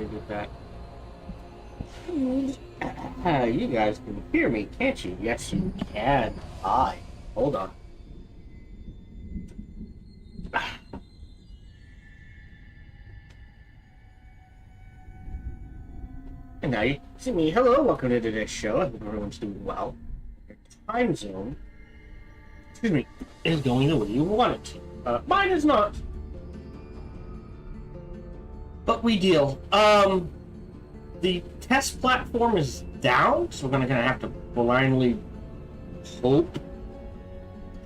get that. You guys can hear me, can't you? Yes, you can. Hi. Hold on. And now you see me. Hello, welcome to today's show. I hope everyone's doing well. Your time zone, excuse me, is going the way you want it to. Mine is not. But we deal. The test platform is down, so we're gonna have to blindly hope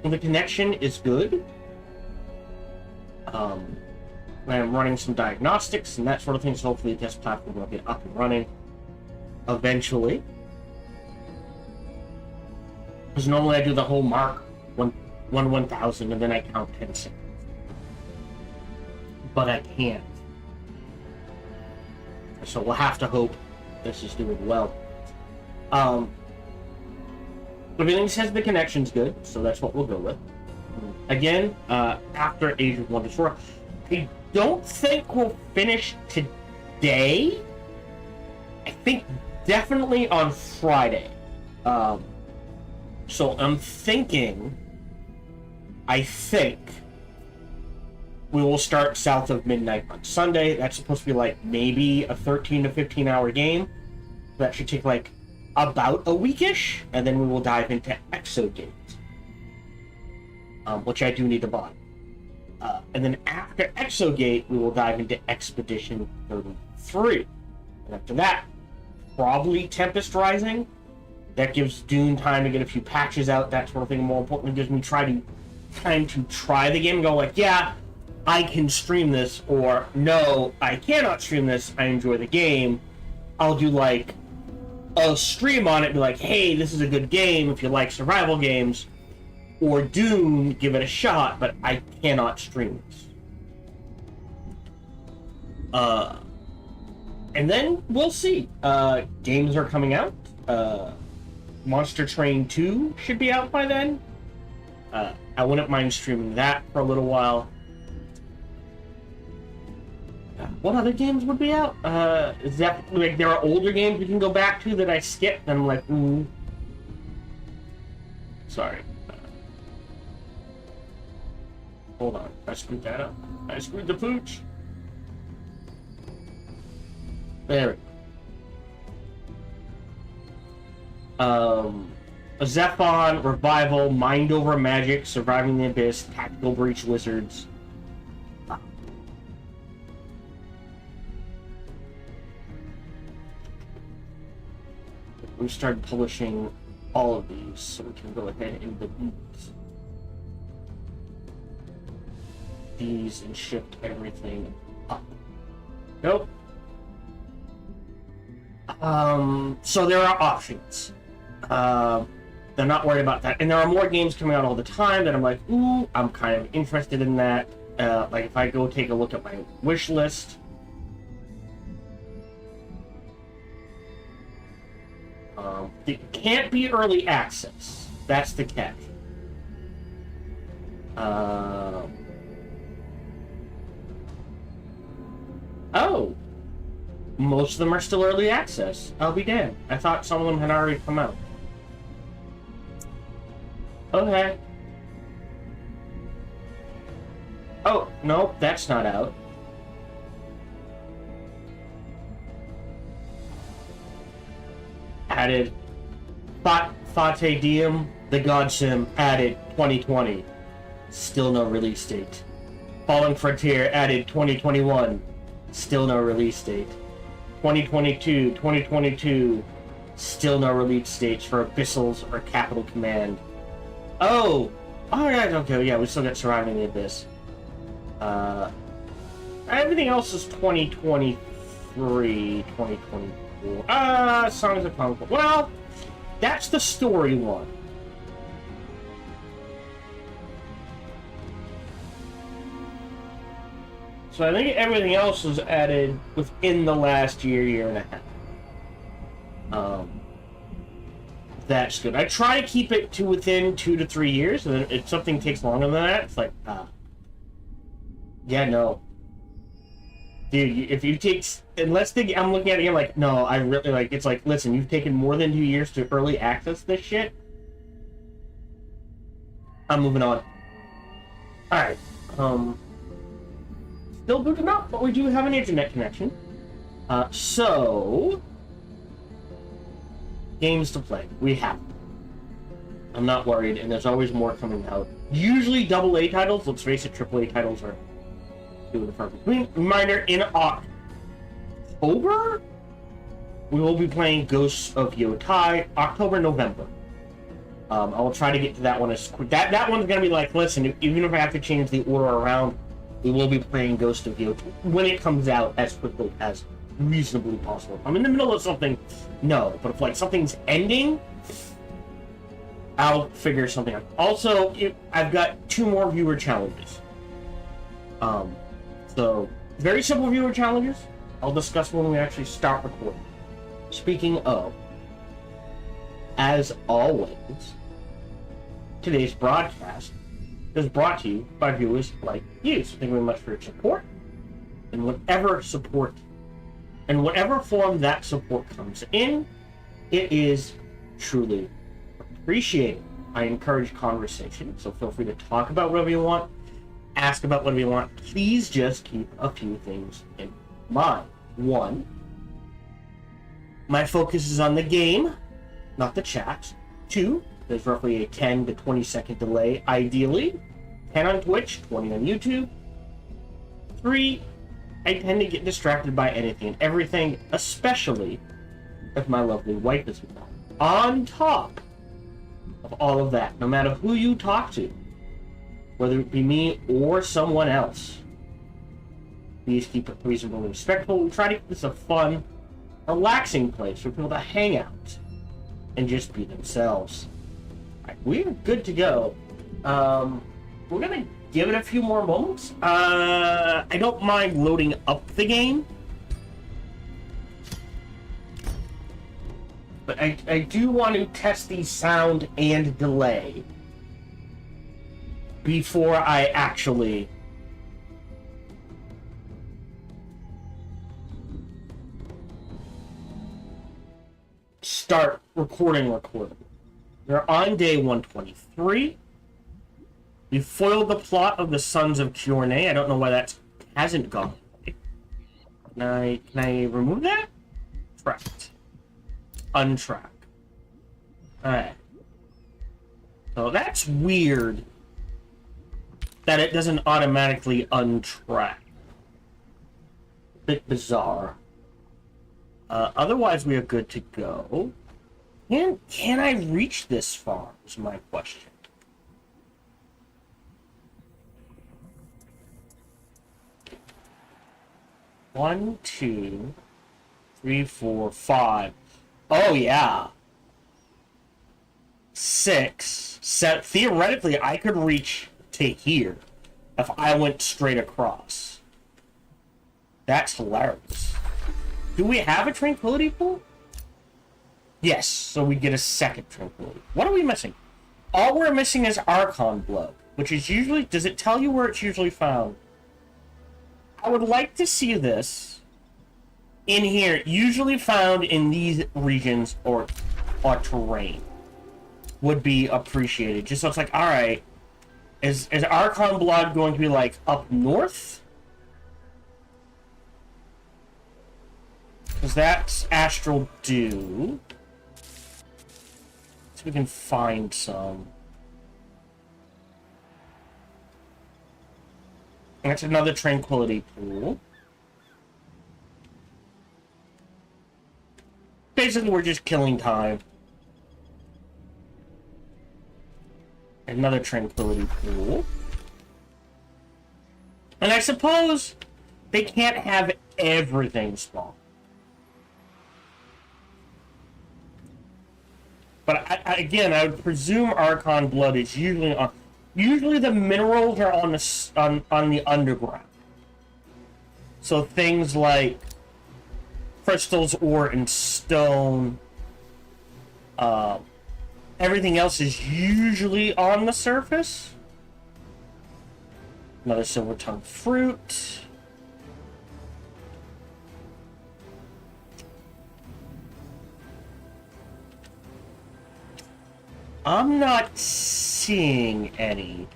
the connection is good. I'm running some diagnostics and that sort of thing, so hopefully the test platform will get up and running eventually. Because normally I do the whole mark 1,000 and then I count 10 seconds. But I can't. So we'll have to hope this is doing well. Everything says the connection's good, so that's what we'll go with. Again, after Age of Wonders 4, I don't think we'll finish today. I think definitely on Friday. So I'm thinking, I think we will start south of midnight on Sunday. That's supposed to be like maybe a 13 to 15 hour game. That should take like about a weekish, and then we will dive into Exogate, which I do need to buy. And then after Exogate, we will dive into Expedition 33. And after that, probably Tempest Rising. That gives Dune time to get a few patches out, that sort of thing. More importantly, gives me time to try the game and go like, yeah, I can stream this, or no, I cannot stream this, I enjoy the game. I'll do like a stream on it and be like, hey, this is a good game if you like survival games, or Dune, give it a shot, but I cannot stream this. And then we'll see. Games are coming out. Monster Train 2 should be out by then. I wouldn't mind streaming that for a little while. What other games would be out? Is that like there are older games we can go back to that I skipped? And I'm like, ooh. Sorry. Hold on. I screwed that up. I screwed the pooch. There we go. Zephon, Revival, Mind Over Magic, Surviving the Abyss, Tactical Breach Wizards. We started publishing all of these, so we can go ahead and delete these and shift everything up. Nope. So there are options. They're not worried about that. And there are more games coming out all the time that I'm like, ooh, I'm kind of interested in that. Like if I go take a look at my wish list, it can't be early access. That's the catch. Oh. Most of them are still early access. I'll be damned. I thought some of them had already come out. Okay. Oh, no, that's not out. Added Fate Diem, the God Sim, added 2020. Still no release date. Falling Frontier, added 2021. Still no release date. 2022, still no release dates for Abyssals or Capital Command. Oh! Alright, okay, yeah, we still got Surviving the Abyss. Everything else is 2023, 2024. Songs of Conquest. Well, that's the story one. So I think everything else was added within the last year and a half. That's good. I try to keep it to within 2 to 3 years, and then if something takes longer than that, it's like, yeah, no. Dude, if you take, unless they, I'm looking at it, I'm like, no, I really like. It's like, listen, you've taken more than 2 years to early access this shit. I'm moving on. All right. Still booting up, but we do have an internet connection. So games to play. We have. I'm not worried, and there's always more coming out. Usually AA titles. Let's face it, AAA titles are doing the far between. Reminder, in October, we will be playing Ghosts of Yotai. October, November. I will try to get to that one as quick. That one's gonna be like, listen, even if I have to change the order around, we will be playing Ghost of Yotai when it comes out as quickly as reasonably possible. If I'm in the middle of something, no. But if like something's ending, I'll figure something out. Also, I've got 2 more viewer challenges. So very simple viewer challenges. I'll discuss when we actually start recording. Speaking of, as always, today's broadcast is brought to you by viewers like you. So thank you very much for your support. And whatever support, in whatever form that support comes in, it is truly appreciated. I encourage conversation, so feel free to talk about whatever you want, ask about whatever you want. Please just keep a few things in mind. 1, my focus is on the game, not the chat. 2, there's roughly a 10 to 20 second delay, ideally. 10 on Twitch, 20 on YouTube. 3, I tend to get distracted by anything and everything, especially if my lovely wife is involved. On top of all of that, no matter who you talk to, whether it be me or someone else, please keep it reasonable and respectful. We try to keep this a fun, relaxing place for people to hang out and just be themselves. All right, we're good to go. We're gonna give it a few more moments. I don't mind loading up the game, but I do want to test the sound and delay before I actually start recording. We're on day 123. We foiled the plot of the Sons of Kyorne. I don't know why that hasn't gone away. Can I remove that? Tracked. Untrack. Alright. So that's weird that it doesn't automatically untrack. Bit bizarre. Otherwise, we are good to go. And can I reach this far, is my question. One, 2, 3, 4, 5. Oh, yeah. 6, 7. Theoretically, I could reach to here if I went straight across. That's hilarious. Do we have a tranquility pool? Yes, so we get a second tranquility. What are we missing? All we're missing is Archon Blood, which is usually... Does it tell you where it's usually found? I would like to see this in here, usually found in these regions or terrain. Would be appreciated. Just so it's like, alright, is Archon Blood going to be like up north? Because that's Astral Dew. So we can find some. And that's another tranquility pool. Basically, we're just killing time. Another tranquility pool. And I suppose they can't have everything spawn. But again, I would presume Archon Blood is usually on. Usually the minerals are on the underground. So things like crystals, ore, and stone. Everything else is usually on the surface. Another silver tongue fruit. I'm not seeing any.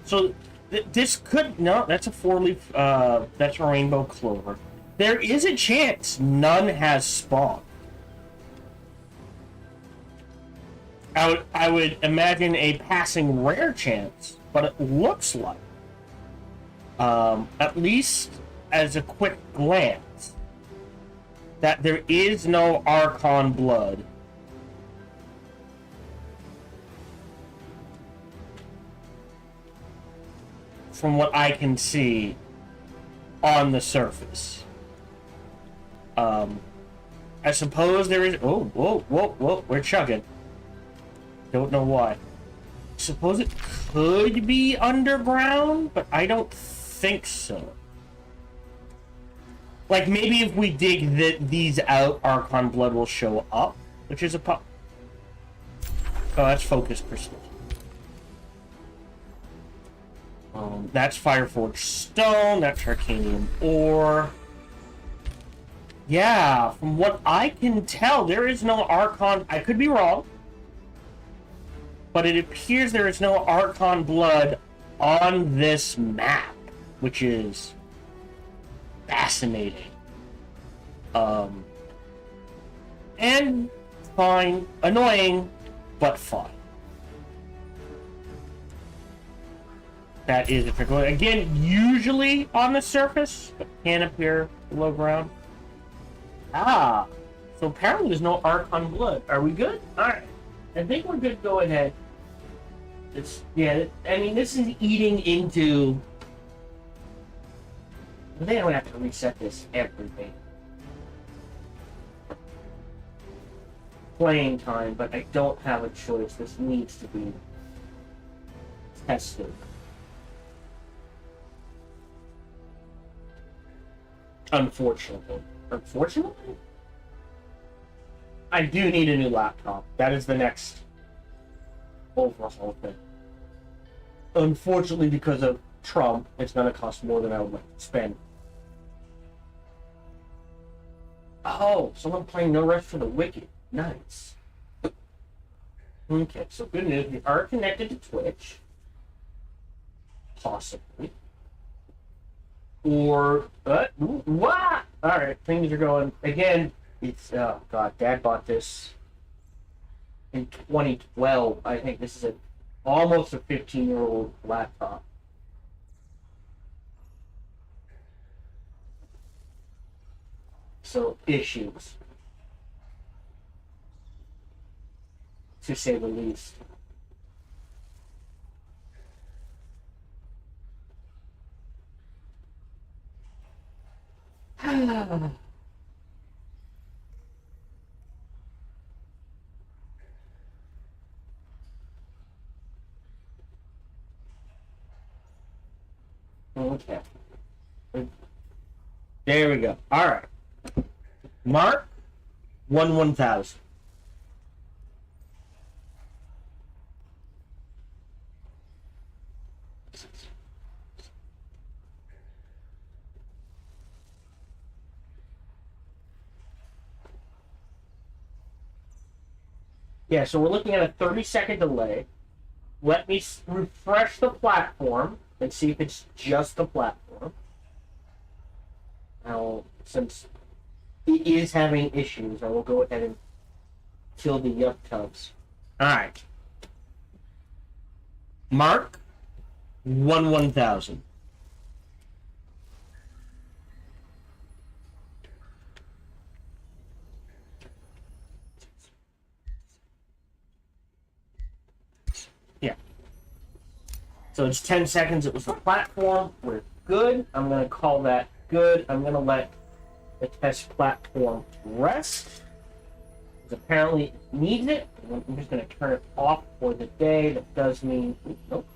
So this could no. That's a four-leaf. That's a rainbow clover. There is a chance none has spawned. I would imagine a passing rare chance, but it looks like, at least as a quick glance, that there is no Archon blood. From what I can see on the surface. I suppose there is... Oh, whoa, we're chugging. Don't know why. Suppose it could be underground, but I don't think so. Like, maybe if we dig these out, Archon blood will show up, which is a Oh, that's focus crystal. That's Fireforged stone, that's Arcanium ore. Yeah, from what I can tell, there is no Archon... I could be wrong. But it appears there is no Archon blood on this map, which is fascinating. And fine. Annoying, but fine. That is a trick. Again, usually on the surface, but can appear below ground. Ah, so apparently there's no Archon blood. Are we good? Alright. I think we're good to go ahead. Yeah, I mean, this is eating into... I think I'm gonna have to reset this everything. Playing time, but I don't have a choice. This needs to be tested. Unfortunately. Unfortunately? I do need a new laptop. That is the next overhaul thing. Unfortunately, because of Trump, it's going to cost more than I would like to spend. Oh, someone playing No Rest for the Wicked. Nice. Okay, so good news. We are connected to Twitch. Possibly. Or, what? Alright, things are going, again, it's, oh god, Dad bought this in 2012. I think this is almost a 15-year-old laptop. So, issues. To say the least. Okay. There we go. All right. Mark 1000. Yeah, so we're looking at a 30-second delay. Let me refresh the platform and see if it's just the platform. Now, since it is having issues, I will go ahead and kill the yuck tubs. Alright. Mark 1000. Yeah. So it's 10 seconds. It was the platform. We're good. I'm going to call that good. I'm going to let the test platform rest. Because apparently it needs it. I'm just going to turn it off for the day. That does mean... Nope.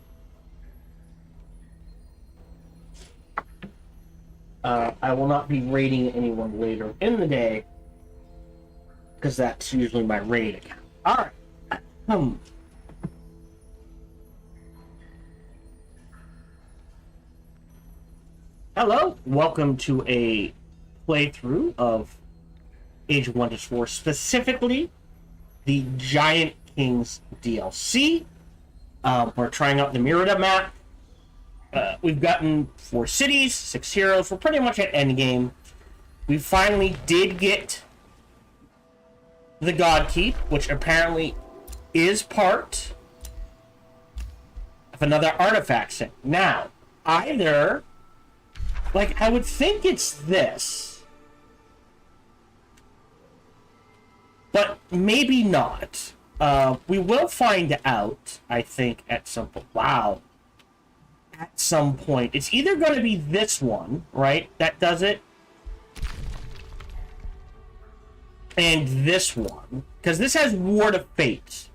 I will not be raiding anyone later in the day. Because that's usually my raid account. Alright. Hello, welcome to a playthrough of Age of Wonders 4, specifically the giant Kings DLC. We're trying out the Merida map. We've gotten 4 cities, 6 heroes. We're pretty much at endgame. We finally did get the God Keep, which apparently is part of another artifact set. Now, either, like, I would think it's this, but maybe not. We will find out, I think, at some point. Wow. At some point. It's either going to be this one, right? That does it. And this one. Because this has Ward of Fate.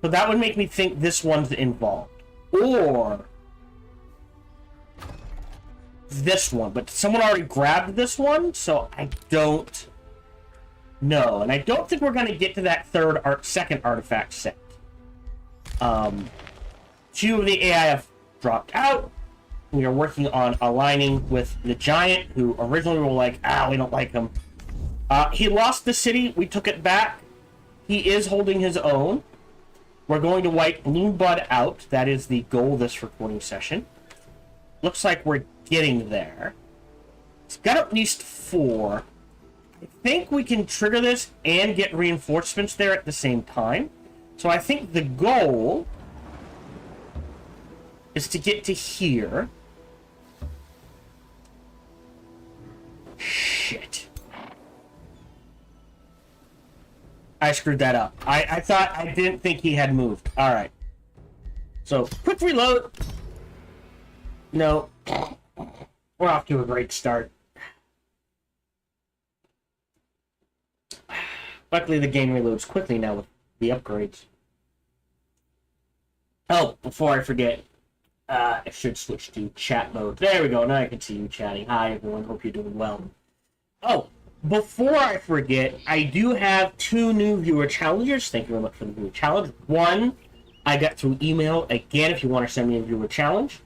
So that would make me think this one's involved. Or this one. But someone already grabbed this one, so I don't know. And I don't think we're going to get to that second artifact set. 2 of the AIF dropped out. We are working on aligning with the Giant, who originally were like, we don't like him. He lost the city. We took it back. He is holding his own. We're going to wipe Bluebud out. That is the goal of this recording session. Looks like we're getting there. It's got at least 4. I think we can trigger this and get reinforcements there at the same time. So I think the goal is to get to here. Shit. I screwed that up. I didn't think he had moved. Alright. So, quick reload. No. We're off to a great start. Luckily, the game reloads quickly now with the upgrades. Oh, before I forget, I should switch to chat mode. There we go. Now I can see you chatting. Hi, everyone. Hope you're doing well. Oh, before I forget, I do have 2 new viewer challenges. Thank you very much for the viewer challenge. One, I got through email. Again, if you want to send me a viewer challenge,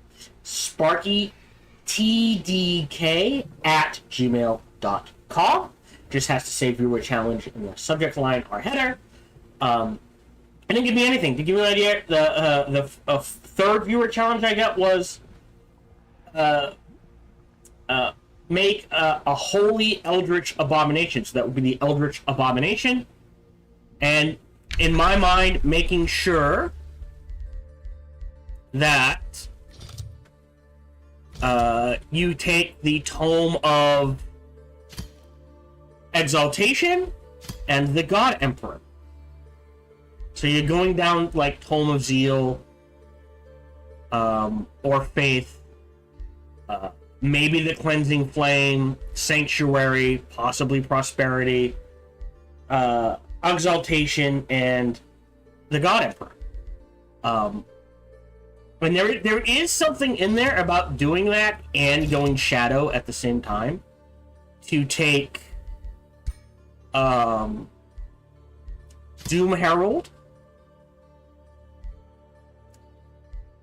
sparkytdk@gmail.com. Just has to say viewer challenge in the subject line or header. And didn't give me anything. To give you an idea, the third viewer challenge I got was make a holy eldritch abomination. So that would be the eldritch abomination. And in my mind, making sure that you take the Tome of Exaltation and the God Emperor. So you're going down like Tome of Zeal, or Faith, maybe the Cleansing Flame, Sanctuary, possibly Prosperity, Exaltation, and the God Emperor. And there is something in there about doing that and going Shadow at the same time to take Doom Herald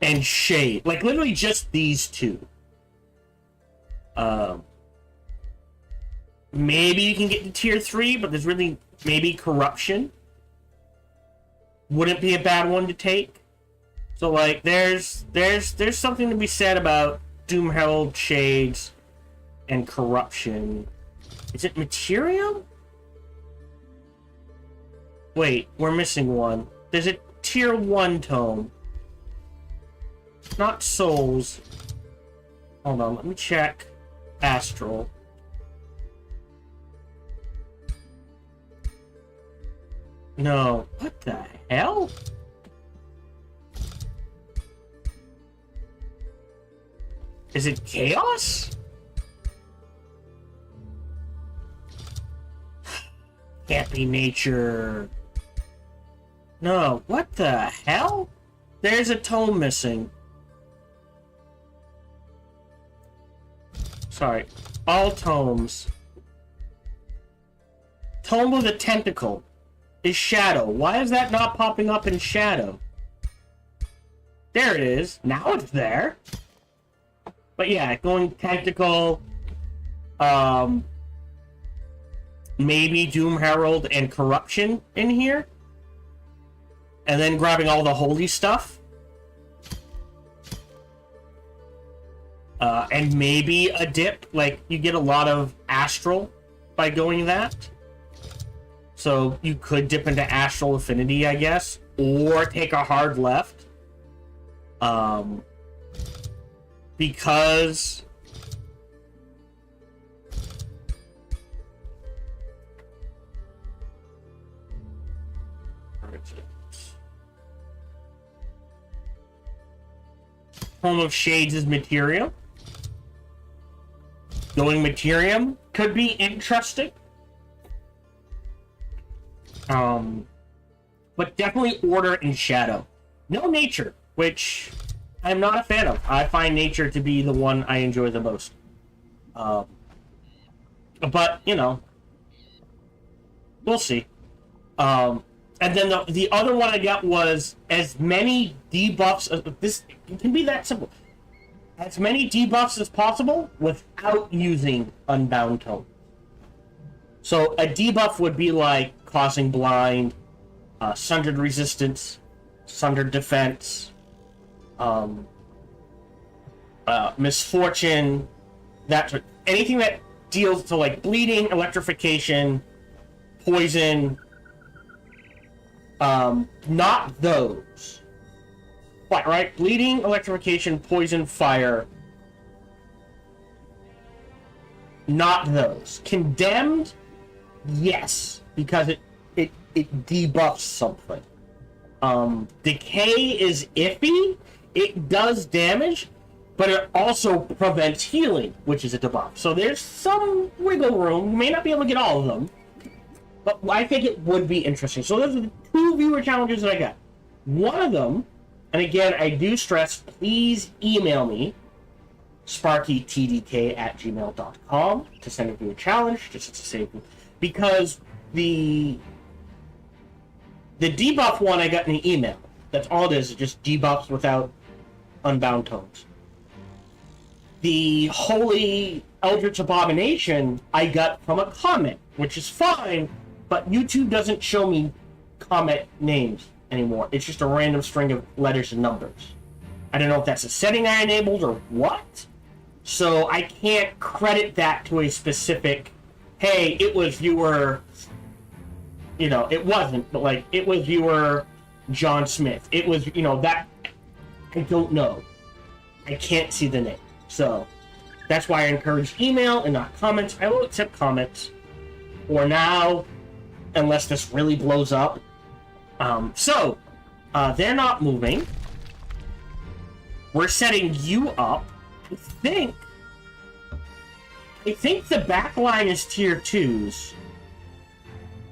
and Shade. Like, literally just these 2. Maybe you can get to tier 3, but there's really maybe Corruption wouldn't be a bad one to take. So, like, there's something to be said about Doom Herald, Shades, and Corruption. Is it Materium? Wait, we're missing one. There's a tier 1 tome. Not Souls. Hold on, let me check. Astral. No. What the hell? Is it Chaos? Can't be Nature. No, what the hell? There's a tome missing. Sorry. All tomes. Tome of the Tentacle is Shadow. Why is that not popping up in Shadow? There it is. Now it's there. But yeah, going Tentacle, maybe Doom Herald and Corruption in here. and then grabbing all the holy stuff. And maybe a dip. Like, you get a lot of astral by going that. So you could dip into astral affinity, I guess. Or take a hard left. Because... Home of Shades is Materium. Going Materium could be interesting. But definitely Order and Shadow. No Nature, which I'm not a fan of. I find Nature to be the one I enjoy the most. But, you know, we'll see. And then the other one I got was as many debuffs. This it can be that simple. As many debuffs as possible without using Unbound Tone. So a debuff would be like causing blind, sundered resistance, sundered defense, misfortune, that sort. Anything that deals to like bleeding, electrification, poison. Not those. What, right? Bleeding, electrification, poison, fire. Not those. Condemned? Yes. Because it debuffs something. Decay is iffy. It does damage, but it also prevents healing, which is a debuff. So there's some wiggle room. You may not be able to get all of them. But I think it would be interesting. So those are the 2 viewer challenges that I got. One of them, and again, I do stress, please email me, sparkytdk@gmail.com, to send a viewer challenge, just to save me. Because the debuff one I got in the email. That's all it is, just debuffs without Unbound Tones. The Holy Eldritch Abomination I got from a comment, which is fine, but YouTube doesn't show me comment names anymore. It's just a random string of letters and numbers. I don't know if that's a setting I enabled or what. So I can't credit that to a specific, hey, it was viewer, you know, it wasn't, but like, it was viewer John Smith. It was, you know, that, I don't know. I can't see the name. So that's why I encourage email and not comments. I will accept comments. Or now, unless this really blows up. They're not moving. We're setting you up. I think the back line is tier 2s.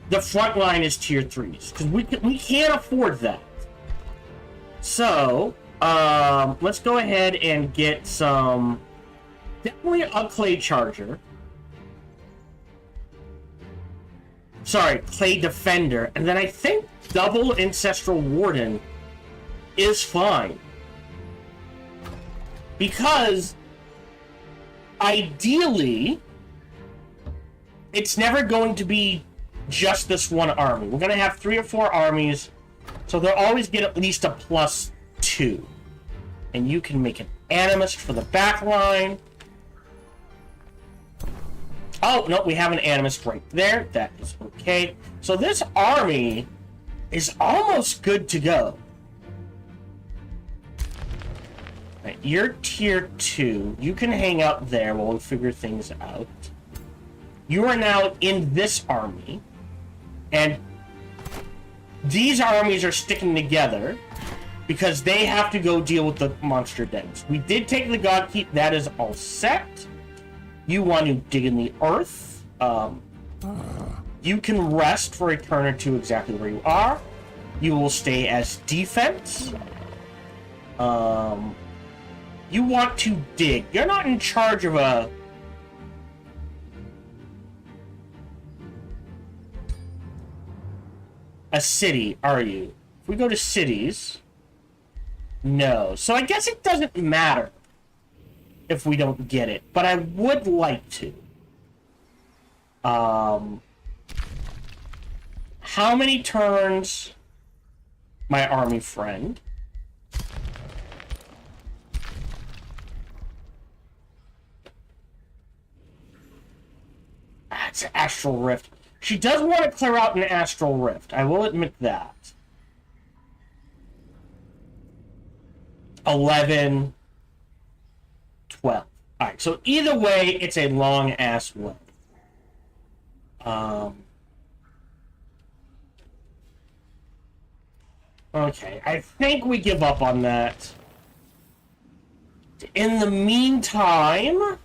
The front line is tier 3s. Because we can't afford that. So, let's go ahead and get some... Definitely a Clay Charger. Sorry, Clay Defender. And then I think double Ancestral Warden is fine. Because, ideally, it's never going to be just this one army. We're going to have 3 or 4 armies, so they'll always get at least a +2. And you can make an Animist for the back line. Oh, no, we have an Animist right there. That is okay. So this army is almost good to go. Right, you're tier 2. You can hang out there while we figure things out. You are now in this army. And these armies are sticking together because they have to go deal with the monster dens. We did take the God Keep. That is all set. You want to dig in the earth. You can rest for a turn or 2 exactly where you are. You will stay as defense. You want to dig. You're not in charge of a city, are you? If we go to cities, no. So I guess it doesn't matter if we don't get it, but I would like to. How many turns my army friend. That's Astral Rift. She does want to clear out an Astral Rift. I will admit that. 11, 12. Alright, so either way, it's a long-ass way. Okay, I think we give up on that. In the meantime,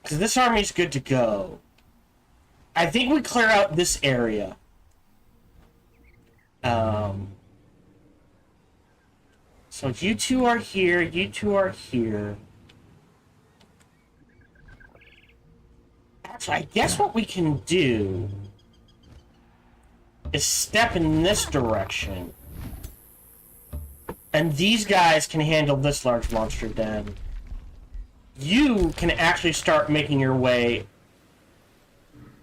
because this army's good to go. I think we clear out this area. So you two are here, you two are here. Actually, I guess what we can do is step in this direction. And these guys can handle this large monster den. You can actually start making your way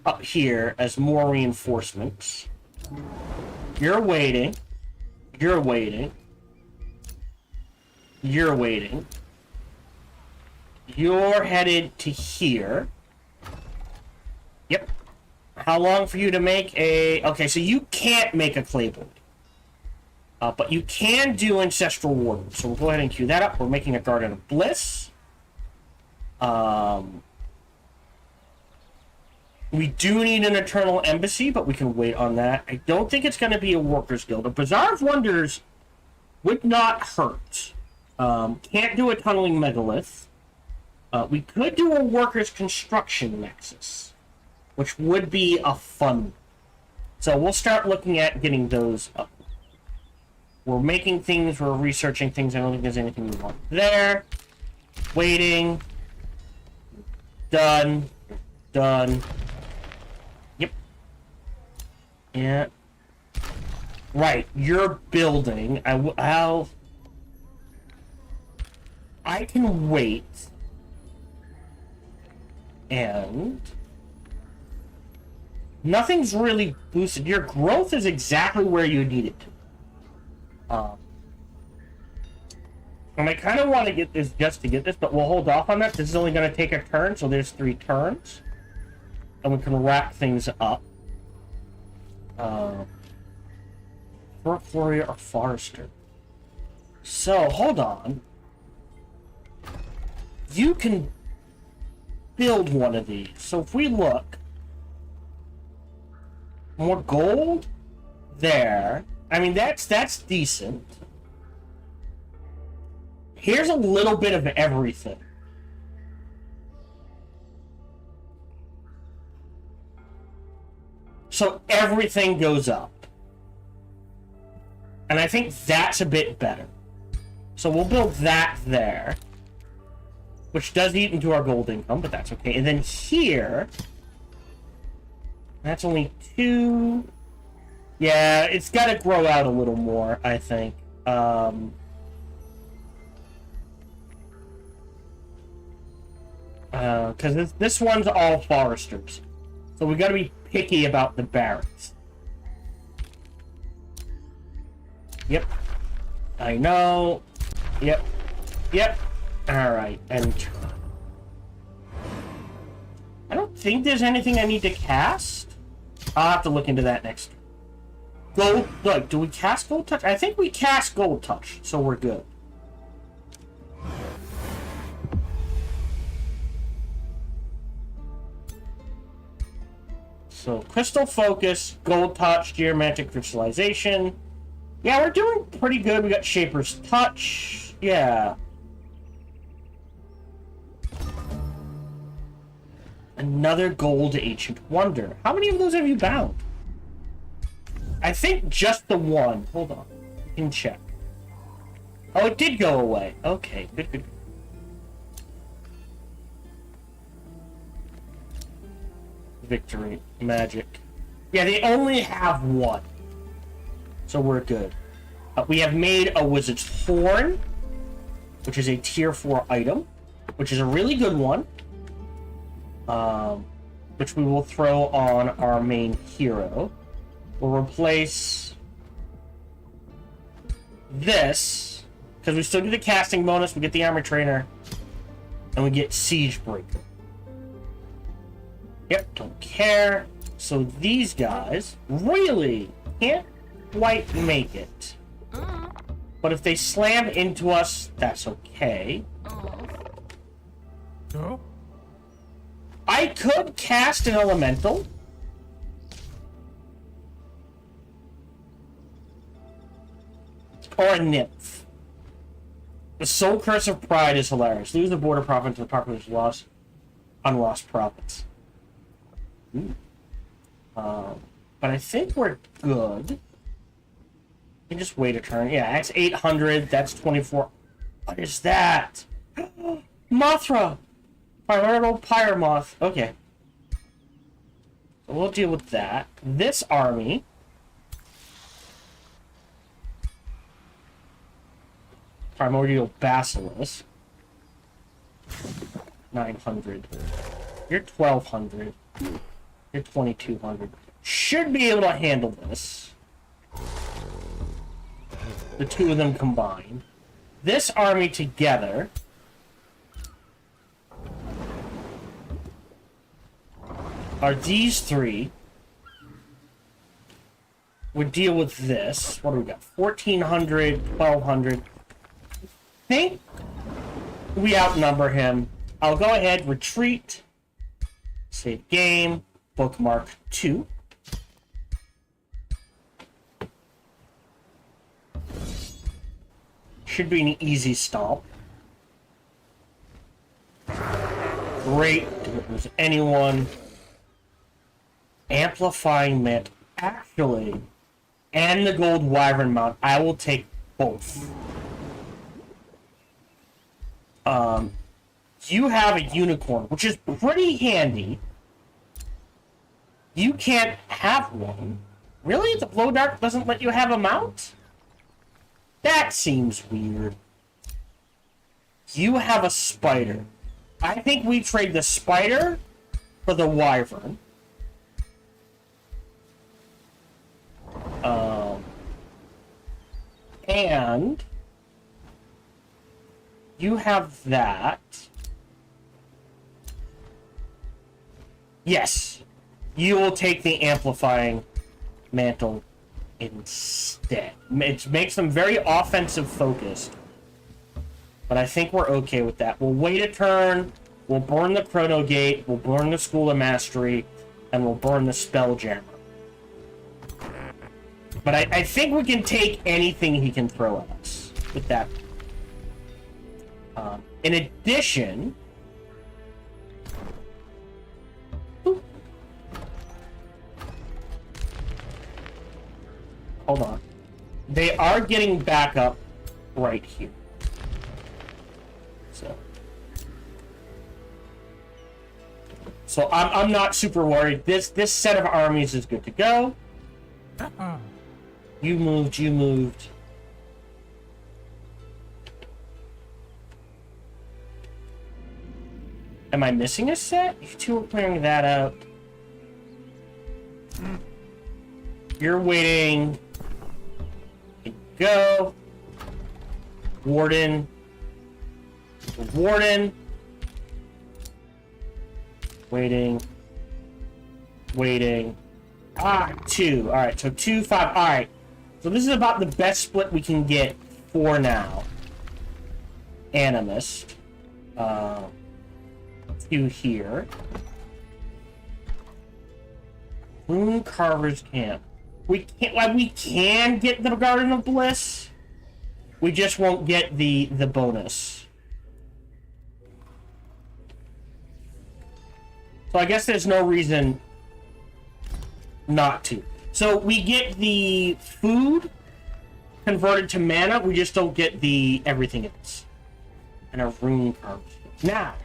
up here as more reinforcements. You're waiting. You're waiting. You're waiting. You're headed to here. Yep. How long for you to make a... Okay, so you can't make a Clayblade. But you can do Ancestral Warden. So we'll go ahead and queue that up. We're making a Garden of Bliss. We do need an Eternal Embassy, but we can wait on that. I don't think it's going to be a Workers' Guild. A Bazaar of Wonders would not hurt. Can't do a Tunneling Megalith. We could do a Workers' Construction Nexus, which would be a fun one. So we'll start looking at getting those up. We're making things, we're researching things. I don't think there's anything we want there. Waiting. Done. Done. Yep. Yeah. Right, you're building. I can wait. And nothing's really boosted. Your growth is exactly where you need it to. And I kind of want to get this just to get this, but we'll hold off on that. This is only going to take a turn, so there's 3 turns. And we can wrap things up. Fort Warrior or Forester. So, hold on. You can build one of these. So if we look, more gold there. I mean, that's decent. Here's a little bit of everything. So everything goes up. And I think that's a bit better. So we'll build that there. Which does eat into our gold income, but that's okay. And then here... That's only 2... Yeah, it's got to grow out a little more, I think. Because this one's all foresters. So we got to be picky about the barracks. Yep. I know. Yep. Yep. Alright, and... I don't think there's anything I need to cast. I'll have to look into that next. Gold... Look, do we cast Gold Touch? I think we cast Gold Touch, so we're good. So, Crystal Focus, Gold Touch, Geomantic Crystallization. Yeah, we're doing pretty good. We got Shaper's Touch. Yeah. Another Gold Ancient Wonder. How many of those have you bound? I think just the one. Hold on. We can check. Oh, it did go away. Okay, good, good. Victory. Magic. Yeah, they only have one. So we're good. We have made a Wizard's Horn, which is a tier 4 item, which is a really good one. Which we will throw on our main hero. We'll replace this, because we still get the casting bonus, we get the armor trainer, and we get siege breaker. Yep, don't care. So these guys really can't quite make it. But if they slam into us, that's okay. No? I could cast an elemental. Or a nymph. The Soul Curse of Pride is hilarious. Lose the border province to the population loss on lost province. But I think we're good. You can just wait a turn. Yeah, that's 800. That's 24. What is that? Mothra! Primordial Pyromoth. Okay. So we'll deal with that. This army. Primordial Basilisk. 900. You're 1200. You're 2200. Should be able to handle this. The two of them combined. This army together are these three. Would deal with this. What do we got? 1400, 1200. I think we outnumber him. I'll go ahead, retreat, save game, bookmark 2. Should be an easy stomp. Great. If there's anyone. Amplifying Mint. Actually, and the Gold Wyvern Mount. I will take both. You have a unicorn, which is pretty handy. You can't have one. Really? The Blow Dart doesn't let you have a mount? That seems weird. You have a spider. I think we trade the spider for the wyvern. And you have that. Yes. You will take the amplifying mantle instead. It makes them very offensive focused. But I think we're okay with that. We'll wait a turn. We'll burn the Chrono Gate. We'll burn the School of Mastery. And we'll burn the Spelljammer. But I think we can take anything he can throw at us with that. In addition... Hold on. They are getting back up right here. So I'm not super worried. This set of armies is good to go. You moved. Am I missing a set? You two are clearing that out. You're waiting. Go. Warden. Waiting. 2. Alright, so 2, 5. Alright. So this is about the best split we can get for now. Animist. 2 here. Moon Carver's Camp. We can get the Garden of Bliss. We just won't get the bonus. So I guess there's no reason not to. So we get the food converted to mana. We just don't get the everything else. And a rune carved. Now,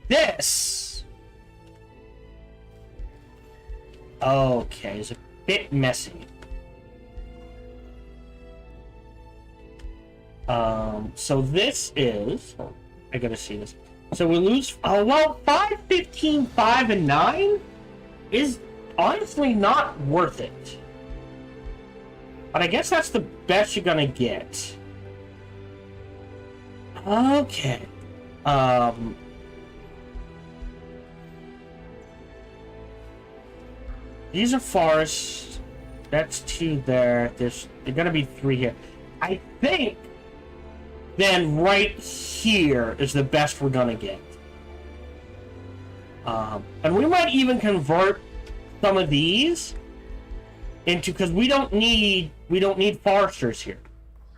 this. Okay, it's a bit messy. So this is. Oh, I gotta see this. So we lose. Oh well, 5, 15, 5, and 9 is honestly not worth it. But I guess that's the best you're gonna get. Okay. These are forests. That's 2 there. There's gonna be 3 here. I think then right here is the best we're gonna get. And we might even convert some of these into, because we don't need foresters here.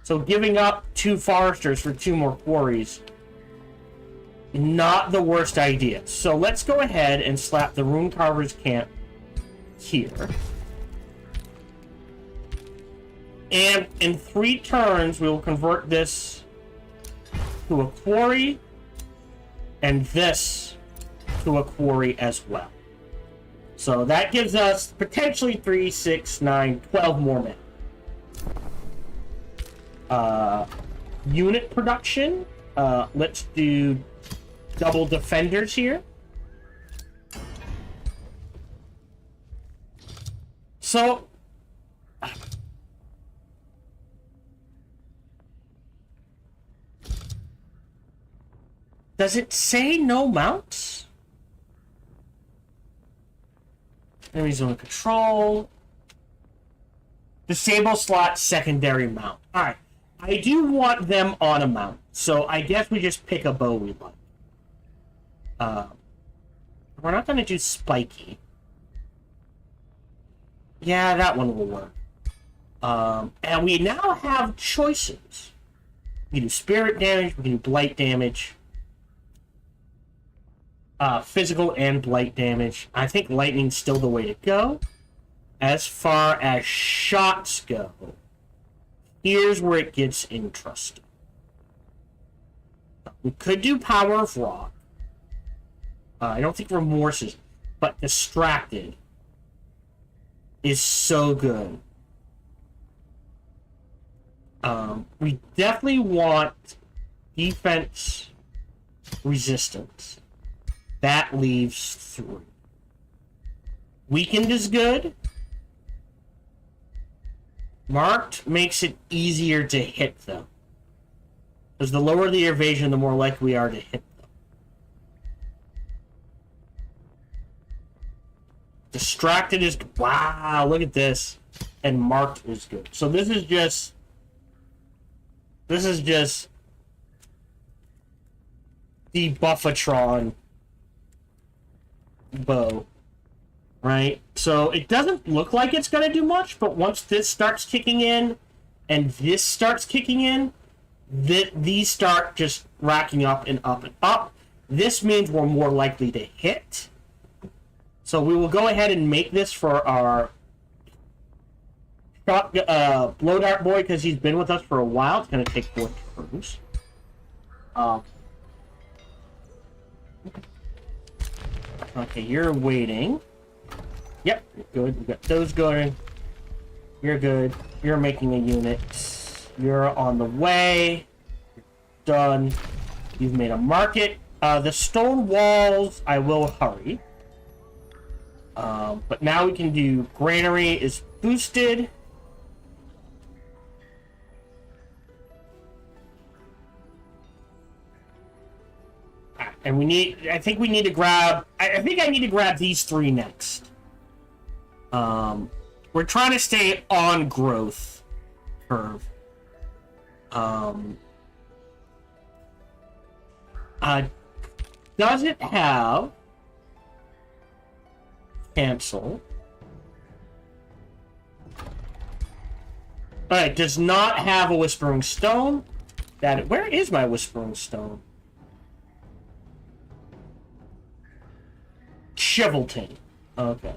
So giving up 2 foresters for 2 more quarries, not the worst idea. So let's go ahead and slap the Rune Carver's camp here. And in 3 turns, we will convert this to a quarry, and this to a quarry as well. So that gives us potentially 3, 6, 9, 12 more men. Unit production. Let's do double defenders here. So does it say no mounts? Enemy zone control. Disable slot secondary mount. Alright. I do want them on a mount. So I guess we just pick a bow we like. We're not going to do spiky. Yeah, that one will work. And we now have choices. We can do spirit damage. We can do blight damage. Physical and blight damage. I think lightning's still the way to go. As far as shots go, here's where it gets interesting. We could do Power of Rock. I don't think Remorse is, but Distracted is so good. We definitely want defense resistance. That leaves 3. Weakened is good. Marked makes it easier to hit them. Because the lower the evasion, the more likely we are to hit them. Distracted is... Wow, look at this. And marked is good. So this is just... the Buffatron bow. Right? So it doesn't look like it's going to do much, but once this starts kicking in, and this starts kicking in, these start just racking up and up and up. This means we're more likely to hit. So we will go ahead and make this for our Blow Dart Boy, because he's been with us for a while. It's going to take 4 turns. Okay, you're waiting. Yep, good. We got those going. You're good. You're making a unit. You're on the way. Done. You've made a market. The stone walls, I will hurry. But now we can do granary is boosted. And we need, I think we need to grab, I think I need to grab these 3 next. We're trying to stay on growth curve. Does it have cancel? Alright, does not have a Whispering Stone. Where is my Whispering Stone? Chivalton. Okay.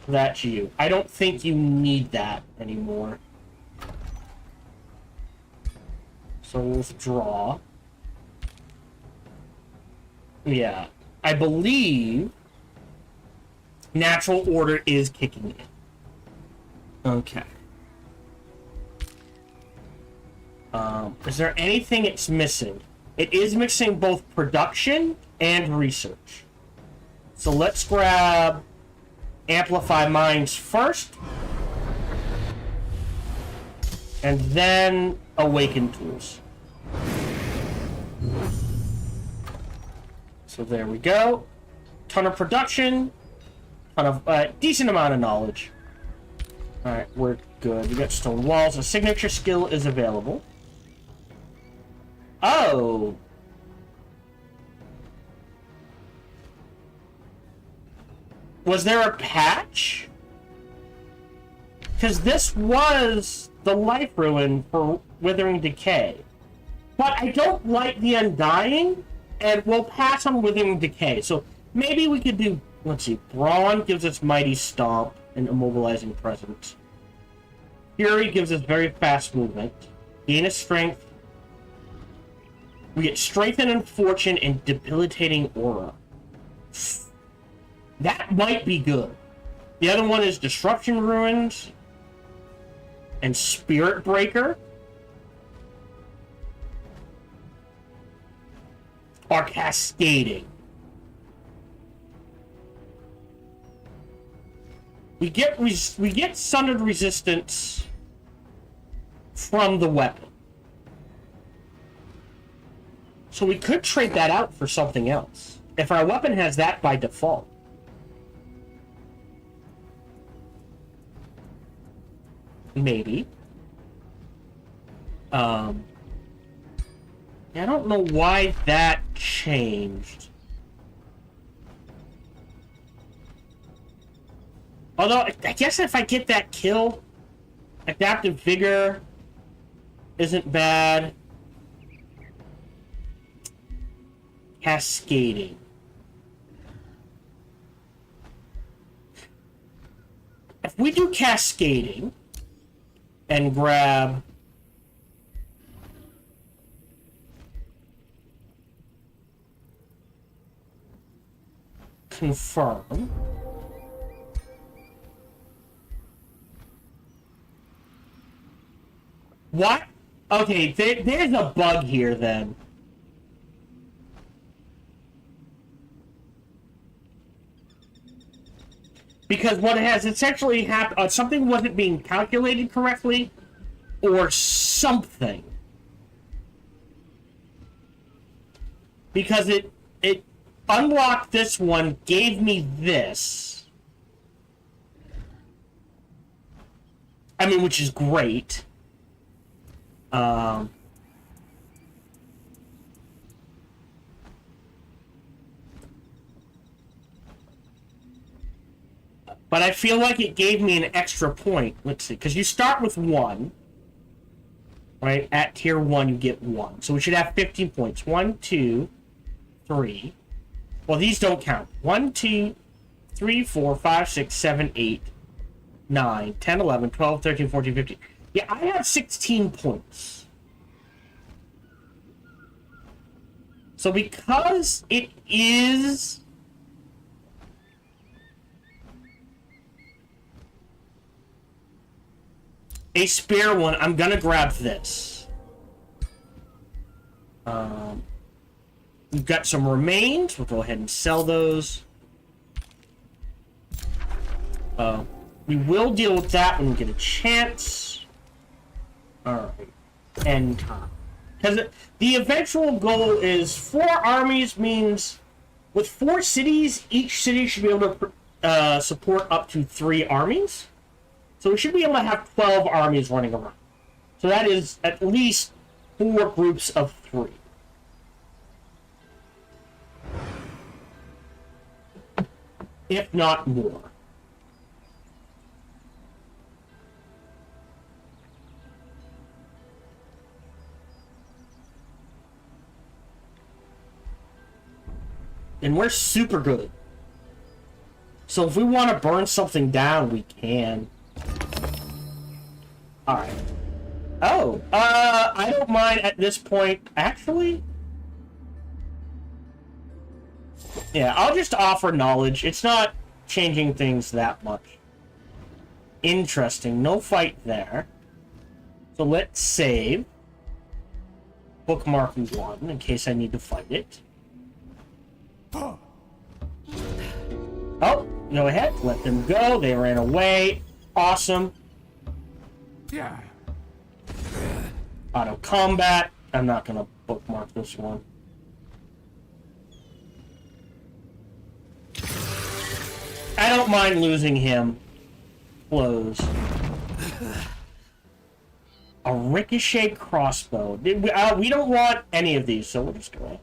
That's you. I don't think you need that anymore. So we'll withdraw. Yeah. I believe Natural Order is kicking in. Okay. Is there anything it's missing? It is missing both production and research. So let's grab Amplify Minds first. And then awaken tools. So there we go. Ton of production. Ton of decent amount of knowledge. Alright, we're good. We got stone walls. A signature skill is available. Oh! Was there a patch? Because this was the life ruin for Withering Decay. But I don't like the Undying, and we'll pass on Withering Decay. So maybe we could do, let's see, Brawn gives us Mighty Stomp and Immobilizing Presence. Fury gives us very fast movement. Gain of Strength. We get Strengthen and Fortune and Debilitating Aura. That might be good. The other one is Disruption Ruins and Spirit Breaker. Or Cascading. We get Sundered Resistance from the weapon. So we could trade that out for something else. If our weapon has that by default. Maybe. Yeah, I don't know why that changed. Although, I guess if I get that kill, Adaptive Vigor isn't bad. Cascading. If we do Cascading and grab Confirm. What? Okay, there's a bug here then. Because what has essentially happened, something wasn't being calculated correctly, or something. Because it unlocked this one, gave me this. I mean, which is great. But I feel like it gave me an extra point. Let's see, because you start with 1. Right? At tier 1, you get 1. So we should have 15 points. 1, 2, 3. Well, these don't count. 1, 2, 3, 4, 5, 6, 7, 8, 9, 10, 11, 12, 13, 14, 15. Yeah, I have 16 points. So because it is a spare one, I'm gonna grab this. We've got some remains. We'll go ahead and sell those. We will deal with that when we get a chance. Alright. End time. Because the eventual goal is 4 armies means with 4 cities, each city should be able to support up to 3 armies. So we should be able to have 12 armies running around. So that is at least 4 groups of 3. If not more. And we're super good. So if we want to burn something down, we can. Alright. Oh, I don't mind at this point, actually. Yeah, I'll just offer knowledge. It's not changing things that much. Interesting. No fight there. So let's save. Bookmark 1 in case I need to fight it. Oh, go ahead. Let them go. They ran away. Awesome. Yeah. Auto combat. I'm not gonna bookmark this one. I don't mind losing him. Close. A ricochet crossbow. We don't want any of these, so we're just gonna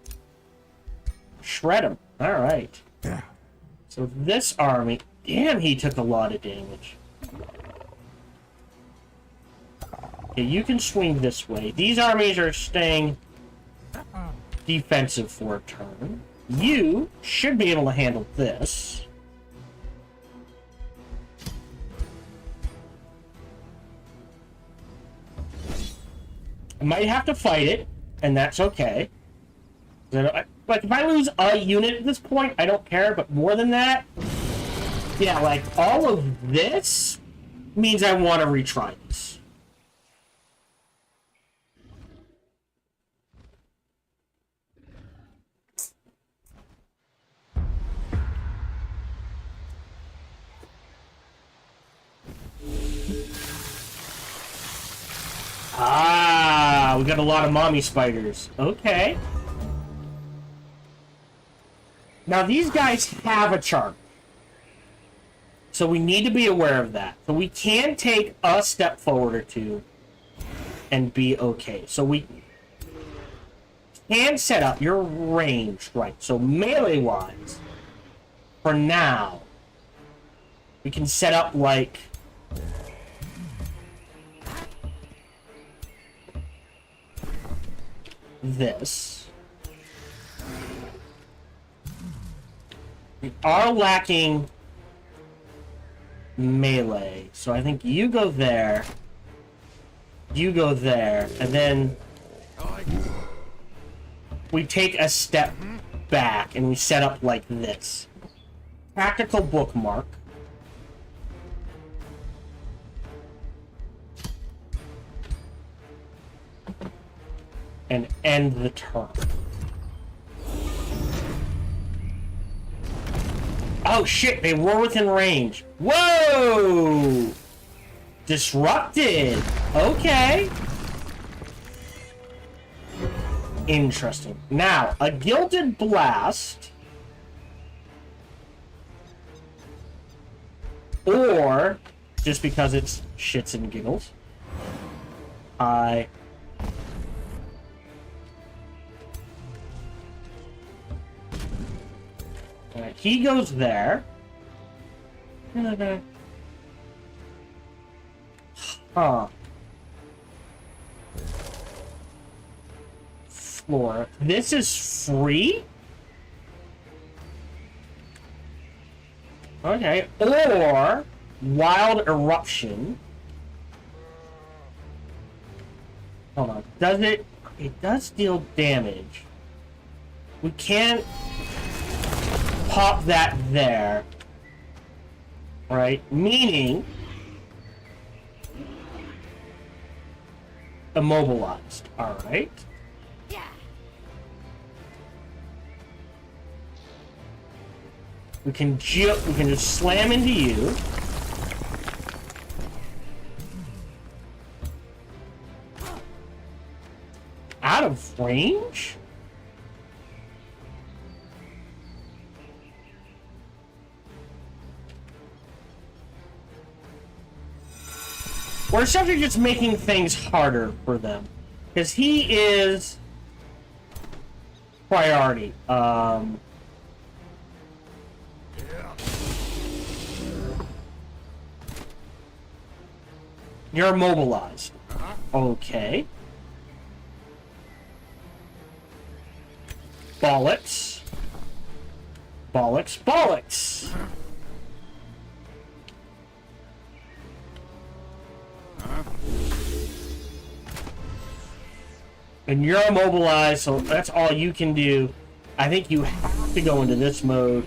shred him. Alright. Yeah. So this army... Damn, he took a lot of damage. Okay, you can swing this way. These armies are staying defensive for a turn. You should be able to handle this. I might have to fight it, and that's okay. Like, if I lose a unit at this point, I don't care, but more than that, yeah, like, all of this means I want to retry this. Ah, we got a lot of mommy spiders. Okay. Now, these guys have a charm. So we need to be aware of that. So we can take a step forward or two and be okay. So we can set up your range, right? So melee-wise, for now, we can set up like... this. We are lacking melee, so I think you go there, you go there, and then we take a step back and we set up like this. Tactical bookmark. And end the turn. Oh shit, they were within range. Whoa! Disrupted. Okay. Interesting. Now, a Gilded Blast. Or, just because it's shits and giggles, Alright, he goes there. Huh. Floor. This is free? Okay. Or Wild Eruption. Hold on. Does it... It does deal damage. We can't pop that there. Right? Meaning... immobilized. Alright. Yeah. We can just slam into you. Out of range? We're essentially just making things harder for them. Because he is priority. You're immobilized. Okay. Bollocks. Bollocks. Bollocks! And you're immobilized, so that's all you can do. I think you have to go into this mode.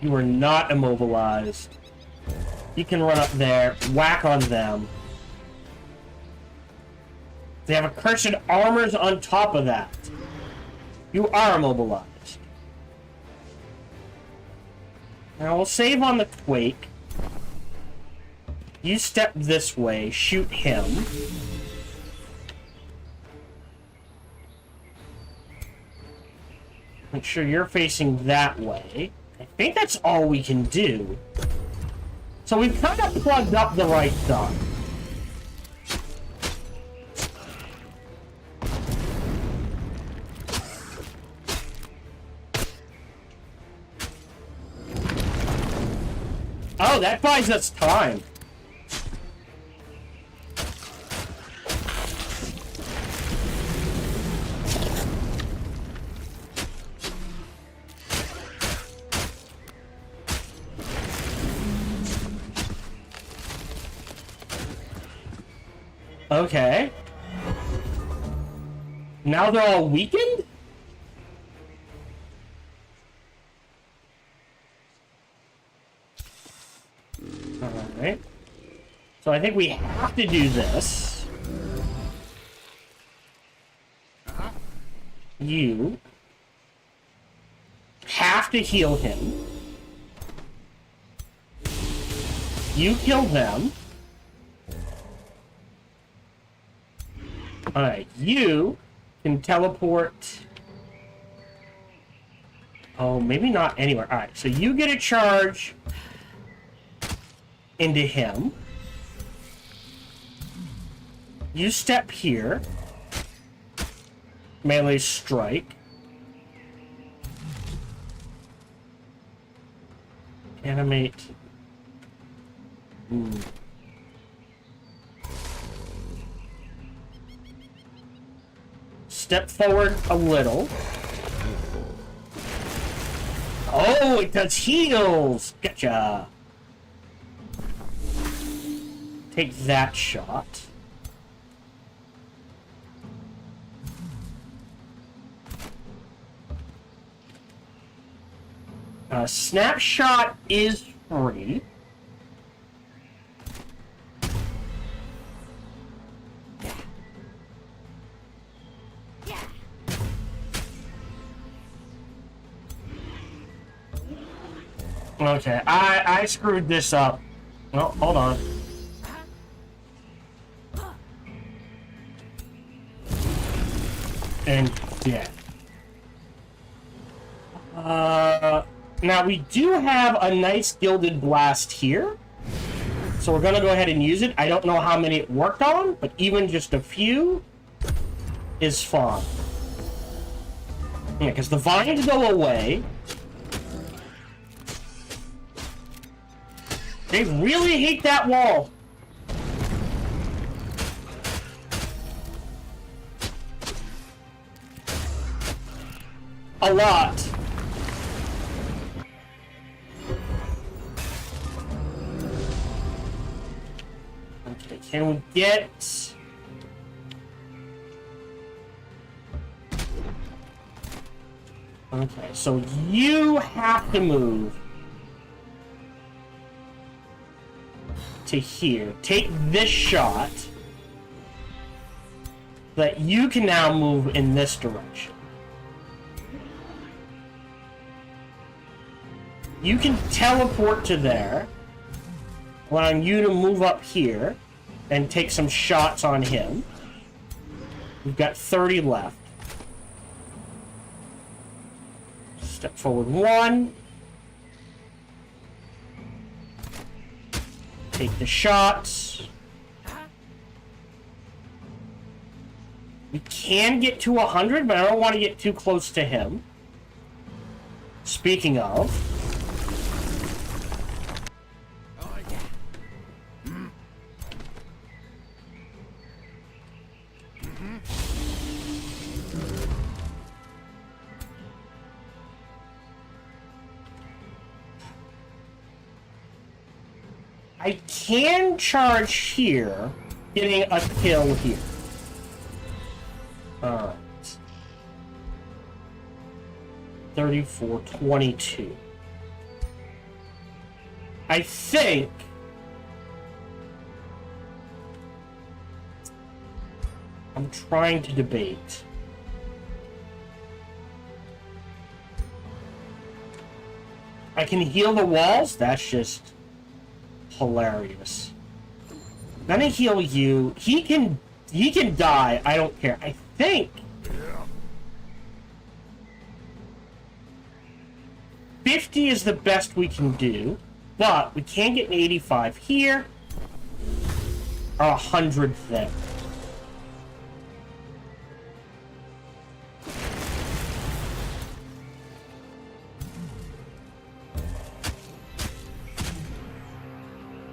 You are not immobilized. You can run up there, whack on them. They have accursed armors on top of that. You are immobilized. Now we'll save on the Quake. You step this way, shoot him. Make sure you're facing that way. I think that's all we can do. So we've kind of plugged up the right stuff. Oh, that buys us time. Okay. Now they're all weakened? Alright. So I think we have to do this. You have to heal him. You kill them. Alright, you can teleport. Oh, maybe not anywhere. Alright, so you get a charge into him. You step here. Melee strike. Animate. Step forward a little. Oh, it does heals! Gotcha! Take that shot. Snapshot is free. Okay, I screwed this up. No, hold on. And yeah. Now we do have a nice gilded blast here. So we're gonna go ahead and use it. I don't know how many it worked on, but even just a few is fine. Yeah, because the vines go away. They really hate that wall. A lot. Okay, can we get... Okay, so you have to move to here. Take this shot so that you can now move in this direction. You can teleport to there, allowing you to move up here and take some shots on him. We've got 30 left. Step forward 1. Take the shots. We can get to 100, but I don't want to get too close to him. Speaking of... I can charge here, getting a kill here. Alright. 34, 22. I think... I'm trying to debate. I can heal the walls? That's just... hilarious. Gonna heal you. He can die. I don't care. I think 50 is the best we can do, but we can get an 85 here or 100 there.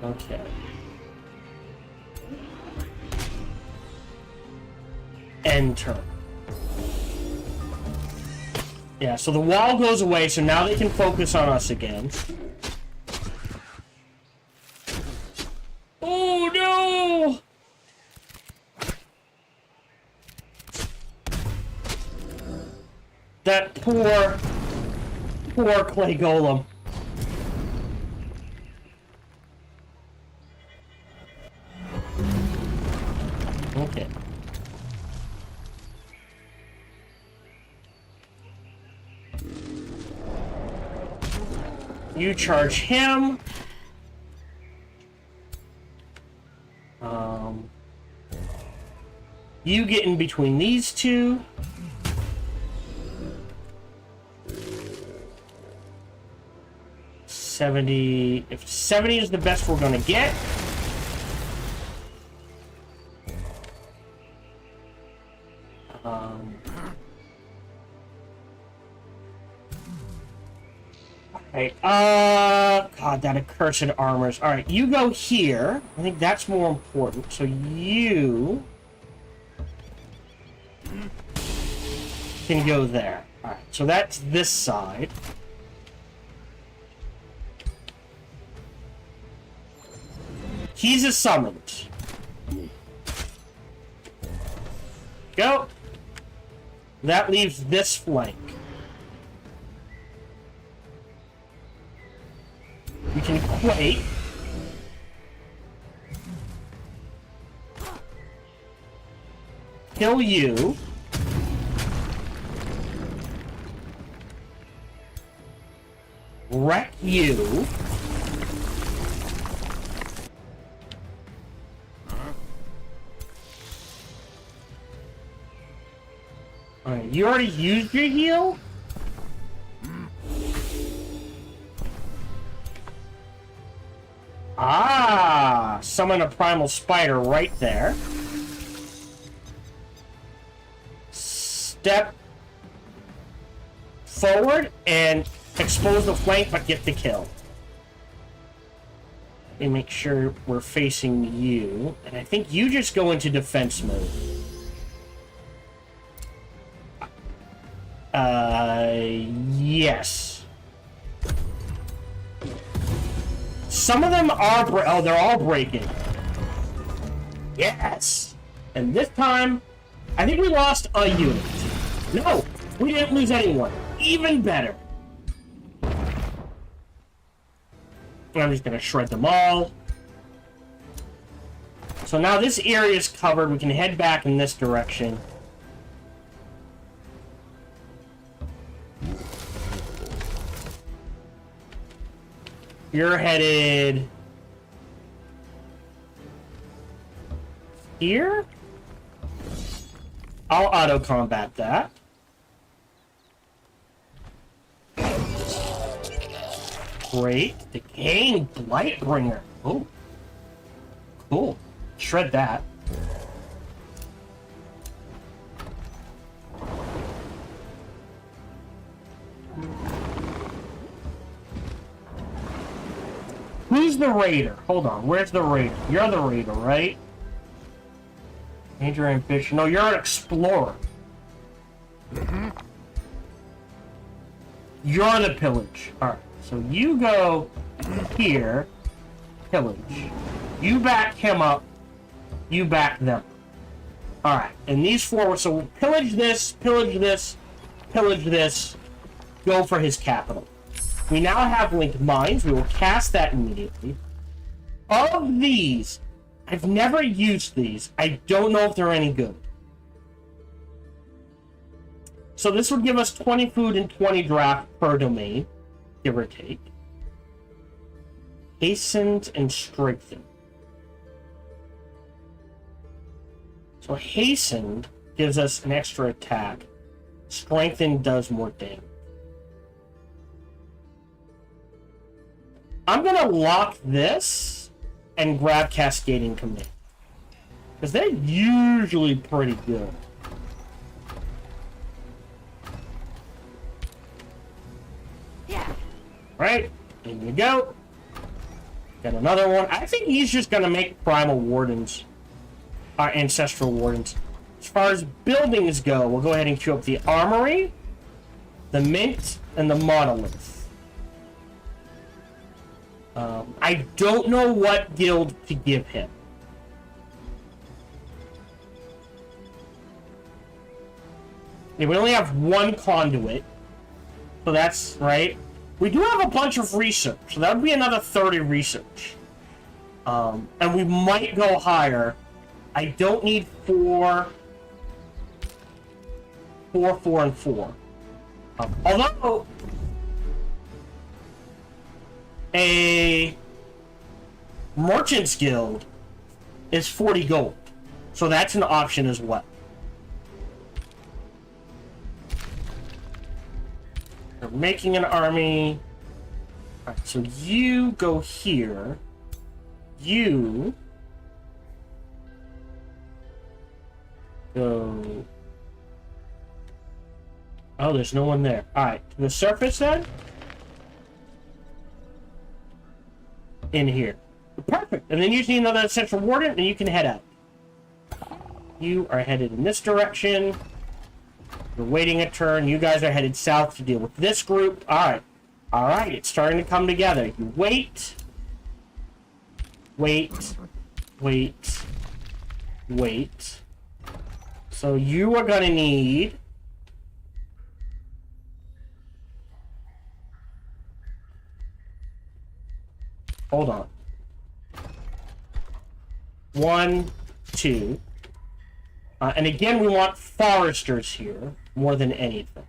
Okay. End turn. Yeah, so the wall goes away, so now they can focus on us again. Oh no! That poor clay golem. Okay. You charge him. You get in between these two. If 70 is the best we're gonna get. Alright, God, that accursed armors. Alright, you go here. I think that's more important. So you can go there. Alright, so that's this side. He's a summoned. Go. That leaves this flank. We can quake. Kill you. Wreck you. Alright, you already used your heal? Ah! Summon a primal spider right there. Step forward and expose the flank, but get the kill. Let me make sure we're facing you. And I think you just go into defense mode. Yes. Some of them are oh, they're all breaking. Yes. And this time, I think we lost a unit. No, we didn't lose anyone. Even better. I'm just gonna shred them all. So now this area is covered. We can head back in this direction. You're headed here. I'll auto-combat that. Great. Decaying Blightbringer. Oh. Cool. Shred that. Who's the raider? Hold on. Where's the raider? You're the raider, right? Major ambition. No, you're an explorer. You're the pillage. Alright. So you go here. Pillage. You back him up. You back them. Alright. And these four. So pillage this. Pillage this. Pillage this. Go for his capital. We now have linked mines. We will cast that immediately. Of these, I've never used these. I don't know if they're any good. So this would give us 20 food and 20 draft per domain, give or take. Hastened and strengthened. So hastened gives us an extra attack. Strengthened does more damage. I'm gonna lock this and grab Cascading Command. Because they're usually pretty good. Yeah. Right, in you go. Got another one. I think he's just gonna make Primal Wardens. Our Ancestral Wardens. As far as buildings go, we'll go ahead and queue up the Armory, the Mint, and the Monolith. I don't know what guild to give him. Yeah, we only have one conduit, so that's right. We do have a bunch of research, so that would be another 30 research. And we might go higher. I don't need 4, 4, and 4. Although a Merchant's Guild is 40 gold, so that's an option as well. We're making an army. Alright, so you go here. You go. Oh, there's no one there. Alright, to the surface then? In here. Perfect. And then you need another Central Warden, and you can head out. You are headed in this direction. You're waiting a turn. You guys are headed south to deal with this group. Alright. Alright, it's starting to come together. You wait. Wait. Wait. Wait. So you are going to need... Hold on. 1, 2. And again, we want foresters here more than anything.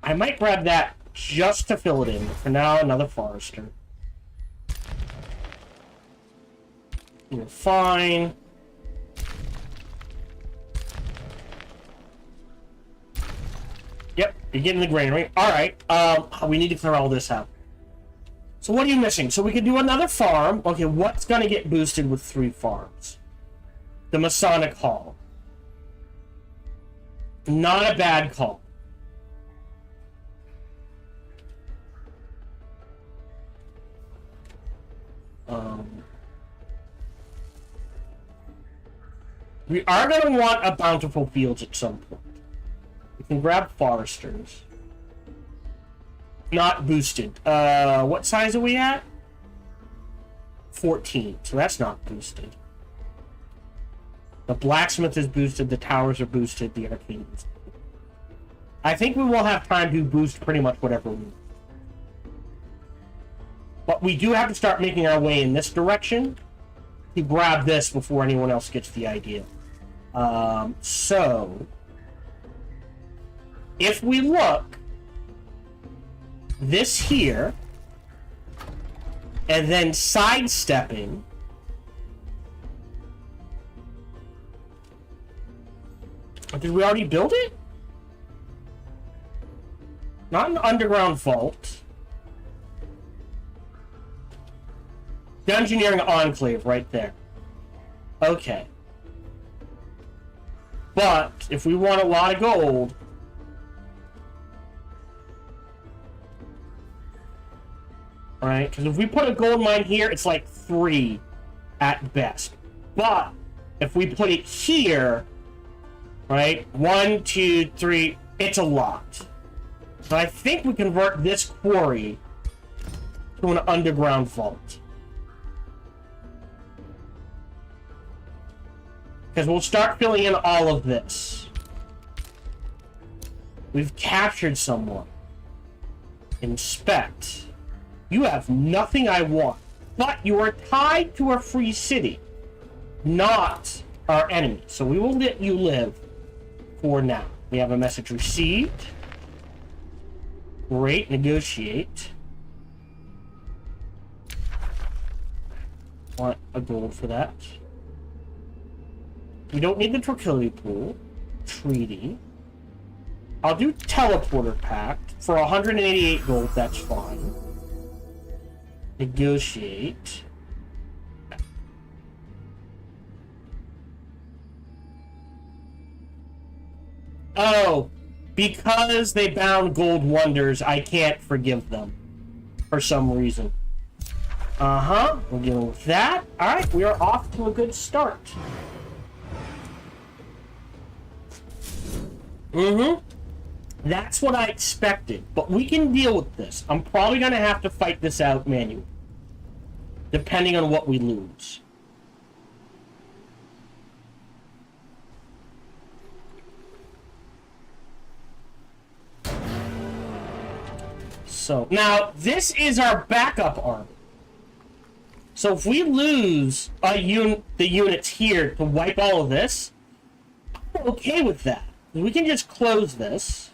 I might grab that just to fill it in. But for now, another forester. You're fine. Yep, you're getting the granary. Alright, we need to clear all this out. So what are you missing? So we could do another farm. Okay, what's gonna get boosted with 3 farms? The Masonic Hall. Not a bad call. We are gonna want a Bountiful Fields at some point. We can grab Foresters. Not boosted. What size are we at? 14, so that's not boosted. The Blacksmith is boosted, the Towers are boosted, the Arcane is boosted. I think we will have time to boost pretty much whatever we need. But we do have to start making our way in this direction to grab this before anyone else gets the idea. So... if we look... this here, and then sidestepping. Did we already build it? Not an underground vault. Dungeoneering Enclave right there. Okay. But if we want a lot of gold, right? Because if we put a gold mine here, it's like 3 at best. But if we put it here, right? 1, 2, 3, it's a lot. So I think we convert this quarry to an underground vault. Because we'll start filling in all of this. We've captured someone. Inspect. You have nothing I want, but you are tied to a free city, not our enemy. So we will let you live for now. We have a message received. Great, negotiate. want a gold for that. We don't need the tranquility pool. Treaty. I'll do teleporter pact for 188 gold. That's fine. Negotiate. Oh, because they bound gold wonders, I can't forgive them for some reason. We're dealing with that. Alright, we are off to a good start. That's what I expected, but we can deal with this. I'm probably going to have to fight this out manually, depending on what we lose. So, now, this is our backup army. So if we lose the units here to wipe all of this, I'm okay with that. We can just close this,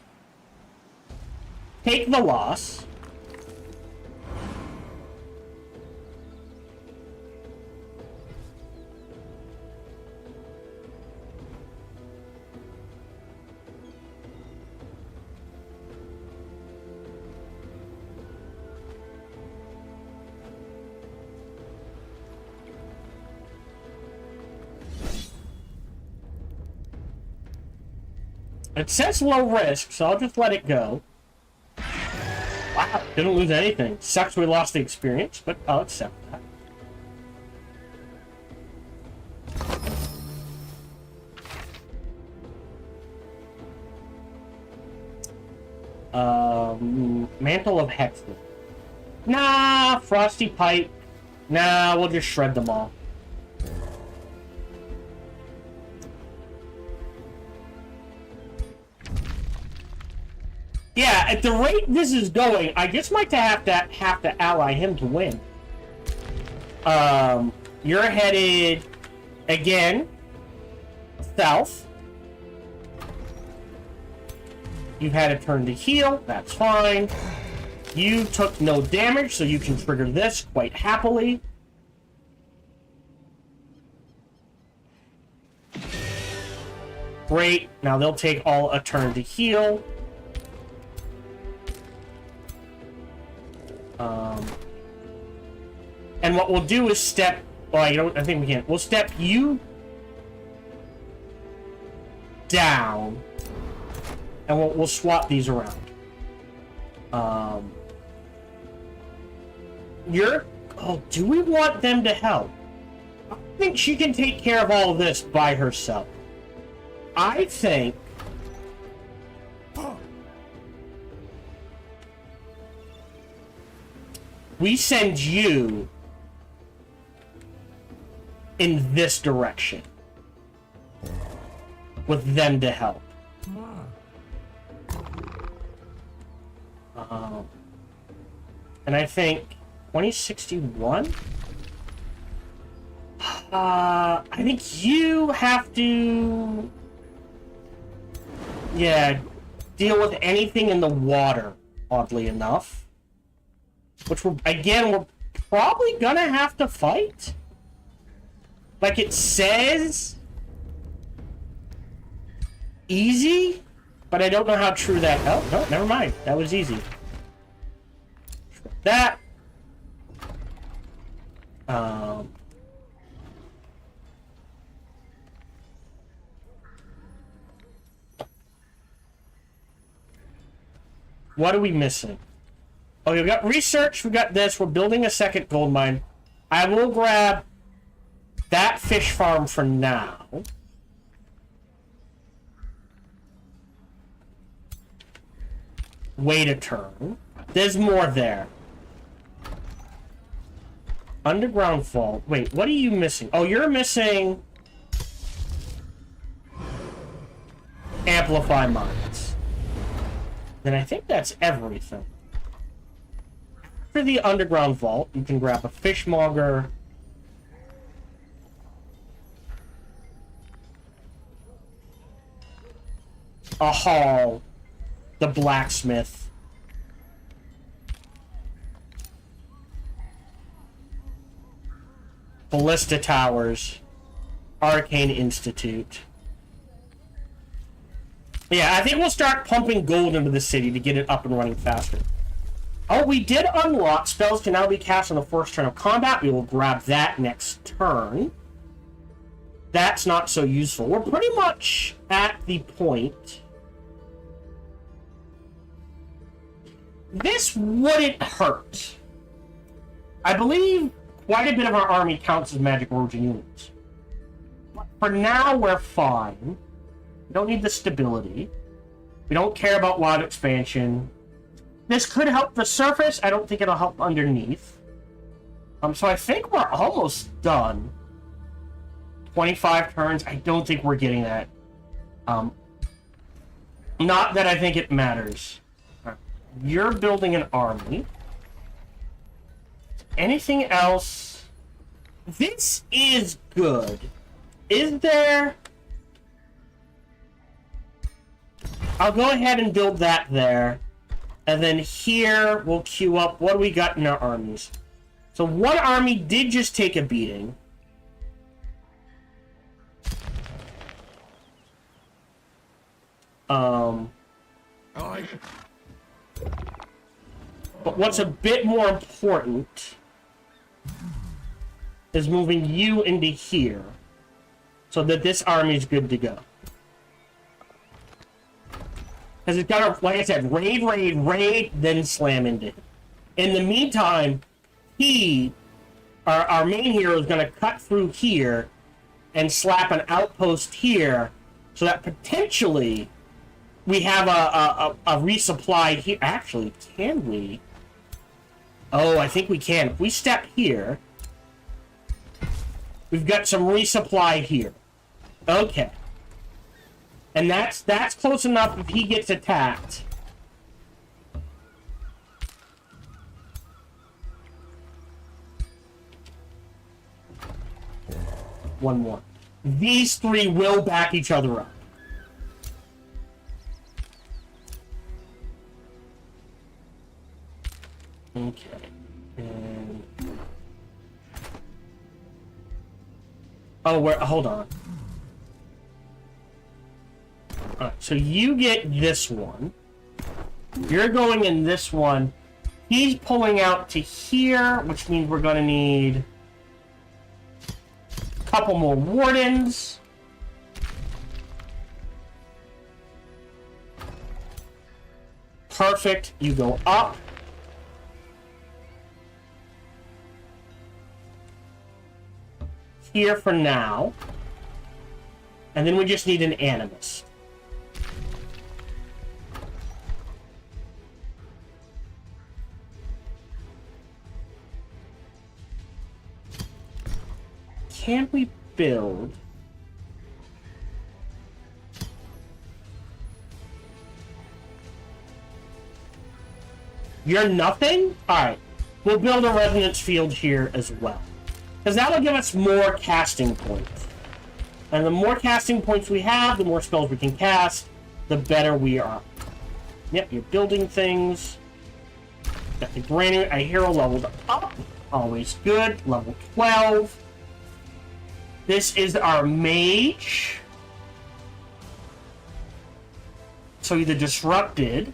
take the loss, it says low risk, so I'll just let it go. Wow, didn't lose anything. Sucks we lost the experience, but I'll accept that. Mantle of Hexen. Nah, Frosty Pipe. Nah, we'll just shred them all. Yeah, at the rate this is going, I just might have to ally him to win. You're headed again south. You've had a turn to heal. That's fine. You took no damage, so you can trigger this quite happily. Great. Now they'll take all a turn to heal. And what we'll do is step... Well, I think we can't. We'll step you down, and we'll swap these around. Oh, do we want them to help? I think she can take care of all of this by herself. I think... we send you in this direction with them to help. And I think 2061. I think you have to, yeah, deal with anything in the water. Oddly enough, which we're probably gonna have to fight. Like it says easy, but I don't know how true that... Oh, no, never mind. That was easy. That. What are we missing? Oh, we got research, we got this, we're building a second gold mine. I will grab that fish farm for now. Wait a turn. There's more there. Underground vault. Wait, what are you missing? Oh, you're missing... amplify mines. Then I think that's everything. For the underground vault, you can grab a fishmonger. A hall. The blacksmith. Ballista Towers, Arcane Institute. Yeah, I think we'll start pumping gold into the city to get it up and running faster. Oh, we did unlock spells can now be cast on the first turn of combat. We will grab that next turn. That's not so useful. We're pretty much at the point. This wouldn't hurt. I believe quite a bit of our army counts as magic origin units. But for now, we're fine. We don't need the stability. We don't care about wild expansion. This could help the surface. I don't think it'll help underneath. So I think we're almost done. 25 turns. I don't think we're getting that. Not that I think it matters. You're building an army. Anything else? This is good. Is there... I'll go ahead and build that there. And then here, we'll queue up. What do we got in our armies? So one army did just take a beating. But what's a bit more important is moving you into here so that this army is good to go. Because it's got to, like I said, raid, then slam into him. In the meantime, our main hero, is going to cut through here and slap an outpost here so that potentially we have a resupply here. Actually, can we? Oh, I think we can. If we step here, we've got some resupply here. Okay. And that's close enough if he gets attacked. One more. These three will back each other up. Okay. And... oh, hold on. Alright, so you get this one. You're going in this one. He's pulling out to here, which means we're going to need a couple more wardens. Perfect. You go up. Here for now. And then we just need an animus. Can we build? You're nothing? Alright. We'll build a resonance field here as well. Because that'll give us more casting points. And the more casting points we have, the more spells we can cast, the better we are. Yep, you're building things. Got the granite. A hero leveled up. Always good. Level 12. This is our mage. So either disrupted,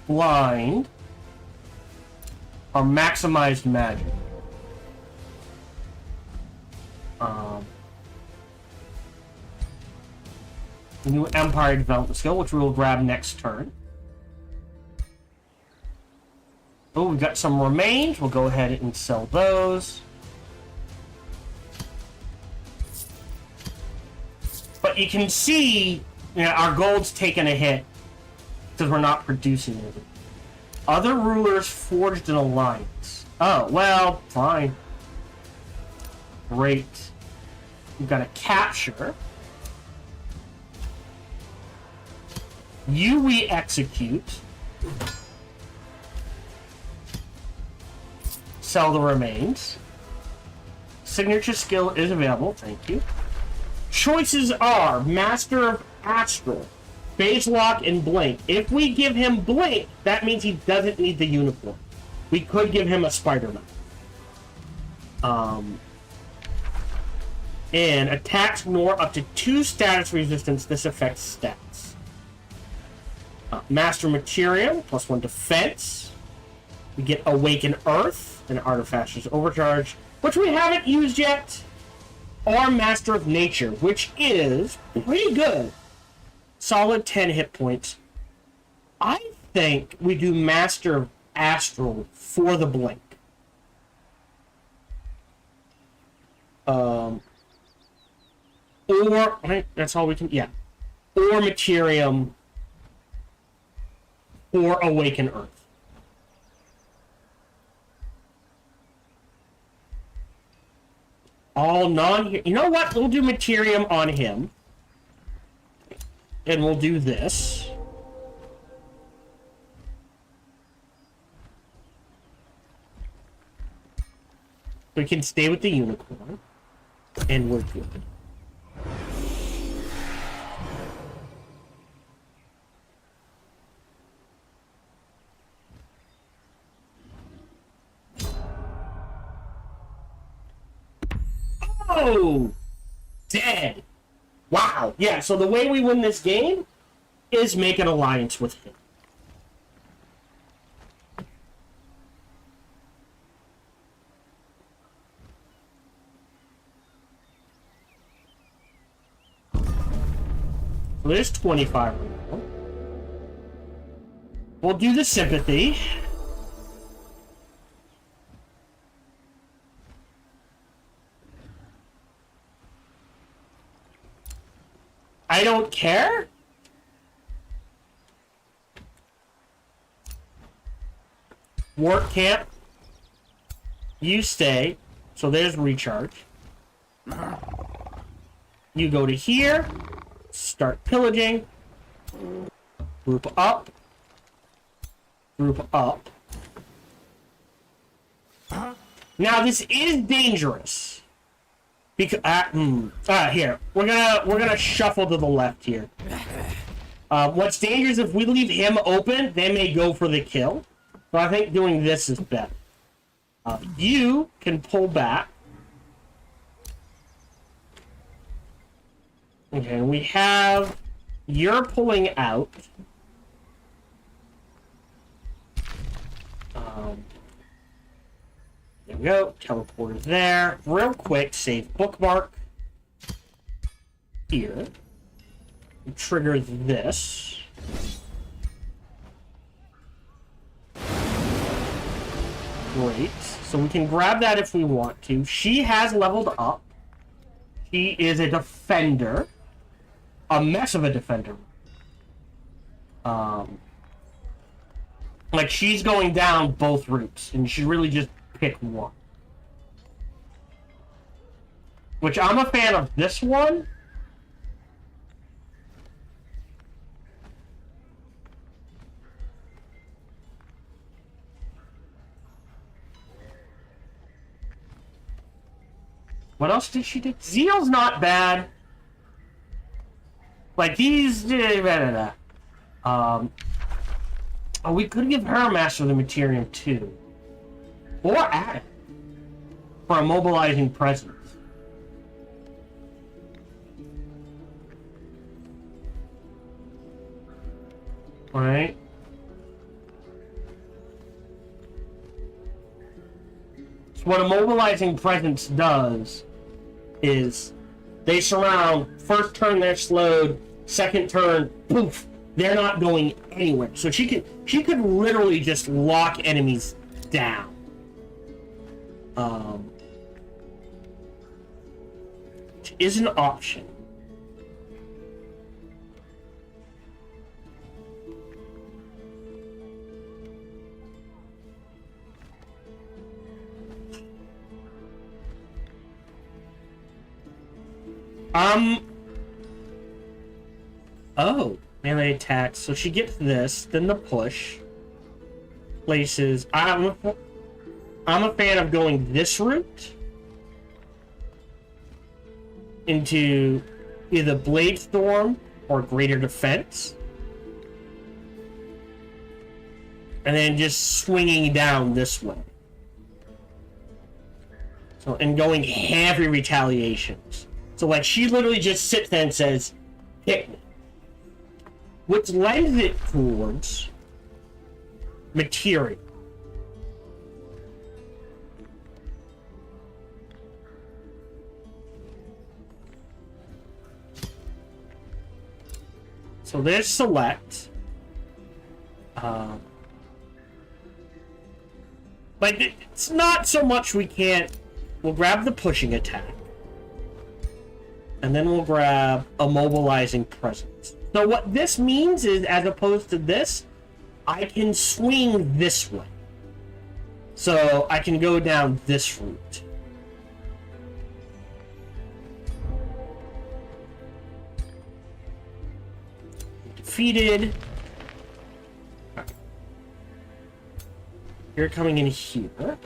blind, or maximized magic. New Empire Development skill, which we will grab next turn. Oh, we've got some remains. We'll go ahead and sell those. But you can see, you know, our gold's taken a hit because we're not producing it. Other rulers forged an alliance. Oh, well, fine. Great. We've got a capture. You we execute. Sell the remains. Signature skill is available. Thank you. Choices are Master of Astral, Phase Lock, and Blink. If we give him Blink, that means he doesn't need the uniform. We could give him a Spider-Man. And attacks ignore up to 2 status resistance. This affects stats. Master Material, +1 defense. We get Awaken Earth, and Artificer's Overcharge, which we haven't used yet. Or Master of Nature, which is pretty good. Solid 10 hit points. I think we do Master of Astral for the blink. Or, right, that's all we can, yeah. Or Materium or Awaken Earth. All non, you know what? We'll do Materium on him. And we'll do this. We can stay with the unicorn. And we're good. Oh! Dead! Wow. Yeah, so the way we win this game is make an alliance with him. So there's 25 right now. We'll do the sympathy. I don't care. Work camp. You stay. So there's recharge. You go to here. Start pillaging. Group up. Group up. Now this is dangerous. Because here we're gonna shuffle to the left here. What's dangerous if we leave him open, they may go for the kill. So I think doing this is better. You can pull back. Okay, we have you're pulling out. There we go. Teleporter there. Real quick, save bookmark. Here. Trigger this. Great. So we can grab that if we want to. She has leveled up. She is a defender. A mess of a defender. Like, she's going down both routes, and she really just pick one. Which I'm a fan of this one. What else did she do? Zeal's not bad. Like these. Oh, we could give her Master of the Materium too. Or add it for a mobilizing presence. Alright. So what a mobilizing presence does is they surround, first turn they're slowed, second turn, poof, they're not going anywhere. So she could literally just lock enemies down. Which is an option. Oh, melee attacks. So she gets this, then the push. Places. I'm a fan of going this route into either Blade Storm or Greater Defense. And then just swinging down this way. So, and going heavy retaliations. So, like, she literally just sits there and says, pick me. Which lends it towards material. So there's select. But it's not so much we can't... We'll grab the pushing attack. And then we'll grab immobilizing presence. So what this means is, as opposed to this, I can swing this way. So I can go down this route. Defeated. You're coming in here.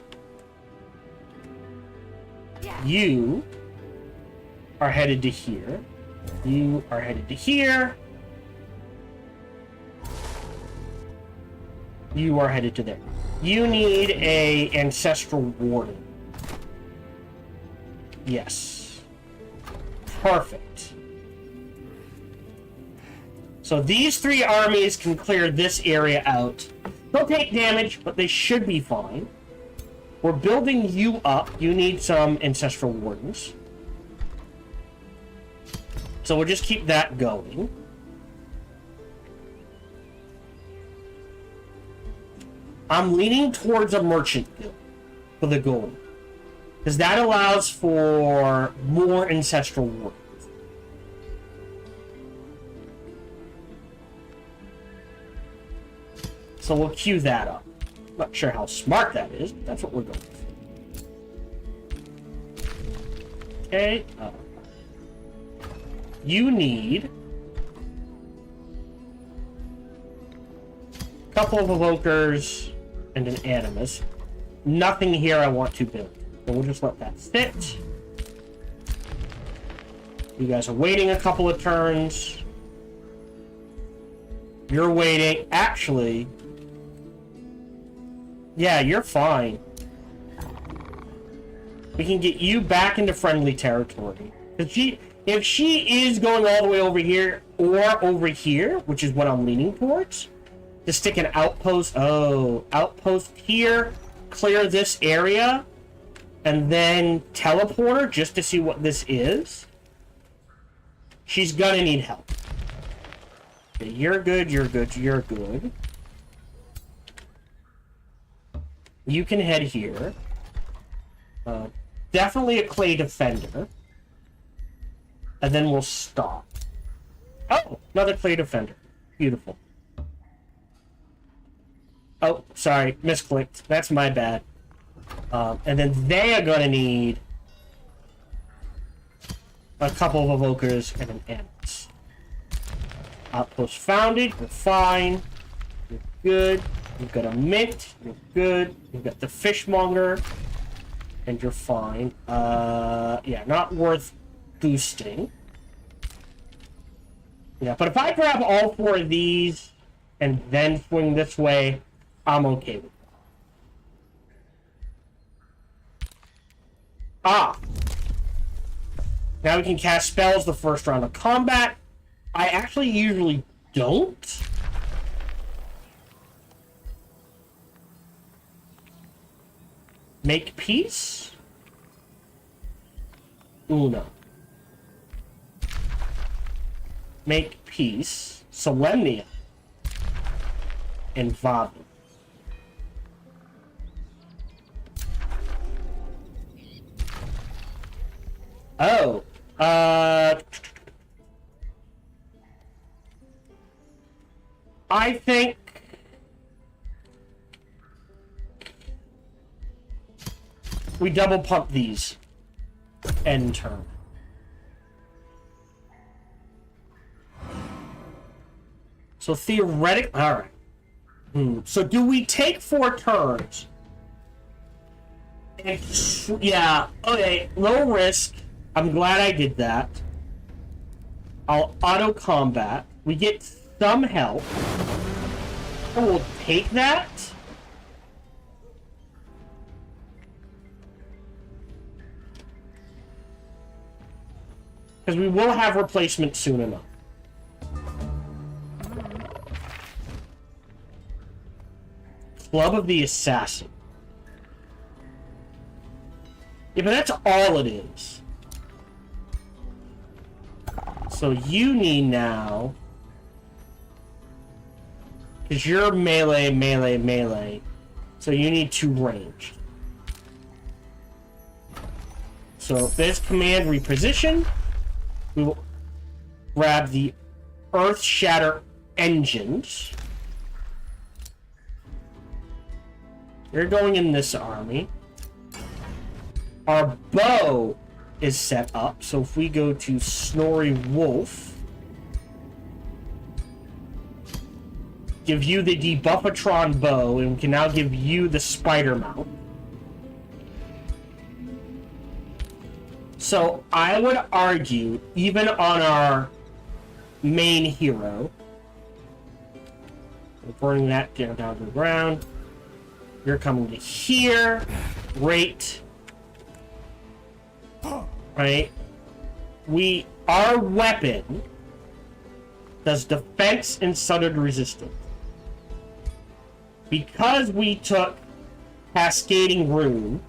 You are headed to here. You are headed to here. You are headed to there. You need a ancestral warden. Yes. Perfect. So these three armies can clear this area out. They'll take damage, but they should be fine. We're building you up. You need some ancestral wardens. So we'll just keep that going. I'm leaning towards a merchant guild for the gold, because that allows for more ancestral wardens. So we'll queue that up. Not sure how smart that is, but that's what we're going with. Okay. You need a couple of evokers and an animus. Nothing here I want to build. So we'll just let that sit. You guys are waiting a couple of turns. You're waiting. Actually, yeah, you're fine. We can get you back into friendly territory. If she is going all the way over here or over here, which is what I'm leaning towards, to stick an outpost. Oh, outpost here, clear this area, and then teleport her just to see what this is. She's gonna need help. Okay, you're good, you're good, you're good. You can head here. Definitely a clay defender. And then we'll stop. Oh, another clay defender. Beautiful. Oh, sorry, misclicked. That's my bad. And then they are gonna need a couple of evokers and an animus. Outpost founded. You're fine. You're good. You've got a mint. You're good. You've got the fishmonger, and you're fine. Yeah, not worth boosting. Yeah, but if I grab all four of these and then swing this way, I'm okay with that. Ah! Now we can cast spells the first round of combat. I actually usually don't. Make peace. Uno. Make peace. Solemnia. And Vavi. Oh. I think we double pump these end turn. So theoretically, all right. So do we take 4 turns? And, yeah. Okay. Low risk. I'm glad I did that. I'll auto combat. We get some help. And we'll take that. Because we will have replacement soon enough. Club of the Assassin. Yeah, but that's all it is. So you need now... Because you're melee, melee, melee. So you need 2 ranged. So if there's command reposition, we will grab the Earth Shatter engines. You're going in this army. Our bow is set up, so if we go to Snorri Wolf, give you the Debuffatron bow, and we can now give you the spider mount. So I would argue, even on our main hero, we're burning that down to the ground. You're coming to here, right? Right? Our weapon does defense and sundered resistance. Because we took Cascading Rune,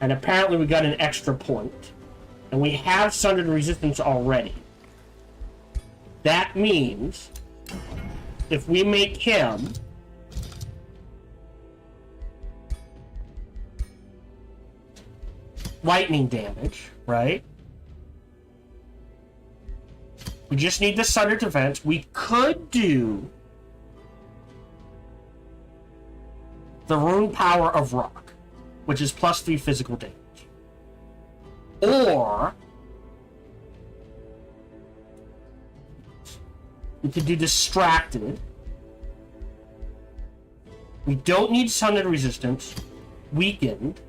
and apparently we got an extra point, and we have sundered resistance already. That means if we make him lightning damage, right? We just need the sundered defense. We could do the rune power of rock, which is +3 physical damage. Or we could do distracted. We don't need sundered resistance. Weakened.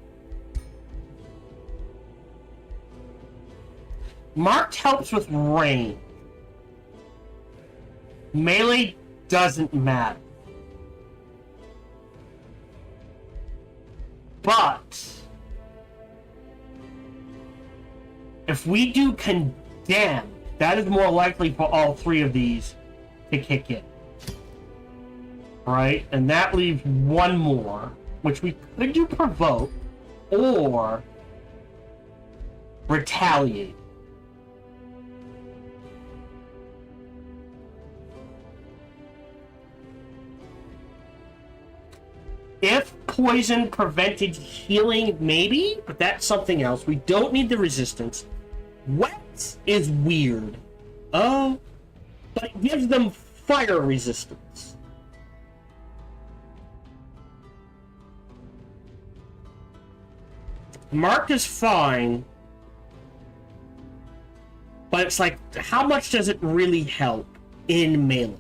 Marked helps with rain. Melee doesn't matter. But if we do Condemned, that is more likely for all 3 of these to kick in. Right? And that leaves 1 more, which we could do Provoke or Retaliate. If poison prevented healing, maybe, but that's something else. We don't need the resistance. Wet is weird. Oh, but it gives them fire resistance. Marked is fine, but it's like, how much does it really help in melee?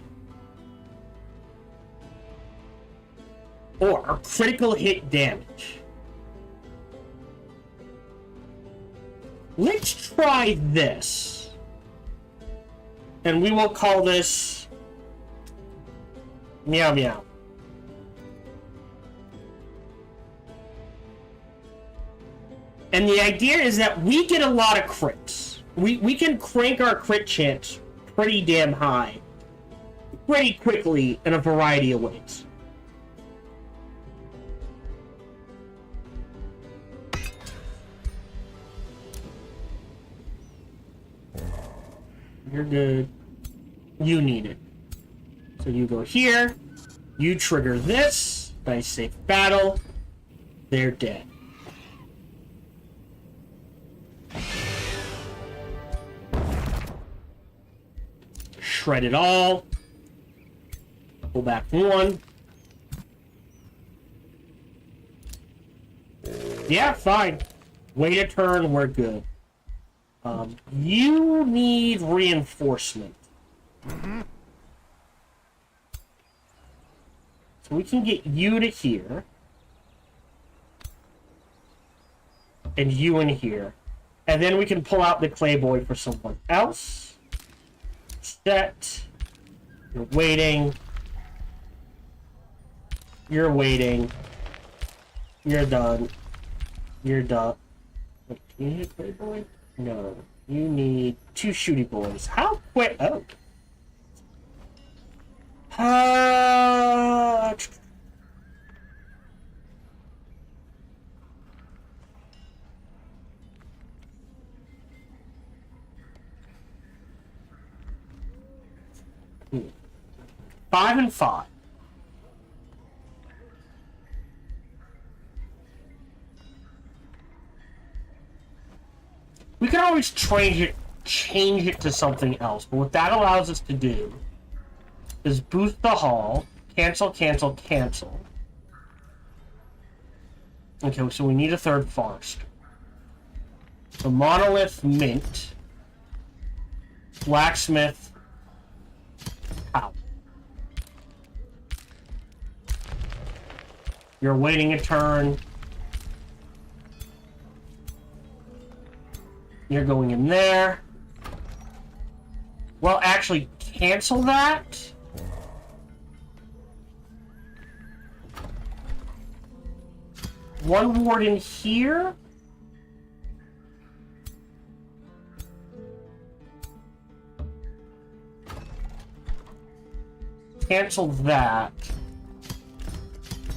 Or critical hit damage. Let's try this. And we will call this Meow Meow. And the idea is that we get a lot of crits. We can crank our crit chance pretty damn high pretty quickly in a variety of ways. You're good. You need it. So you go here. You trigger this. Nice safe battle. They're dead. Shred it all. Pull back 1. Yeah, fine. Wait a turn, we're good. You need reinforcement. So we can get you to here. And you in here. And then we can pull out the clay boy for someone else. Set. You're waiting. You're waiting. You're done. You're done. Wait, can you hit clay boy? No. You need 2 shooty boys. How quick? Oh. Uh... 5 and 5. We can always change it to something else, but what that allows us to do is boost the hull, cancel, cancel, cancel. Okay, so we need a 3rd forest. So monolith, mint, blacksmith, power. You're waiting a turn. You're going in there. Well, actually, cancel that. One ward in here. Cancel that.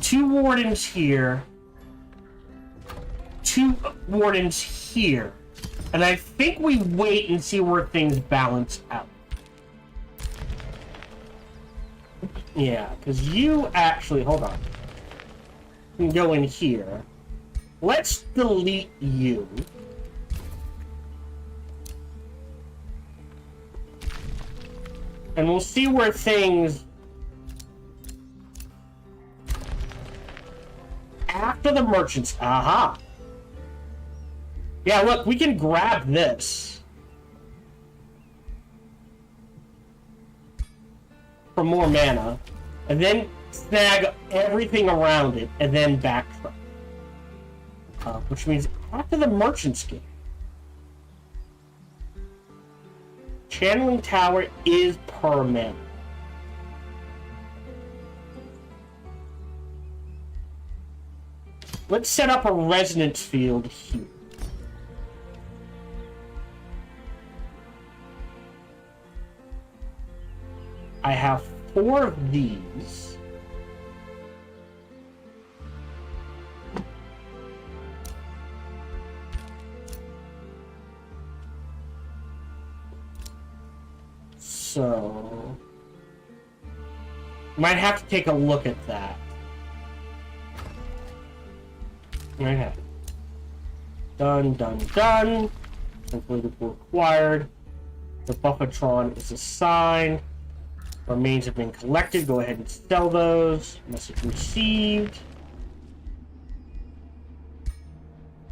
2 wardens here. 2 wardens here. And I think we wait and see where things balance out. Yeah, because you actually... Hold on. You can go in here. Let's delete you. And we'll see where things... After the merchants... Aha! Yeah, look, we can grab this. For more mana. And then snag everything around it, and then backtrack. Which means after the merchant's game. Channeling Tower is per mana. Let's set up a resonance field here. I have 4 of these. So... might have to take a look at that. Okay. Done, done, done. Completed required. The Buffatron is assigned. Remains have been collected. Go ahead and sell those. Message received.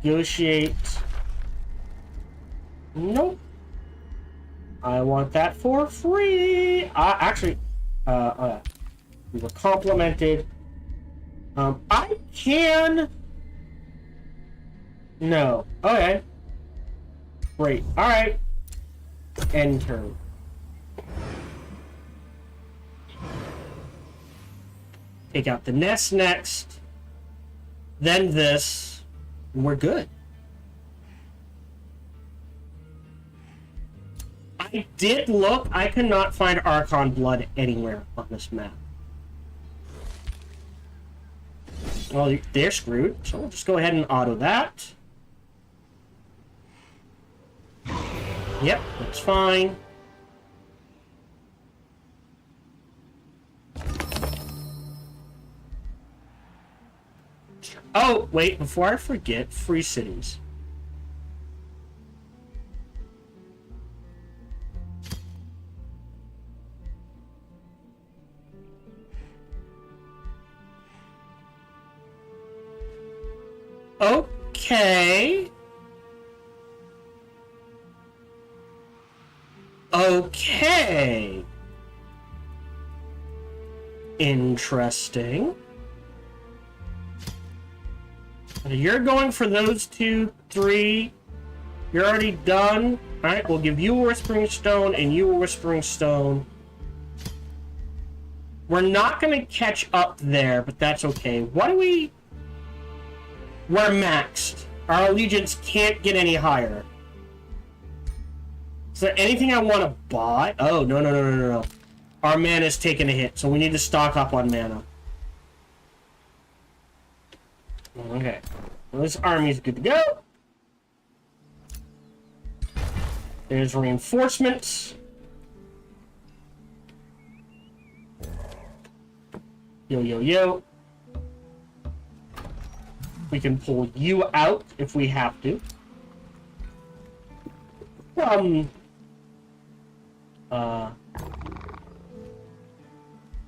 Negotiate. Nope. I want that for free. Actually, we were complimented. I can... No. Okay. Great. Alright. End turn. Take out the nest next. Then this. And we're good. I did look. I cannot find Archon Blood anywhere on this map. Well, they're screwed. So we'll just go ahead and auto that. Yep, that's fine. Oh, wait, before I forget, free cities. Okay. Okay. Interesting. You're going for those 2, 3. You're already done. Alright, we'll give you a Whispering Stone and you a Whispering Stone. We're not going to catch up there, but that's okay. What do we... We're maxed. Our allegiance can't get any higher. Is there anything I want to buy? Oh, no, no, no, no, no, no. Our mana's taking a hit, so we need to stock up on mana. Okay. Well, this army's good to go. There's reinforcements. Yo, yo, yo. We can pull you out if we have to.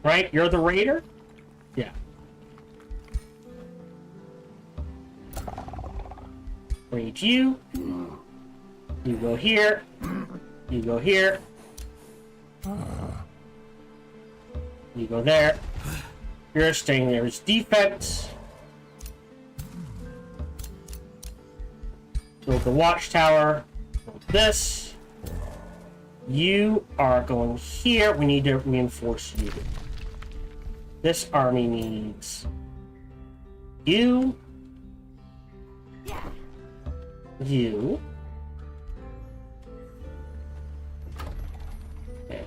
Right? You're the raider? Yeah. Raid you. You go here. You go here. You go there. You're staying there as defense. Build the watchtower. Build this. You are going here. We need to reinforce you. This army needs you. Yeah. You. Okay.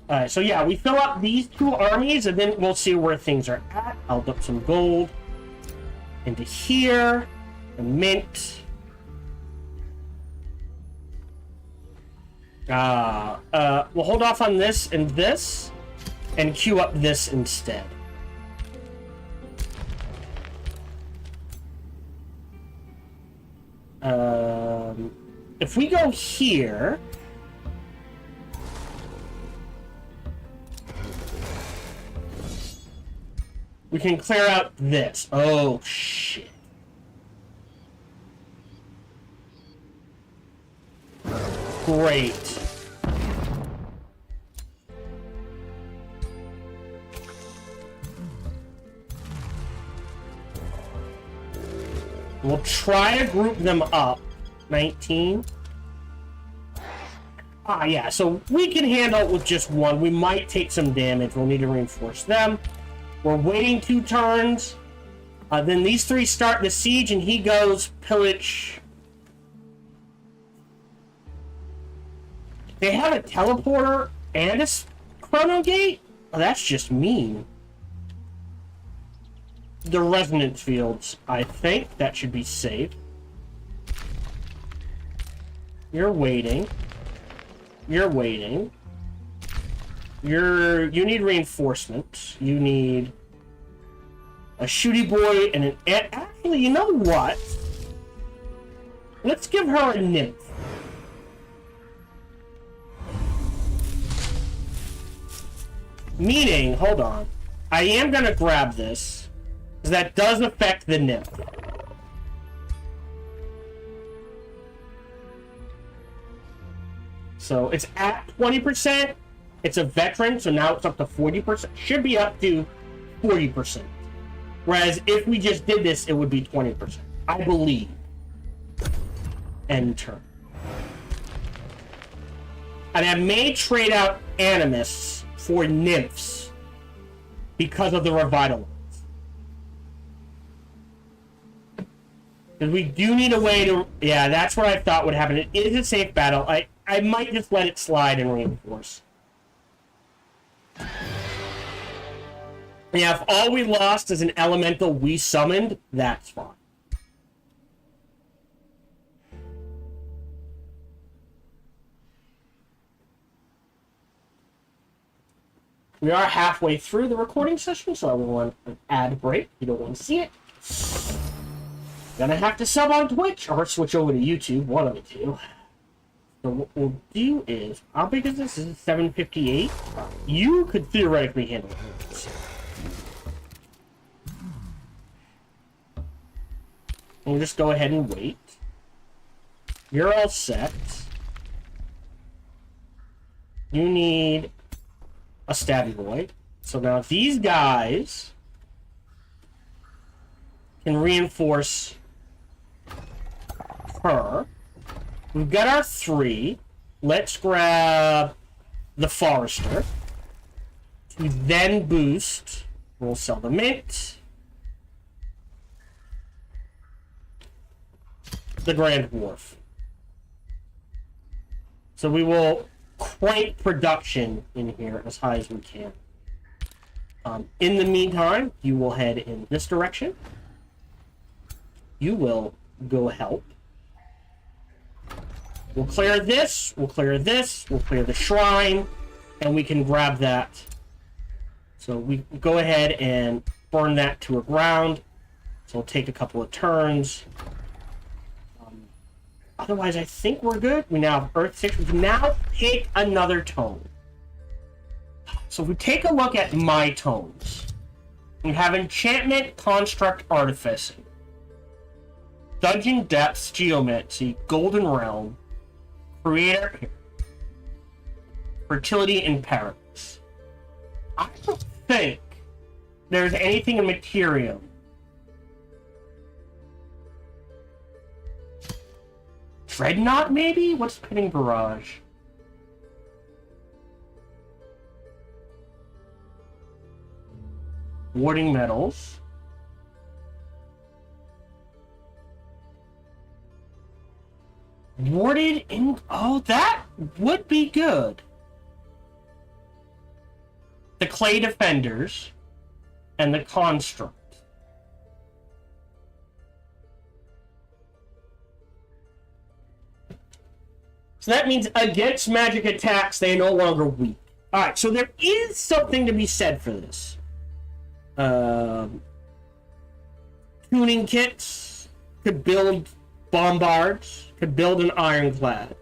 Alright, so yeah, we fill up these two armies and then we'll see where things are at. I'll dump some gold into here. The mint. We'll hold off on this and queue up this instead. If we go here, we can clear out this. Oh, shit. Great. We'll try to group them up. 19. Ah, yeah, so we can handle it with just one. We might take some damage. We'll need to reinforce them. We're waiting 2 turns. Then these 3 start the siege, and he goes pillage. They have a teleporter and a chrono gate? Oh, that's just mean. The resonance fields, I think that should be safe. You're waiting. You're waiting. You need reinforcements. You need a shooty boy and an... Actually, you know what? Let's give her a nymph. Meaning, hold on. I am gonna grab this, because that does affect the nymph. So it's at 20%. It's a veteran, so now it's up to 40%. Should be up to 40%. Whereas if we just did this, it would be 20%. I believe. End turn. And I may trade out Animus for nymphs because of the revitalize. Because we do need a way to... Yeah, that's what I thought would happen. It is a safe battle. I might just let it slide and reinforce. Yeah, if all we lost is an elemental we summoned, that's fine. We are halfway through the recording session, so I will want an ad break. You don't want to see it. Gonna have to sub on Twitch or switch over to YouTube, one of the two. So what we'll do is, how big is this? This is 758. You could theoretically handle it. We'll just go ahead and wait. You're all set. You need a stabby boy. So now these guys can reinforce her. We've got our 3. Let's grab the Forester. To then boost. We'll sell the mint. The Grand Dwarf. So we will crank production in here as high as we can. In the meantime, you will head in this direction. You will go help. We'll clear this, we'll clear this, we'll clear the shrine, and we can grab that. So we go ahead and burn that to a ground. So it'll take a couple of turns. Otherwise, I think we're good. We now have Earth 6. We can now pick another tone. So if we take a look at my tones, we have Enchantment, Construct, Artificing, Dungeon Depths, Geomancy, Golden Realm, Creator, Fertility, and Paradox. I don't think there's anything in Materium Dreadnought, maybe? What's Pitting Barrage? Warding Metals. Warded in... Oh, that would be good. The Clay Defenders and the Construct. So that means against magic attacks, they are no longer weak. Alright, so there is something to be said for this. Tuning kits could build bombards, could build an ironclad.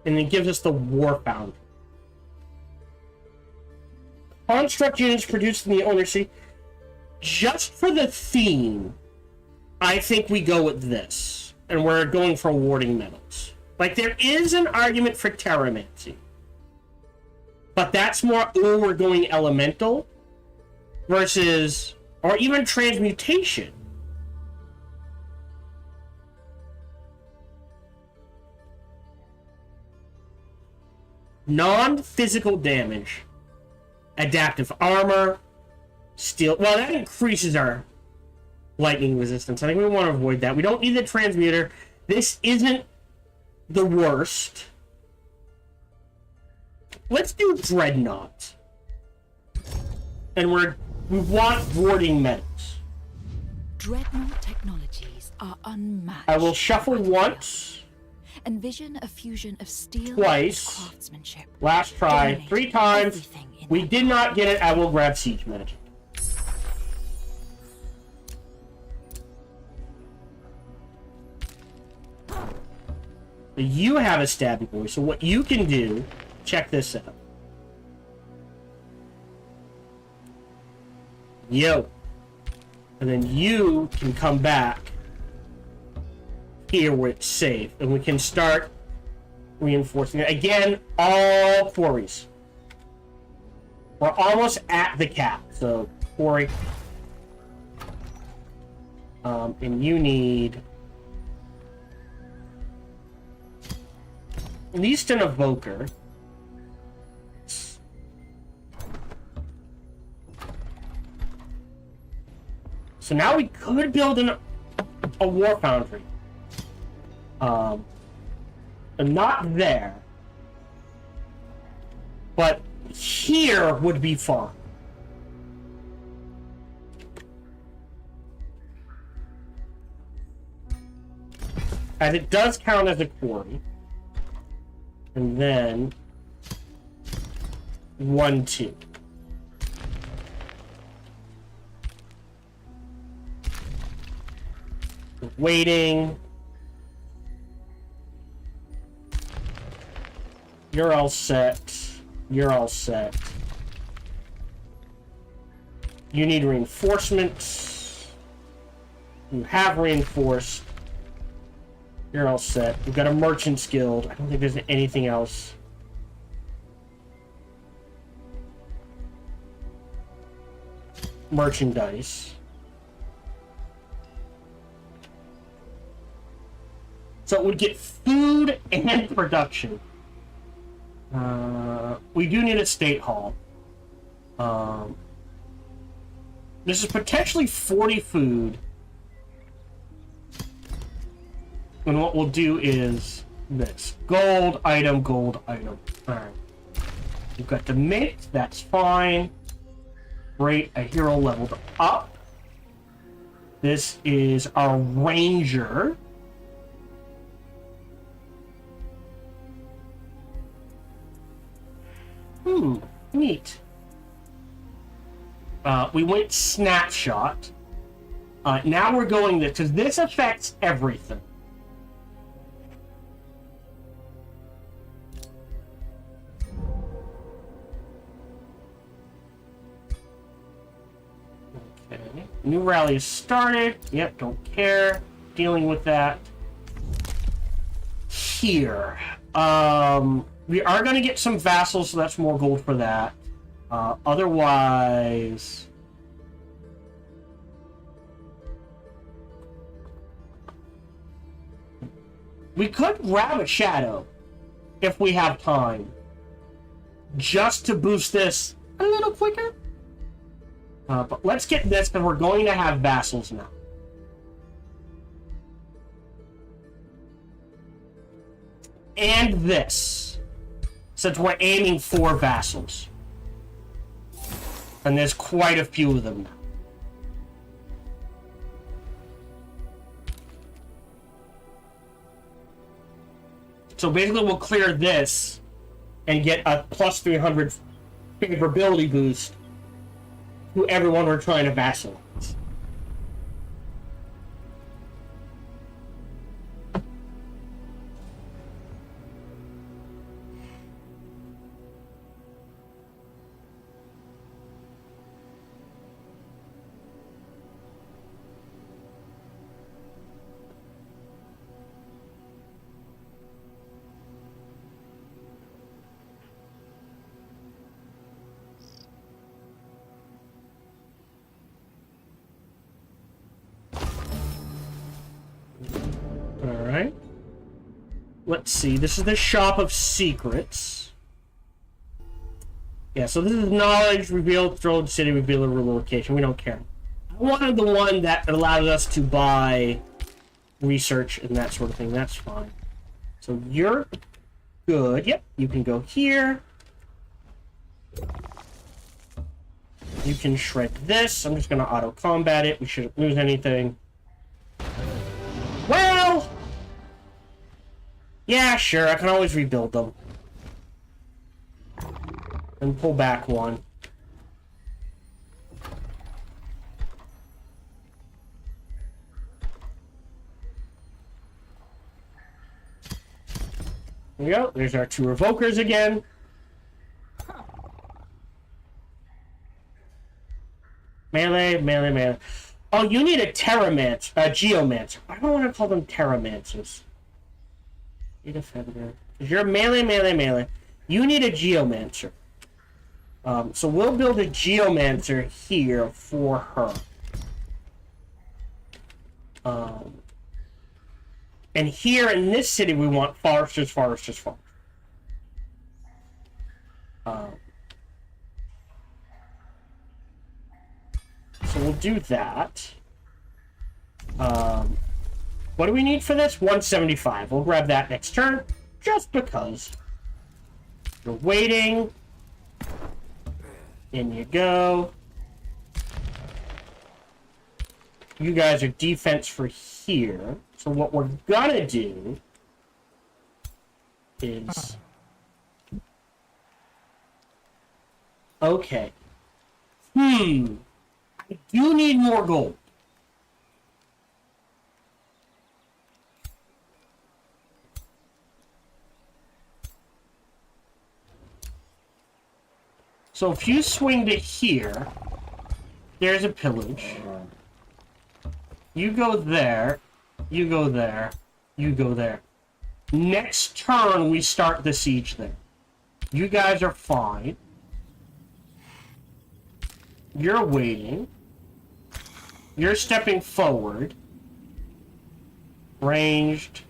And it gives us the War Foundry. Construct units produced in the ownership. Just for the theme, I think we go with this. And we're going for warding metals. Like, there is an argument for Terramancy. But that's more, oh, we're going elemental versus, or even transmutation. Non-physical damage. Adaptive armor. Steel. Well, that increases our lightning resistance. I think we want to avoid that. We don't need the transmuter. This isn't the worst. Let's do Dreadnought. And we want warding metals. Dreadnought technologies are unmatched. I will shuffle once. Envision a fusion of steel Twice. and craftsmanship. Last try. Dominate 3 times. everything in We their did not get it. I will grab Siege Management. You have a stabby boy, so what you can do, check this out. Yo. And then you can come back here where it's safe, and we can start reinforcing it. Again, all quarries. We're almost at the cap, so quarry. And you need at least an evoker. So now we could build a war foundry. And not there. But here would be fun. As it does count as a quarry. And then 1, 2. Waiting. You're all set. You're all set. You need reinforcements. You have reinforced. You're all set. We've got a Merchant's Guild. I don't think there's anything else. Merchandise. So it would get food and production. We do need a state hall. This is potentially 40 food. And what we'll do is this. Gold item, gold item. Alright. We've got the mint, that's fine. Great, a hero leveled up. This is our ranger. Neat. We went snapshot. Now we're going this, because this affects everything. Okay. New rally has started. Yep, don't care. Dealing with that. Here. We are going to get some vassals, so that's more gold for that. Otherwise... we could grab a shadow if we have time. Just to boost this a little quicker. But let's get this, because we're going to have vassals now. And this. Since we're aiming for vassals. And there's quite a few of them now. So basically we'll clear this and get a plus 300 favorability boost to everyone we're trying to vassalize. Alright. Let's see. This is the Shop of Secrets. Yeah, so this is knowledge, reveal, throw the city, reveal the location. We don't care. I wanted the one that allows us to buy research and that sort of thing. That's fine. So you're good. Yep, you can go here. You can shred this. I'm just going to auto-combat it. We shouldn't lose anything. Well, yeah, sure, I can always rebuild them. And pull back one. There we go, there's our 2 Revokers again. Melee, melee, melee. Oh, you need a Terramancer, a Geomancer. I don't want to call them Terramancers. Need a Defender. Because you're melee, melee, melee. You need a Geomancer. So we'll build a Geomancer here for her. And here in this city, we want Foresters, Foresters, Foresters. So we'll do that. What do we need for this? 175. We'll grab that next turn, just because. You're waiting. In you go. You guys are defense for here. So what we're gonna do is... okay. I do need more gold. So if you swing to here, there's a pillage. You go there, you go there, you go there. Next turn, we start the siege there. You guys are fine. You're waiting. You're stepping forward. Ranged.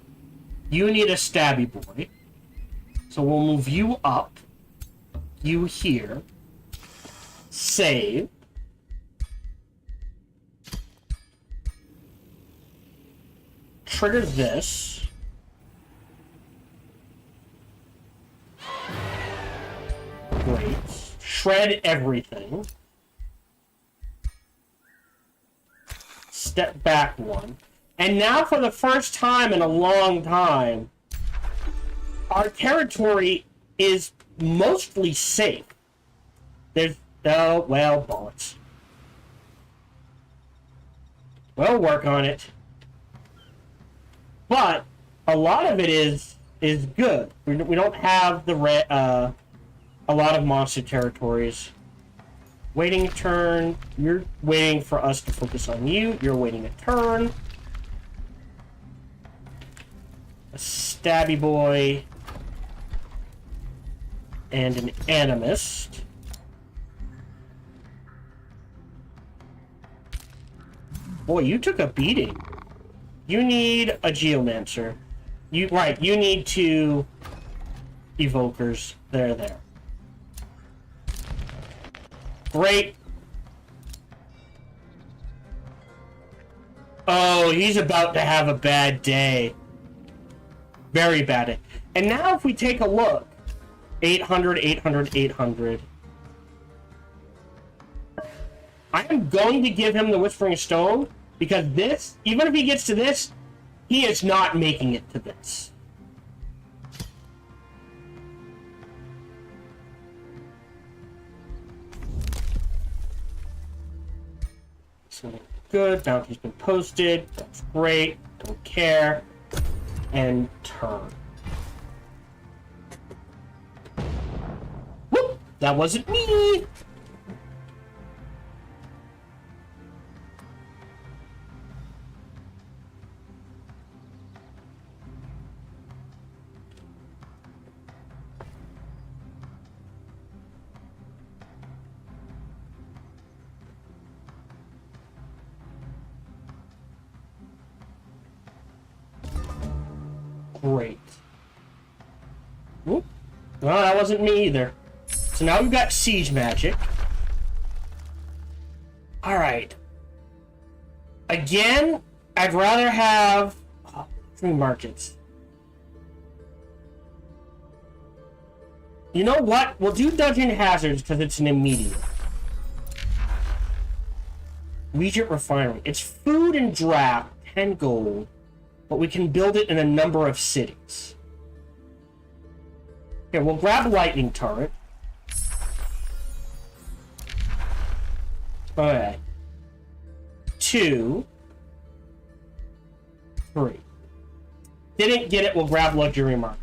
You need a stabby boy. So we'll move you up. You here. Save. Trigger this. shred everything. Step back one. And now for the first time in a long time, our territory is mostly safe. There's, oh, well, bullets. We'll work on it. But a lot of it is good. We don't have the a lot of monster territories. Waiting a turn. You're waiting for us to focus on you. You're waiting a turn. A stabby boy. And an animist. Boy, you took a beating. You need a geomancer. You need two evokers. There. Great. Oh, he's about to have a bad day. Very bad day. And now if we take a look, 800, 800, 800. I am going to give him the Whispering Stone, because this, even if he gets to this, he is not making it to this. So good, bounty's been posted, that's great, don't care, and turn. Whoop! That wasn't me! Great. Whoop. No, that wasn't me either. So now we've got siege magic. Alright. Again, I'd rather have... Oh, 3 markets. You know what? We'll do Dungeon Hazards because it's an immediate. Regent Refinery. It's food and draft, 10 gold. But we can build it in a number of cities. Here, we'll grab a lightning turret. Okay. 2, 3. Didn't get it, we'll grab luxury market.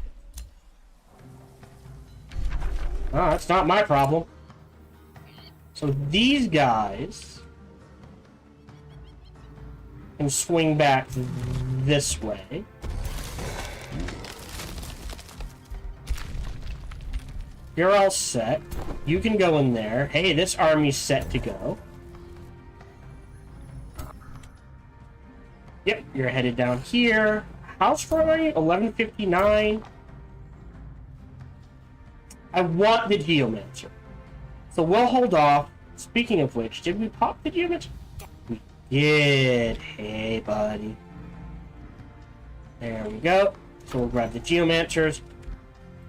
Oh, that's not my problem. So these guys can swing back this way. You're all set. You can go in there. Hey, this army's set to go. Yep, you're headed down here. House for 1159. I want the Geomancer. So we'll hold off. Speaking of which, did we pop the Geomancer? We did. Hey, buddy. There we go. So we'll grab the Geomancers.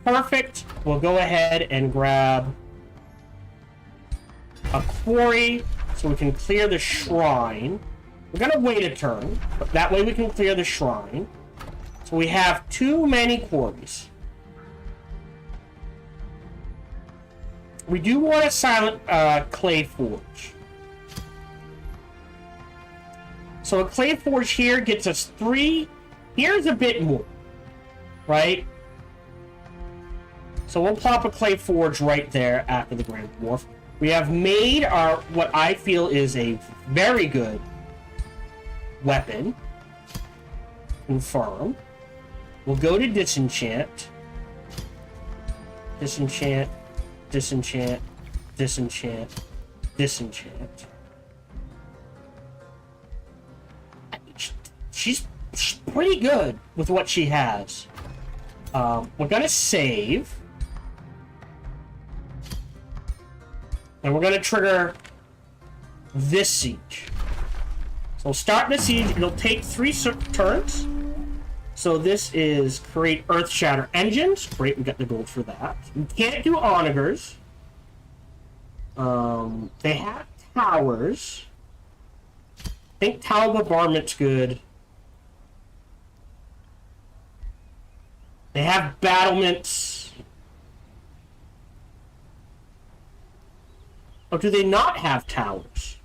Perfect. We'll go ahead and grab a quarry so we can clear the shrine. We're going to wait a turn, but that way we can clear the shrine. So we have too many quarries. We do want a silent clay forge. So a clay forge here gets us 3. Here's a bit more, right? So we'll plop a clay forge right there after the Grand Dwarf. We have made our, what I feel is a very good weapon. Confirm. We'll go to disenchant. Disenchant. Disenchant. Disenchant. Disenchant. She's pretty good with what she has. We're gonna save. And we're gonna trigger this siege. So we'll start the siege. It'll take 3 turns. So this is create Earth Shatter Engines. Great, we got the gold for that. We can't do onagers. They have towers. I think Tower Bombardment's good. They have battlements. Or do they not have towers?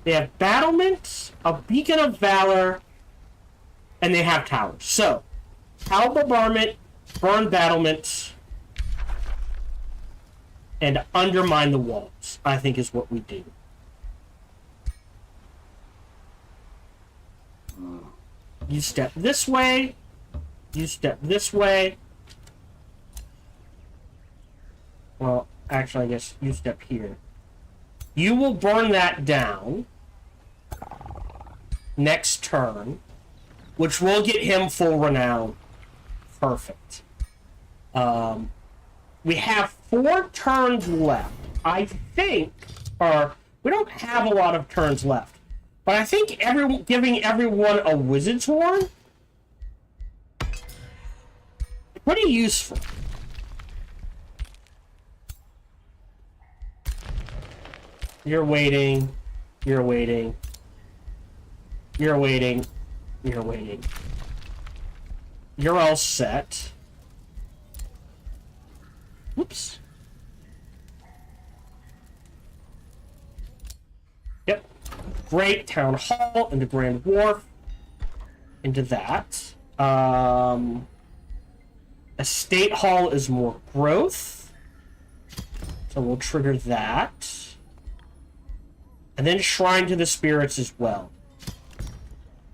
They have battlements, a beacon of valor, and they have towers. So, Tower Bombardment, burn battlements, and undermine the walls, I think is what we do. You step this way. You step this way. Well, actually, I guess you step here. You will burn that down next turn, which will get him full renown. Perfect. We have 4 turns left. I think, or we don't have a lot of turns left, but I think giving everyone a Wizard's Horn, pretty useful. You're waiting. You're waiting. You're waiting. You're waiting. You're all set. Whoops. Yep. Great. Town Hall into Grand Wharf. Into that. Estate Hall is more growth. So we'll trigger that. And then Shrine to the Spirits as well.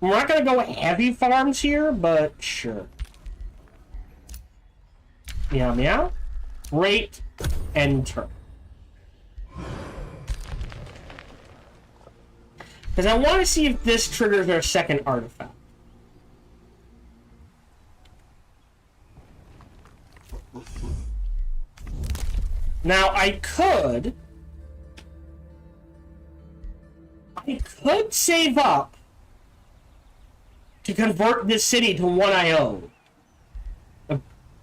We're not going to go heavy farms here, but sure. Meow meow. Great. End turn. Because I want to see if this triggers our second artifact. Now, I could save up to convert this city to one I own.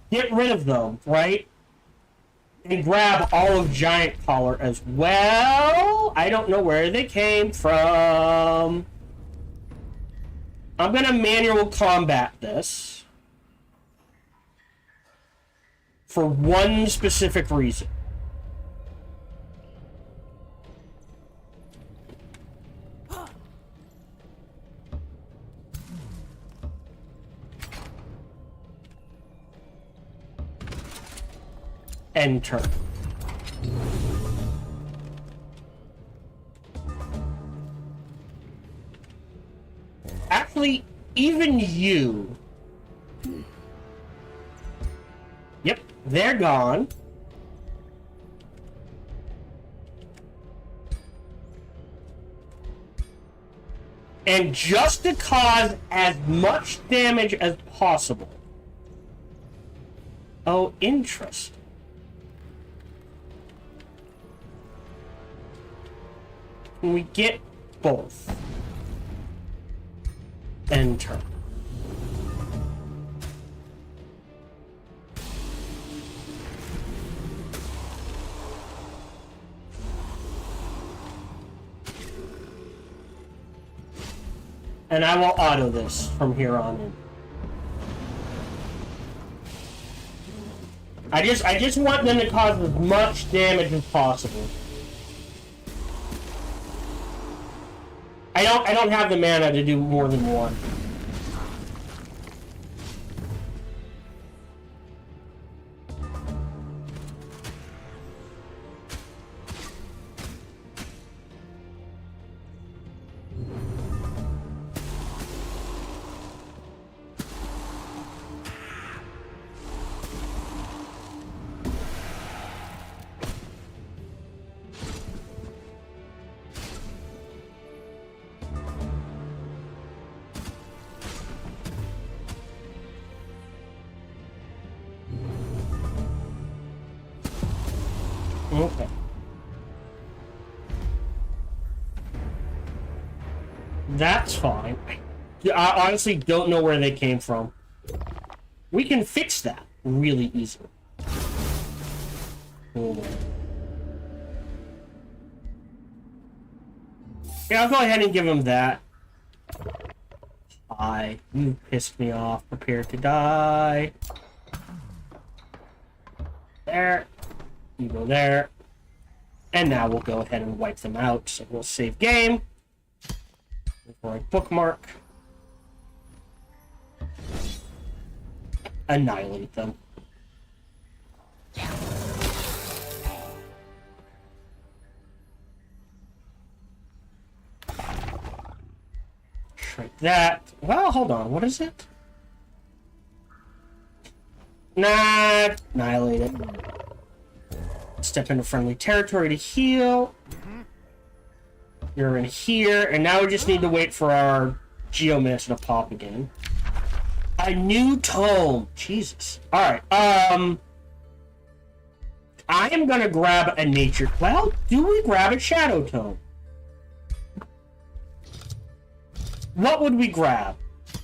Get rid of them, right? And grab all of Giant Collar as well. I don't know where they came from. I'm gonna manual combat this for one specific reason. End turn. Actually, even you. Yep, they're gone. And just to cause as much damage as possible. Oh, interesting. Can we get both? End turn. And I will auto this from here on in. I just want them to cause as much damage as possible. I don't have the mana to do more than one. Okay. That's fine. I honestly don't know where they came from. We can fix that really easily. Cool. Yeah, I'll go ahead and give him that. Hi. You pissed me off. Prepare to die. There. You go there. And now we'll go ahead and wipe them out. So we'll save game. Before I bookmark. Annihilate them. Shrink that. Well, hold on. What is it? Nah. Annihilate it. Step into friendly territory to heal. You're in here. And now we just need to wait for our Geomancer to pop again. A new tome. Jesus. Alright. I am gonna grab a nature. Well, do we grab a shadow tome? What would we grab?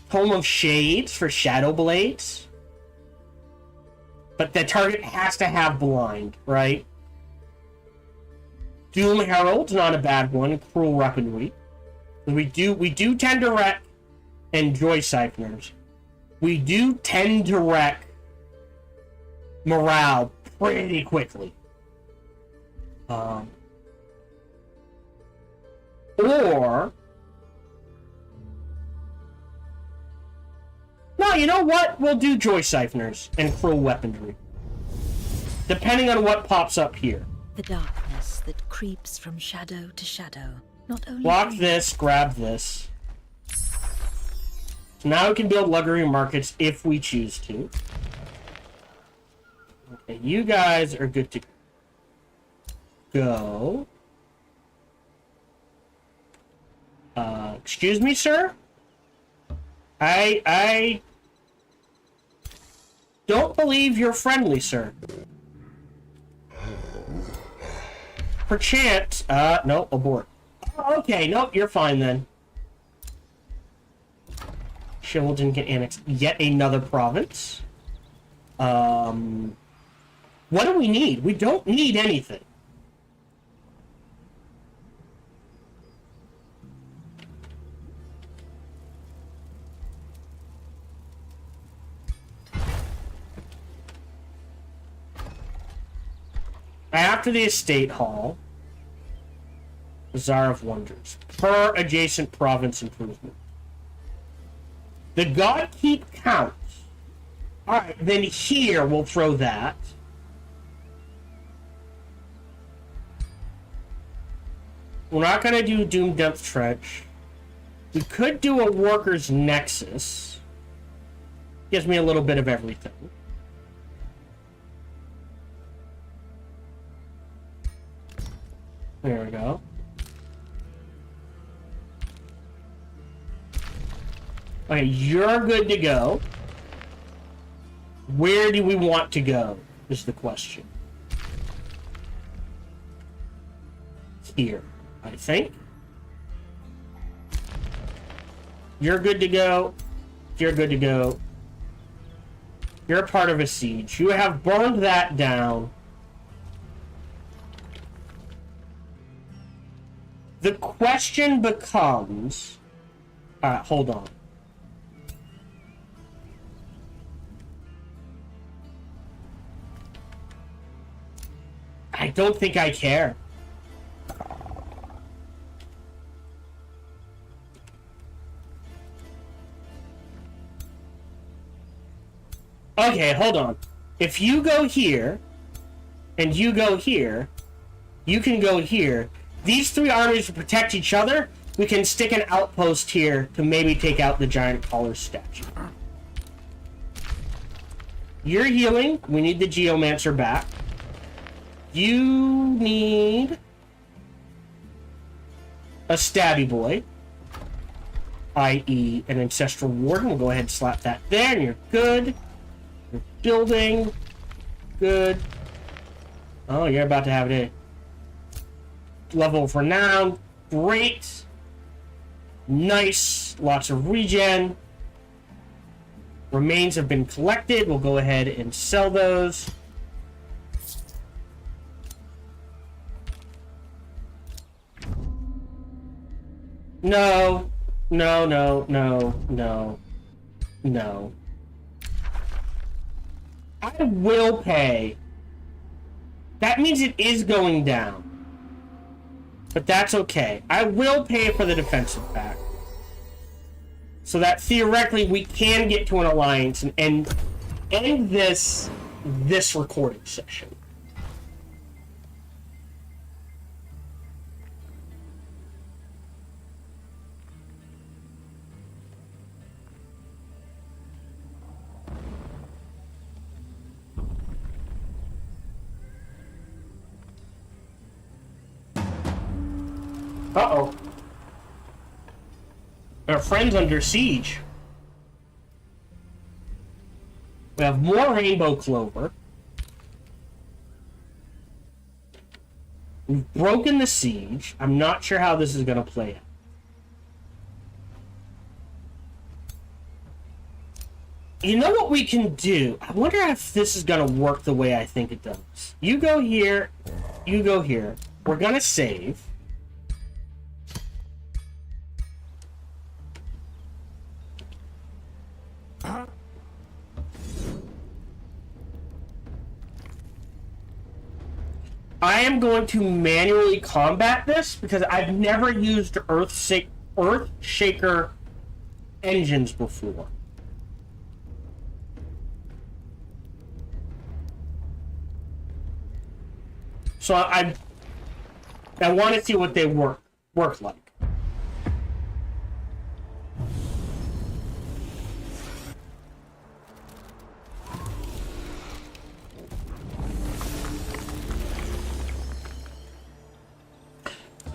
Tome of Shades for Shadow Blades? But the target has to have blind, right? Doom Herald's not a bad one. Cruel Weaponry. We do tend to wreck and Joy Siphoners. We do tend to wreck morale pretty quickly. Or... No, you know what? We'll do Joy Siphoners and Cruel Weaponry. Depending on what pops up here. The darkness that creeps from shadow to shadow. Not only Block this, grab this. So now we can build luxury markets if we choose to. Okay, you guys are good to go. Excuse me, sir? I don't believe you're friendly, sir. Perchance, no, abort. Oh, okay, nope, you're fine then. Shieldon can annex yet another province. What do we need? We don't need anything. After the estate hall, Bazaar of Wonders, per adjacent province improvement. The Godkeep counts. Alright, then here we'll throw that. We're not going to do Doom Depth Trench. We could do a Workers' Nexus. Gives me a little bit of everything. There we go. Okay, you're good to go. Where do we want to go, is the question. Here, I think. You're good to go. You're good to go. You're a part of a siege. You have burned that down. The question becomes... Alright, hold on. I don't think I care. Okay, hold on. If you go here, and you go here, you can go here. These three armies will protect each other. We can stick an outpost here to maybe take out the giant collar statue. You're healing. We need the Geomancer back. You need a Stabby Boy, i.e. an Ancestral Warden. We'll go ahead and slap that there, and you're good. You're building. Good. Oh, you're about to have it. Level of Renown. Great. Nice. Lots of regen. Remains have been collected. We'll go ahead and sell those. No. No, no, no, no. No. I will pay. That means it is going down. But that's okay. I will pay for the defensive pack. So that theoretically we can get to an alliance and end this recording session. Uh-oh. Our friend's under siege. We have more rainbow clover. We've broken the siege. I'm not sure how this is going to play out. You know what we can do? I wonder if this is going to work the way I think it does. You go here. You go here. We're going to save. I am going to manually combat this because I've never used Earth Shaker engines before. So I want to see what they work like.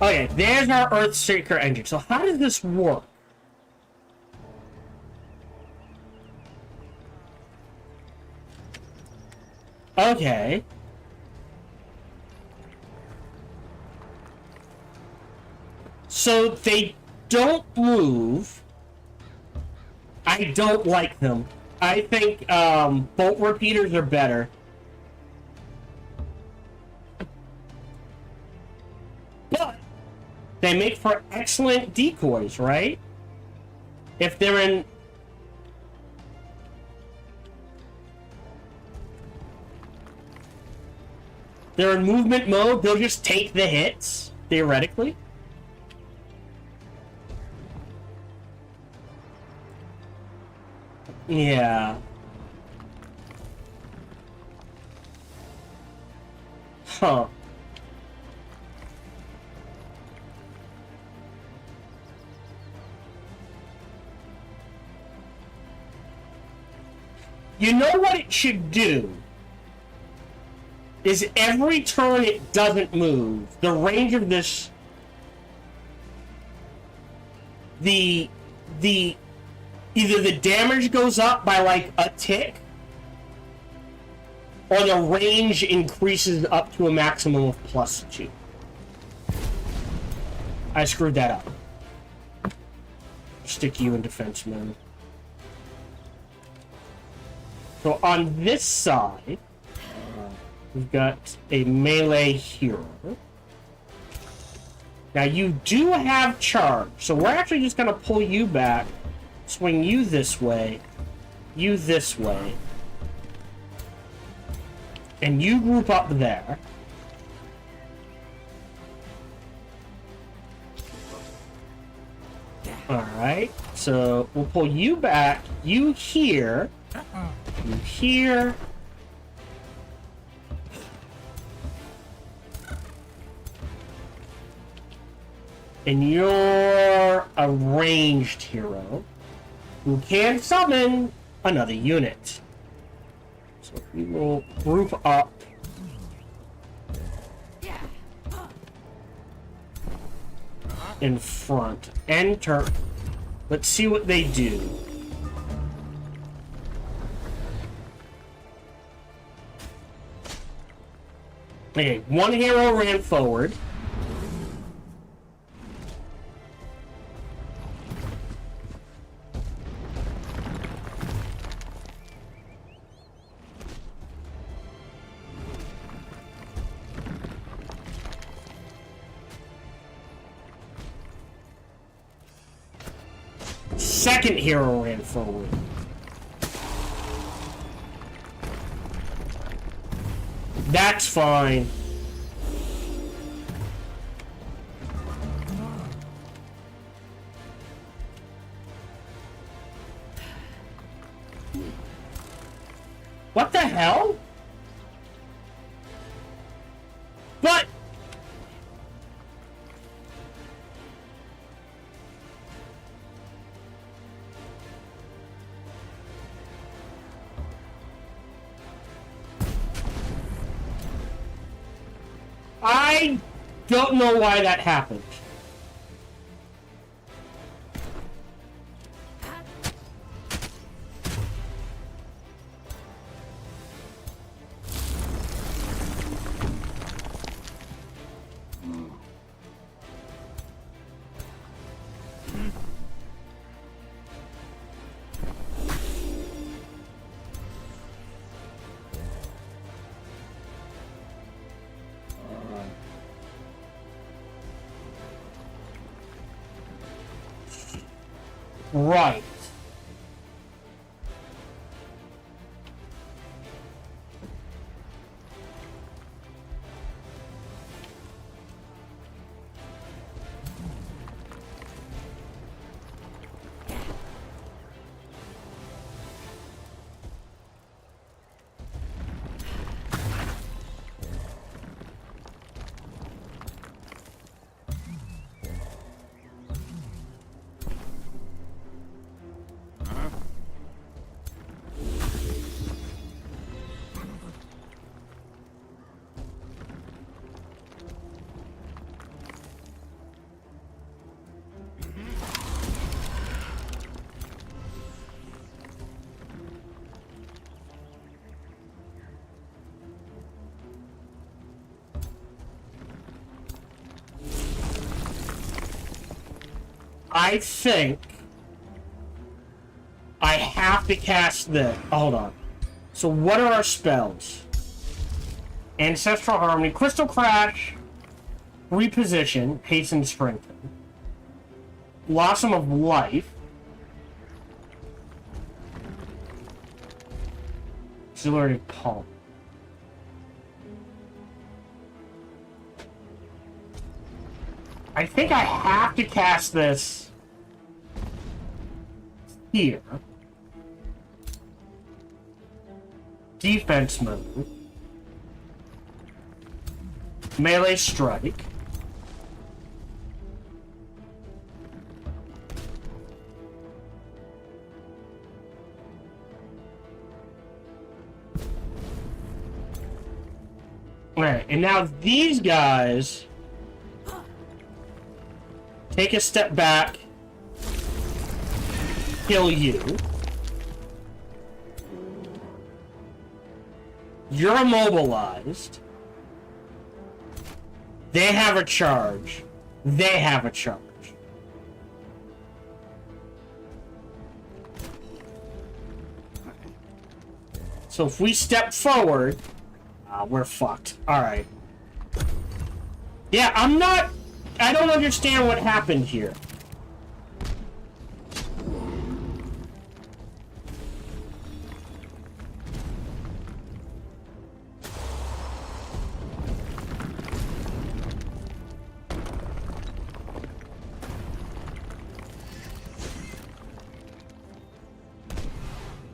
Okay, there's our Earthshaker engine. So how does this work? Okay. So they don't move. I don't like them. I think bolt repeaters are better. But they make for excellent decoys, right? If they're in... they're in movement mode, they'll just take the hits, theoretically. Yeah. Huh. You know what it should do? Is every turn it doesn't move, the range of this... either the damage goes up by like a tick, or the range increases up to a maximum of +2. I screwed that up. Stick you in defense mode. So on this side, we've got a melee hero. Now you do have charge, so we're actually just going to pull you back, swing you this way, and you group up there. Alright, so we'll pull you back, you here, you here, and you're a ranged hero who can summon another unit. So we will group up in front. Enter. Let's see what they do. Okay, one hero ran forward. second hero ran forward. That's fine. What the hell? But... I don't know why that happened. Right. I think I have to cast this. Hold on. So what are our spells? Ancestral Harmony, Crystal Crash, Reposition, Hasten, Strengthen, Blossom of Life, Auxiliary Palm. I think I have to cast this here. Defense mode. Melee strike. Alright, and now these guys take a step back, kill you. You're immobilized. They have a charge. They have a charge. So if we step forward, we're fucked. Alright. Yeah, I don't understand what happened here.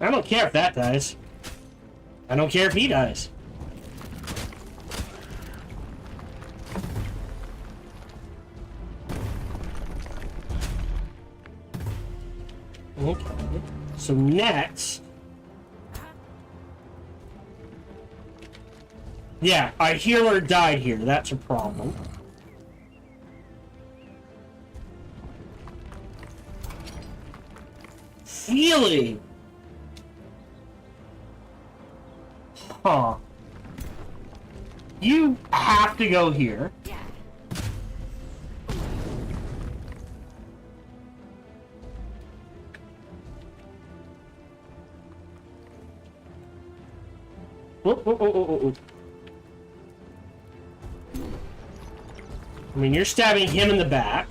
I don't care if that dies. I don't care if he dies. Okay. So next... Yeah, our healer died here. That's a problem. Really? Huh. You have to go here. Oh. I mean, you're stabbing him in the back.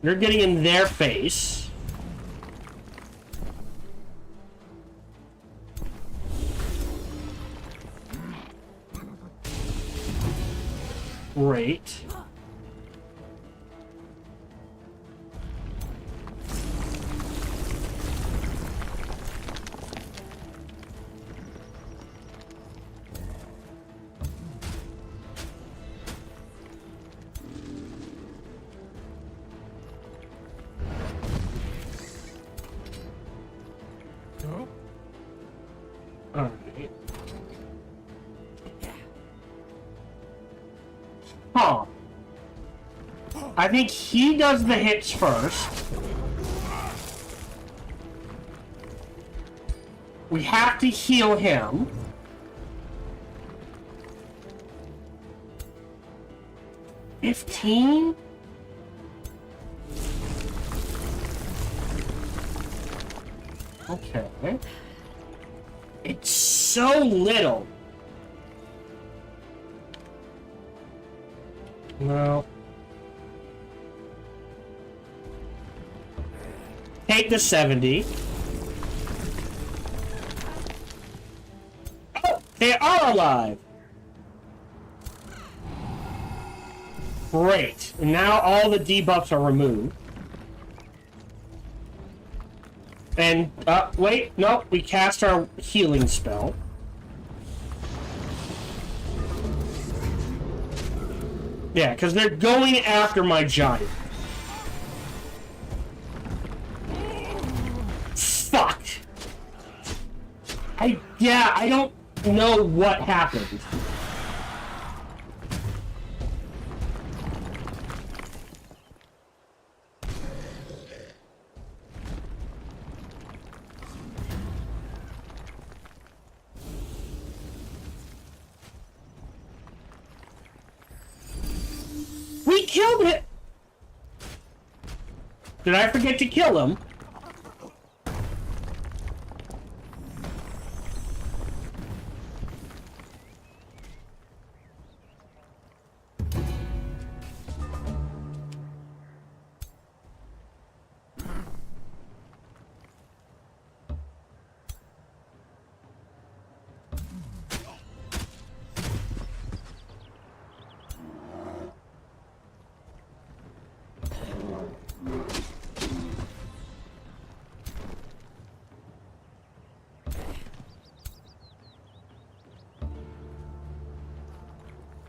You're getting in their face. Great. Alright. Huh. I think he does the hits first. We have to heal him. $15? Okay. It's so little. No. Take the 70. Oh, they are alive. Great. And now all the debuffs are removed. And, wait, no, we cast our healing spell. Yeah, because they're going after my giant. Fuck. I don't know what happened. We killed it! Did I forget to kill him?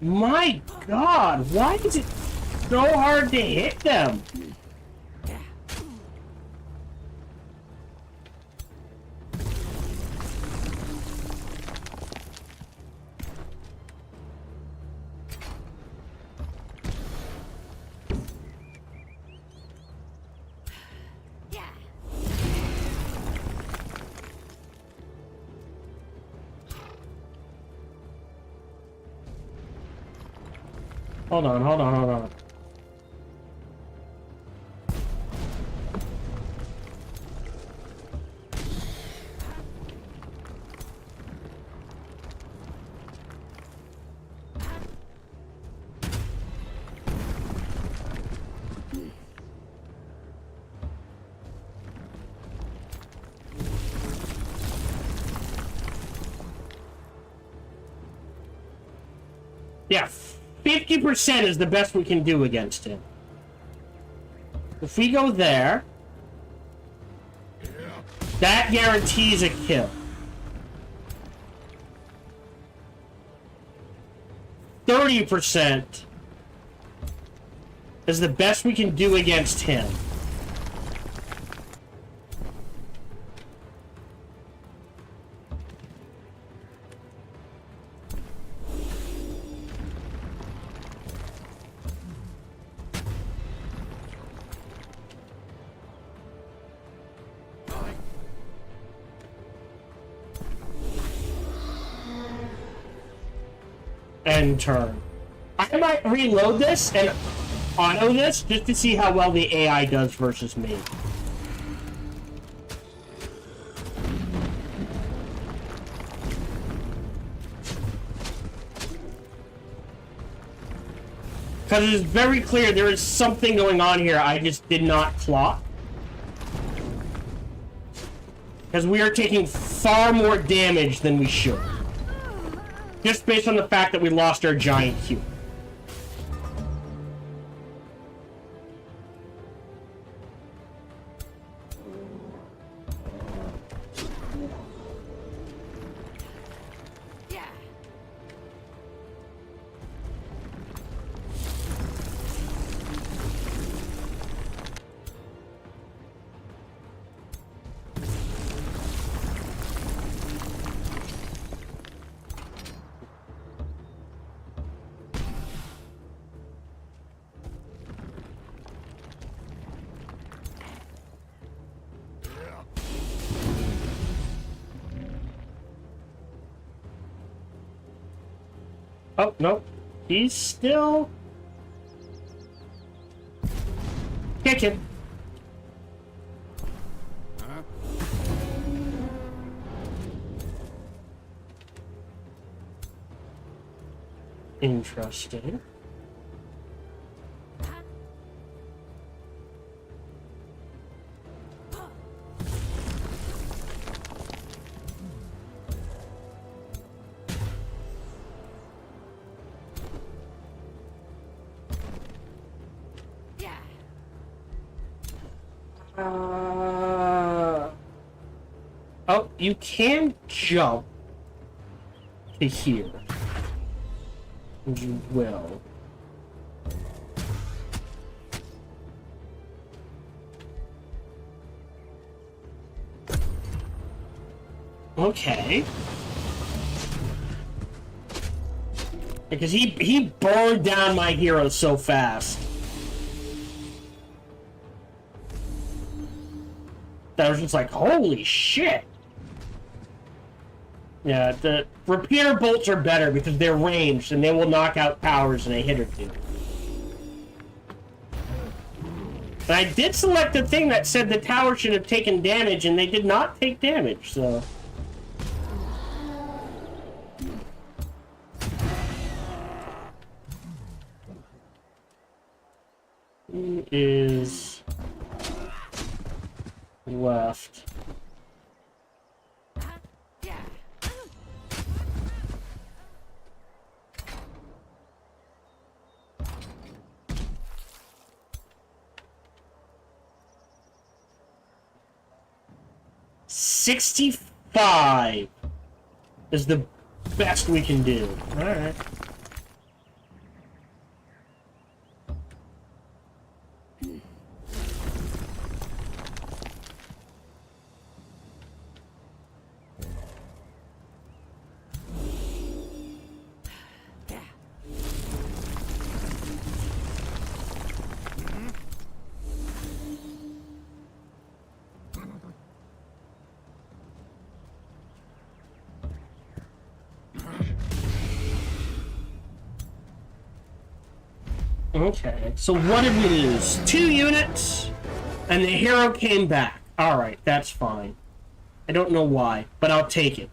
My God, why is it so hard to hit them? Hold on. Yeah, 50% is the best we can do against him. If we go there, that guarantees a kill. 30% is the best we can do against him. End turn. I might reload this and auto this just to see how well the AI does versus me. Because it is very clear there is something going on here I just did not clock. Because we are taking far more damage than we should. Just based on the fact that we lost our giant cube. Yeah. Oh, no. He's still... kicking. Interesting. Yeah. Oh, you can jump to here. You will. Okay. Because he burned down my hero so fast. That was just like, holy shit. Yeah, the repeater bolts are better because they're ranged and they will knock out towers in a hit or two. But I did select the thing that said the tower should have taken damage and they did not take damage, so... Who is left? Yeah. 65 is the best we can do. Alright. Yeah. Okay, so what did we lose? 2 units, and the hero came back. Alright, that's fine. I don't know why, but I'll take it.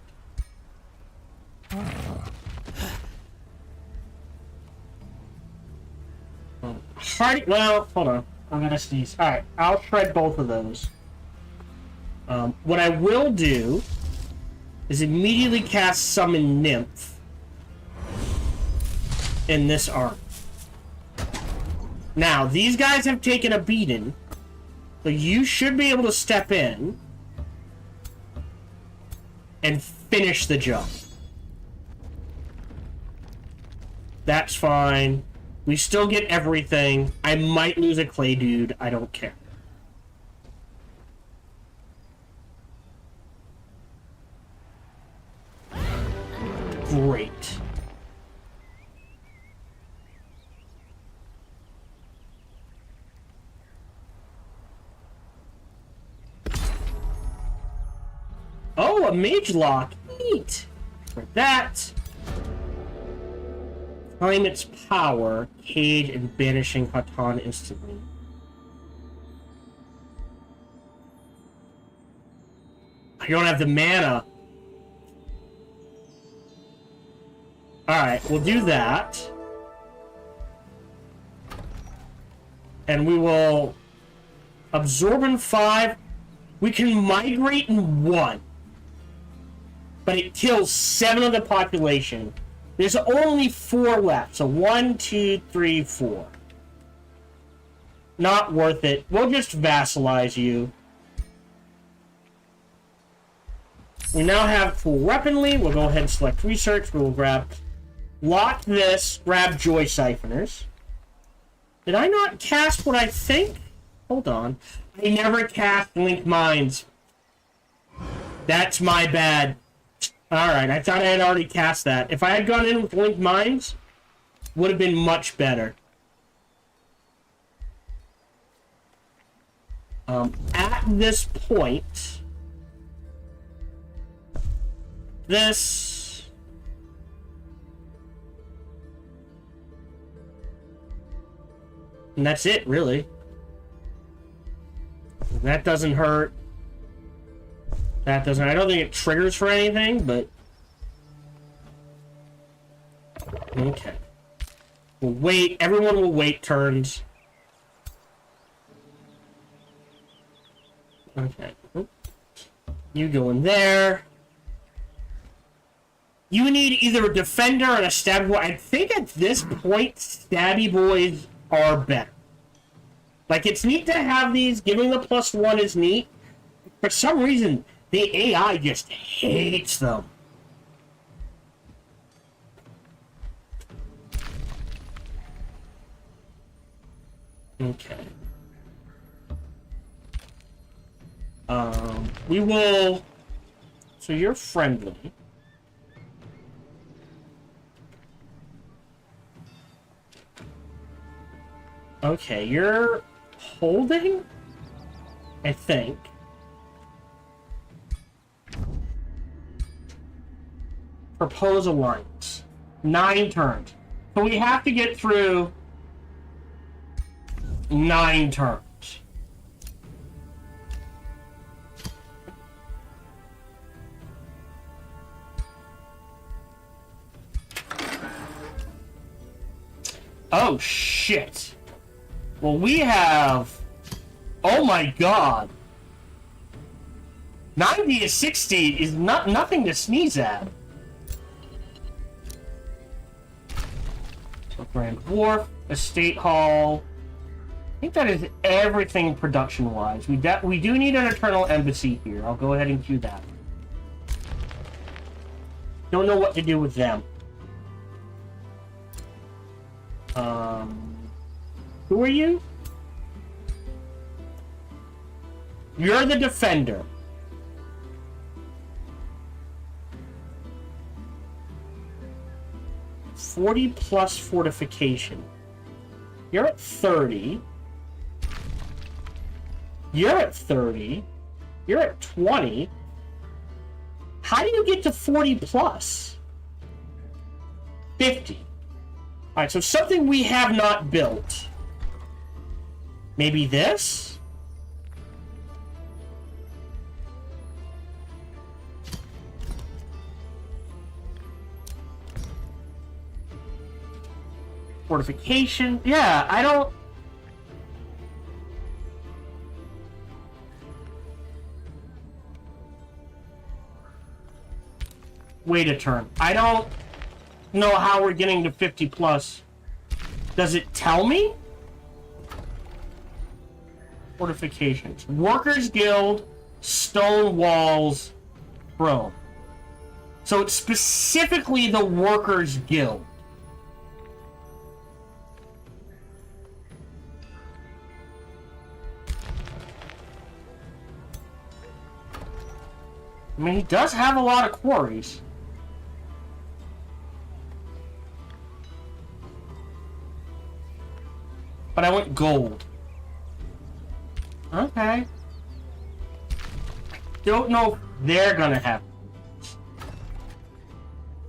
Hardy, well, hold on. I'm gonna sneeze. Alright, I'll shred both of those. What I will do is immediately cast Summon Nymph in this arc. Now, these guys have taken a beating, so you should be able to step in and finish the job. That's fine. We still get everything. I might lose a clay dude. I don't care. Great. Oh, a mage lock. Neat. For that. Claim its power, cage, and banishing Hatan instantly. I don't have the mana. Alright, we'll do that. And we will absorb in 5. We can migrate in 1. But it kills 7 of the population. There's only 4 left. So 1, 2, 3, 4. Not worth it. We'll just vassalize you. We now have full weaponry. We'll go ahead and select research. We will lock this, grab joy siphoners. Did I not cast what I think? Hold on. I never cast link mines. That's my bad. Alright, I thought I had already cast that. If I had gone in with link mines, would have been much better. At this point, this and that's it, really. That doesn't hurt. That doesn't. I don't think it triggers for anything, but okay. We'll wait. Everyone will wait turns. Okay. You go in there. You need either a defender and a stabby boy. I think at this point, stabby boys are better. Like, it's neat to have these. Giving the +1 is neat. For some reason, the AI just hates them. Okay. We will... So you're friendly. Okay, you're holding? I think. Propose alliance. 9 turns. So we have to get through 9 turns. Oh, shit. Well, we have... Oh, my God. 90 to 60 is nothing to sneeze at. So, Grand Wharf, Estate Hall... I think that is everything production-wise. We do need an Eternal Embassy here. I'll go ahead and queue that. Don't know what to do with them. Who are you? You're the defender. +40 fortification. You're at 30. You're at 30. You're at 20. How do you get to 40+? 50. Alright, so something we have not built. Maybe this? Fortification? Yeah, I don't... Wait a turn. I don't know how we're getting to 50+. Does it tell me? Fortifications. Workers Guild, Stone Walls, Chrome. So it's specifically the Workers Guild. I mean, he does have a lot of quarries. But I went gold. Okay. Don't know if they're gonna have quarries.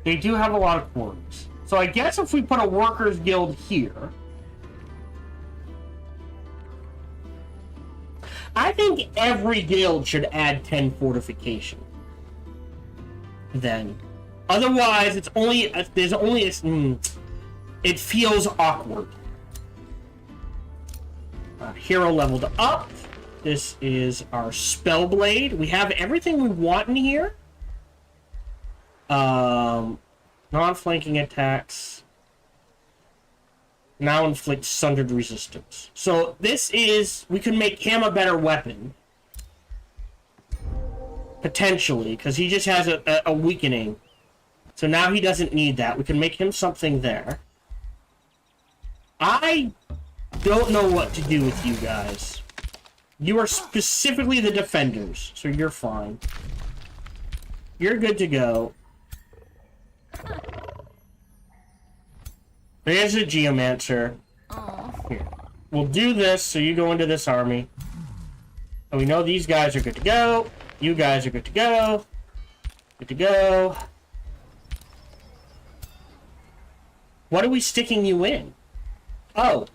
They do have a lot of quarries. So I guess if we put a workers guild here... I think every guild should add 10 fortification. Then. Otherwise, it's only... There's only a... it feels awkward. Hero leveled up. This is our Spellblade. We have everything we want in here. Non-flanking attacks. Now inflict sundered resistance. So this is... We can make him a better weapon. Potentially, because he just has a weakening. So now he doesn't need that. We can make him something there. I don't know what to do with you guys. You are specifically the defenders, so you're fine. You're good to go. There's a Geomancer. Here. We'll do this, so you go into this army. And we know these guys are good to go. You guys are good to go. Good to go. What are we sticking you in? Oh.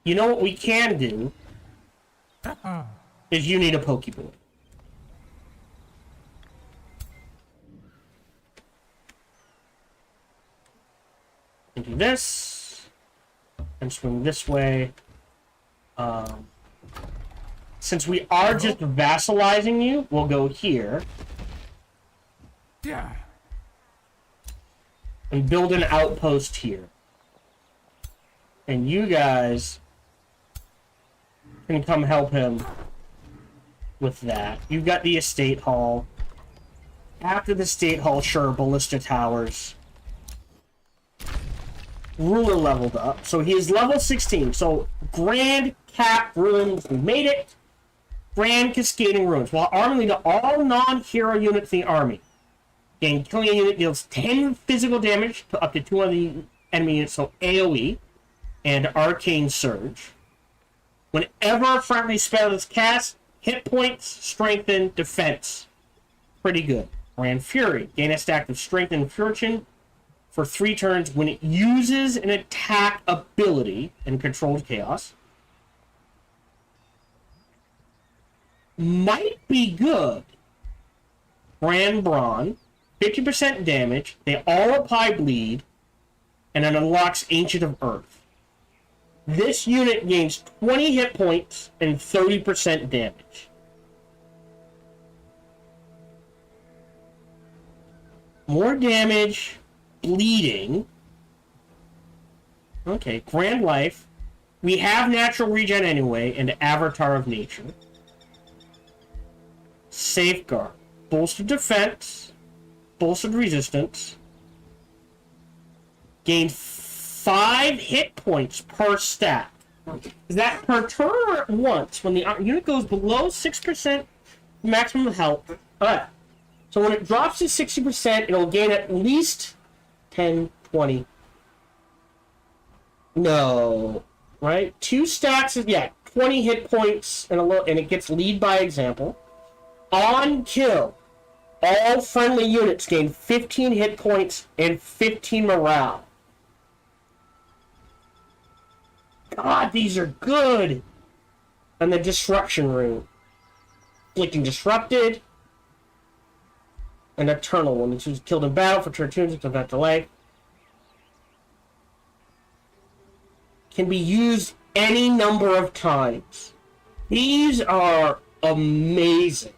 You know what we can do? Is you need a Pokeball. And do this. And swing this way. Since we are just vassalizing you, we'll go here. Yeah. And build an outpost here. And you guys can come help him with that. You've got the estate hall. After the estate hall, sure, ballista towers. Ruler leveled up. So he is level 16. So Grand Cap Ruins, we made it. Grand Cascading Ruins. While arming to all non-hero units in the army. Gain killing a unit deals 10 physical damage to up to 2 of the enemy units, so AoE and Arcane Surge. Whenever a friendly spell is cast, hit points, strengthen, defense. Pretty good. Grand Fury. Gain a stack of strength and fortune for 3 turns when it uses an attack ability in controlled chaos. Might be good. Grand Brawn. 50% damage, they all apply bleed, and it unlocks Ancient of Earth. This unit gains 20 hit points and 30% damage. More damage, bleeding. Okay, Grand Life. We have natural regen anyway, and Avatar of Nature. Safeguard. Bolstered defense. Bolstered resistance. Gain 5 hit points per stat. Is that per turn or at once? When the unit goes below 6% maximum health. Alright. So when it drops to 60%, it'll gain at least 10, 20. No. Right? 2 stats is, 20 hit points and it gets lead by example. On kill. All friendly units gain 15 hit points and 15 morale. God, these are good! And the Disruption Rune. Inflicting Disrupted. An Eternal one. This was killed in battle for turn 2 until that delay. Can be used any number of times. These are amazing.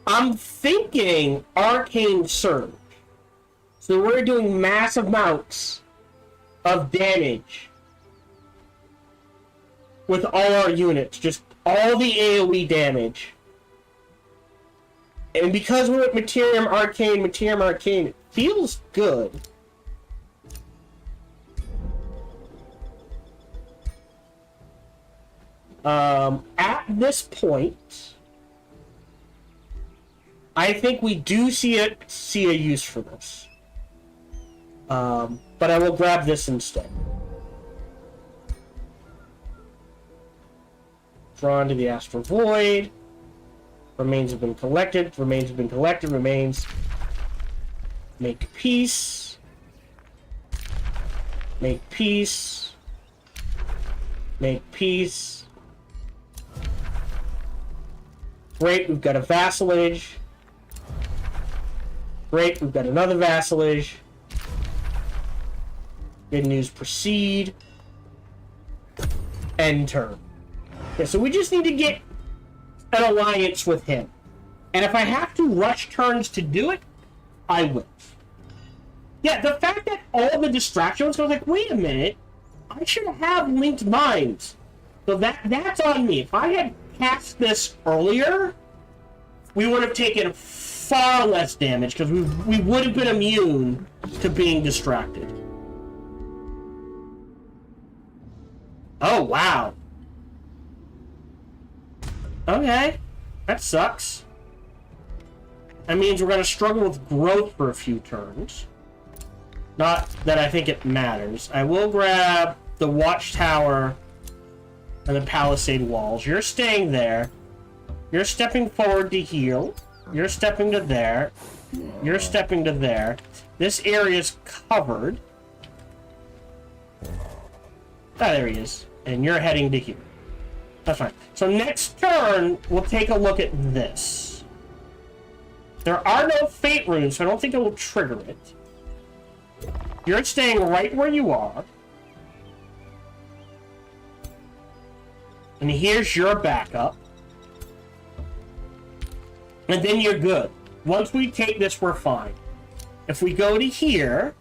I'm thinking Arcane Surge. So we're doing massive amounts of damage with all our units. Just all the AoE damage. And because we're at Materium Arcane, it feels good. At this point, I think we do see a use for this. But I will grab this instead. Drawn to the Astral Void. Remains have been collected. Remains have been collected. Remains. Make peace. Make peace. Make peace. Great, we've got a vassalage. Great, we've got another vassalage. Good news, proceed. End turn. Okay, so we just need to get an alliance with him. And if I have to rush turns to do it, I will. Yeah, the fact that all the distractions, I was like, wait a minute, I should have linked mines. So that's on me. If I had cast this earlier, we would have taken far less damage because we would have been immune to being distracted. Oh, wow. Okay. That sucks. That means we're going to struggle with growth for a few turns. Not that I think it matters. I will grab the watchtower and the palisade walls. You're staying there. You're stepping forward to heal. You're stepping to there. You're stepping to there. This area is covered. Ah, there he is. And you're heading to here. That's fine. So next turn, we'll take a look at this. There are no fate runes, so I don't think it will trigger it. You're staying right where you are. And here's your backup. And then you're good. Once we take this, we're fine. If we go to here...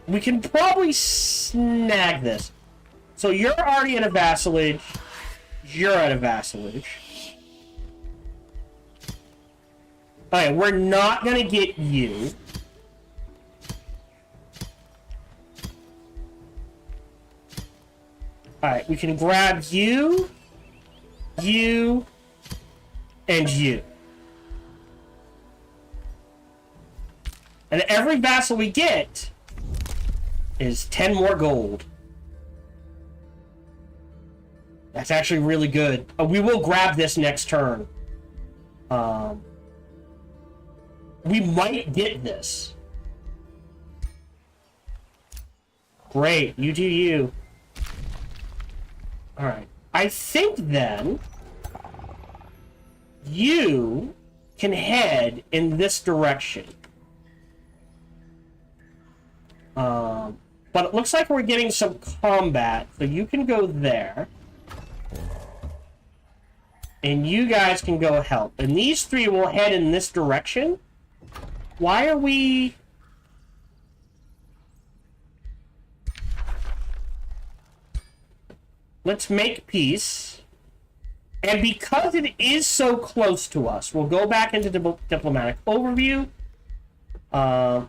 we can probably snag this. So you're already at a vassalage. You're at a vassalage. Alright, we're not gonna get you. Alright, we can grab you, you, and you. And every vassal we get is 10 more gold. That's actually really good. We will grab this next turn. We might get this. Great, you do you. Alright. I think then you can head in this direction. But it looks like we're getting some combat, so you can go there. And you guys can go help. And these three will head in this direction. Why are we... Let's make peace. And because it is so close to us, we'll go back into the diplomatic overview. Can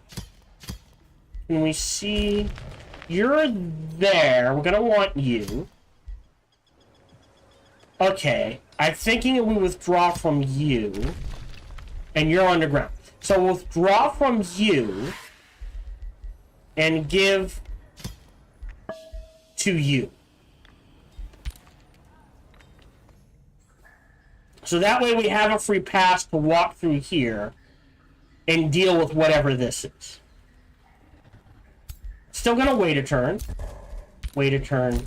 we see... You're there. We're gonna want you. Okay. I'm thinking we withdraw from you. And you're underground. So we'll withdraw from you. And give to you. So that way we have a free pass to walk through here. And deal with whatever this is. Still gonna wait a turn. Wait a turn.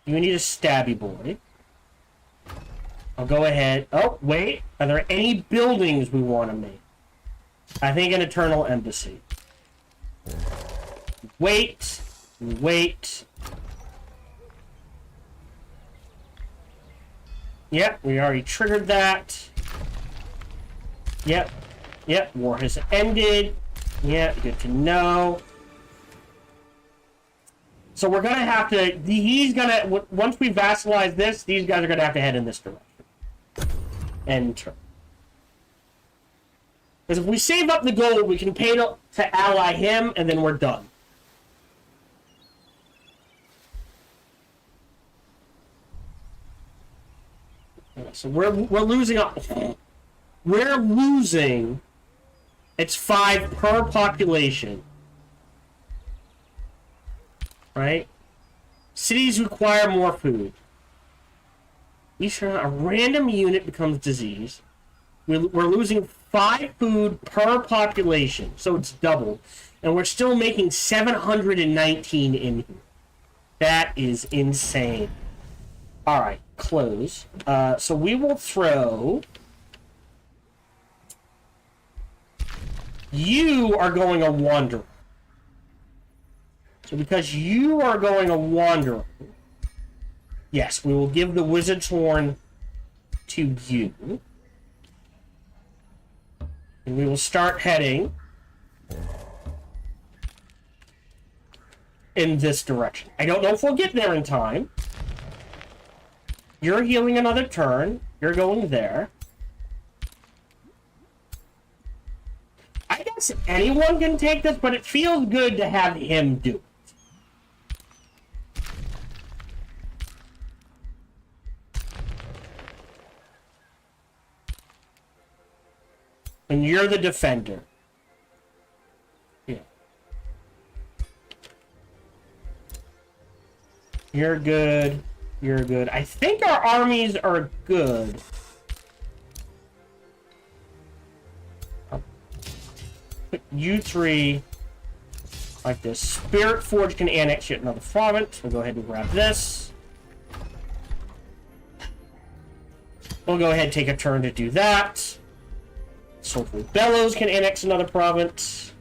You need a stabby boy. I'll go ahead. Oh, wait. Are there any buildings we want to make? I think an eternal embassy. Wait. Wait. Yep, we already triggered that. Yep. Yep, war has ended. Yeah, good to know. So we're gonna have to... He's gonna... Once we vassalize this, these guys are gonna have to head in this direction. End turn. Because if we save up the gold, we can pay to ally him, and then we're done. So we're losing... We're losing... It's 5 per population. Right? Cities require more food. Each turn, a random unit becomes diseased. We're losing 5 food per population, so it's doubled. And we're still making 719 in here. That is insane. Alright, close. So we will throw... You are going a wanderer. So because you are going a wanderer, yes, we will give the wizard's horn to you. And we will start heading in this direction. I don't know if we'll get there in time. You're healing another turn. You're going there. I guess anyone can take this, but it feels good to have him do it. And you're the defender. Yeah. You're good. You're good. I think our armies are good. Put you three like this. Spirit Forge can annex yet another province. We'll go ahead and grab this. We'll go ahead and take a turn to do that. Soulful Bellows can annex another province.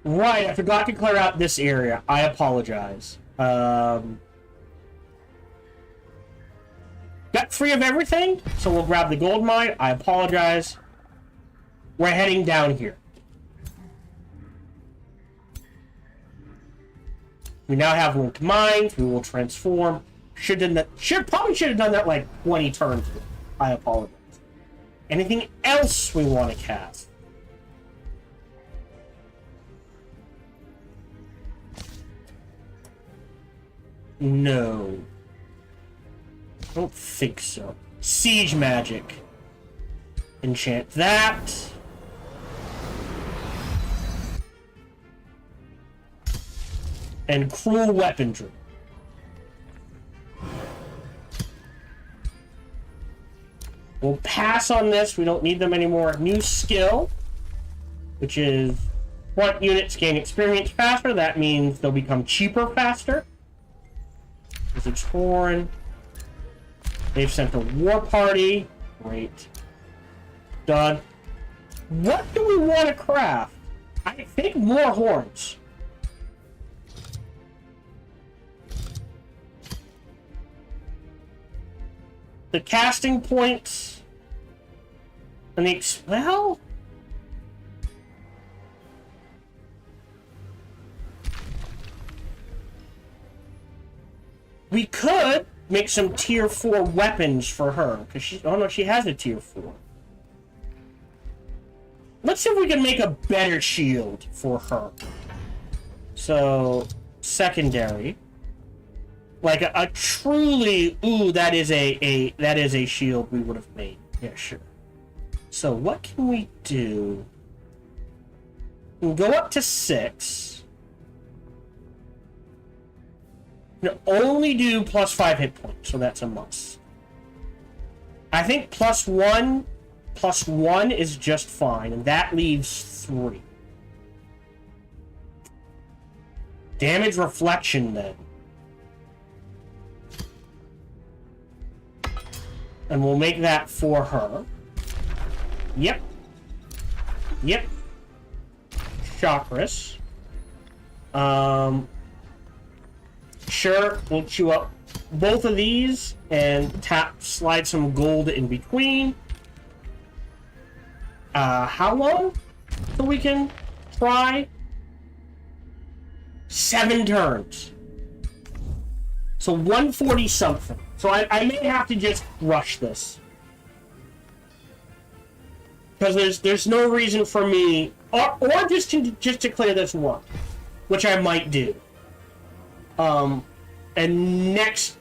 Right, I forgot to clear out this area. I apologize. Got 3 of everything, so we'll grab the gold mine. I apologize. We're heading down here. We now have linked mines. We will transform. Probably should have done that like 20 turns ago. I apologize. Anything else we want to cast? No. I don't think so. Siege magic. Enchant that. And cruel weaponry. We'll pass on this. We don't need them anymore. New skill, which is front units gain experience faster. That means they'll become cheaper faster. Wizard's Horn. They've sent a war party. Great. Done. What do we want to craft? I think more horns. The casting points and the well, we could make some tier 4 weapons for her because she oh no, she has a tier 4. Let's see if we can make a better shield for her. So secondary. Like a truly, ooh, that is a shield we would have made. Yeah, sure. So what can we do? We can go up to 6. We can only do +5 hit points, so that's a must. I think +1 is just fine, and that leaves 3. Damage reflection then. And we'll make that for her. Yep. Yep. Chakras. Sure, we'll chew up both of these and slide some gold in between. How long till we can try? 7 turns. So 140 something. So I may have to just rush this. Because there's no reason for me... Or just to clear this one. Which I might do. And next...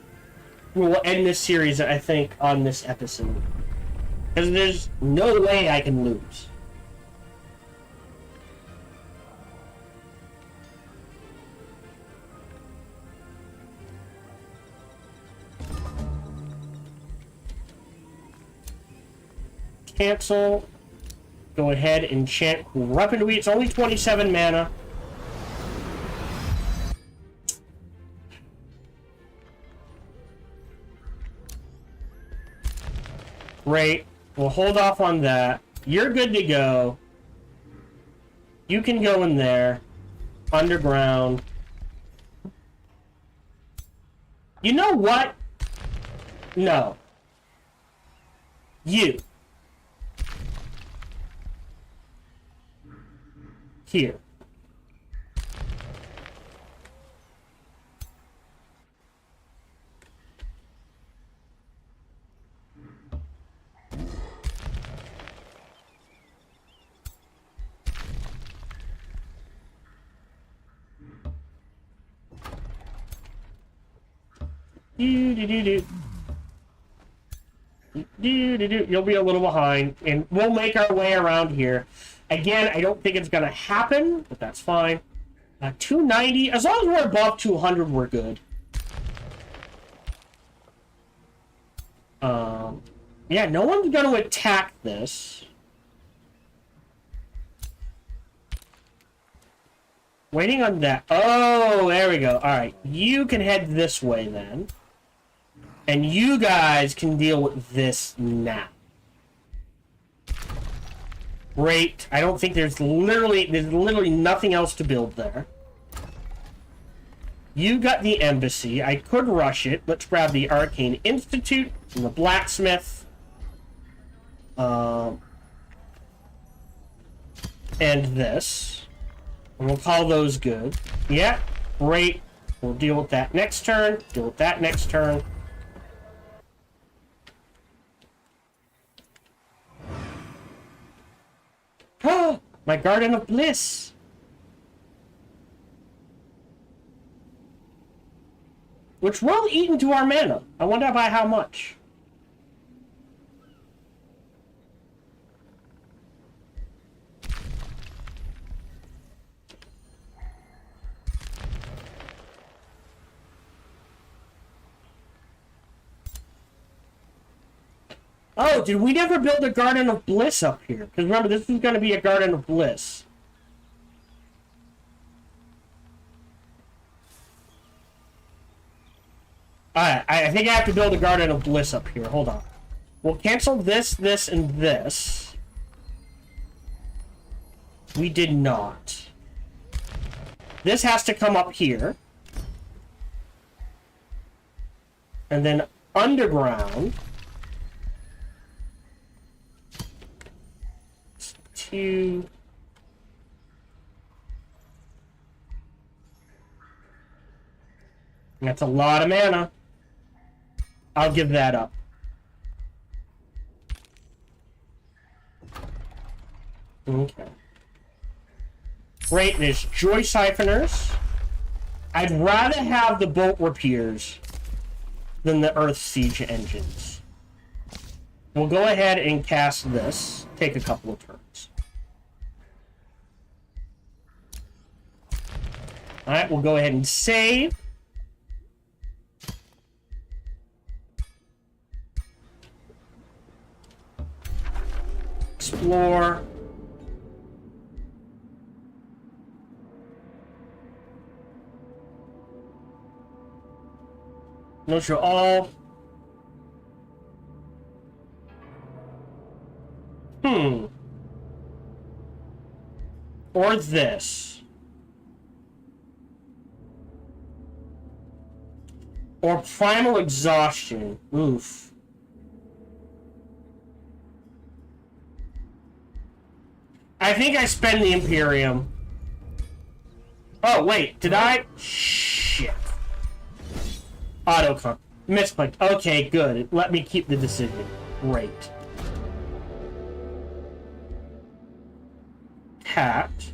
We'll end this series, I think, on this episode. Because there's no way I can lose. Cancel. Go ahead and enchant Weaponry. It's only 27 mana. Great. We'll hold off on that. You're good to go. You can go in there. Underground. You know what? No. You. Here. You'll be a little behind, and we'll make our way around here. Again, I don't think it's going to happen, but that's fine. 290, as long as we're above 200, we're good. Yeah, no one's going to attack this. Waiting on that. Oh, there we go. All right, you can head this way then. And you guys can deal with this now. Great. I don't think there's literally nothing else to build there. You got the embassy. I could rush it. Let's grab the Arcane Institute and the blacksmith. And this. And we'll call those good. Yeah, great. We'll deal with that next turn. Deal with that next turn. Oh, my Garden of Bliss. Which will eat into our mana. I wonder by how much. Oh, did we never build a Garden of Bliss up here? Because remember, this is going to be a Garden of Bliss. Alright, I think I have to build a Garden of Bliss up here. Hold on. We'll cancel this, this, and this. We did not. This has to come up here. And then underground. Two. That's a lot of mana. I'll give that up. Okay. Great, there's Joy Siphoners. I'd rather have the Bolt Rapiers than the Earth Siege engines. We'll go ahead and cast this. Take a couple of turns. Alright, we'll go ahead and save. Explore. No show all. Or this. Or Primal Exhaustion. Oof. I think I spend the Imperium. Oh, wait. Did I? Shit. Autocon. Misclicked. Okay, good. Let me keep the decision. Great. Tapped.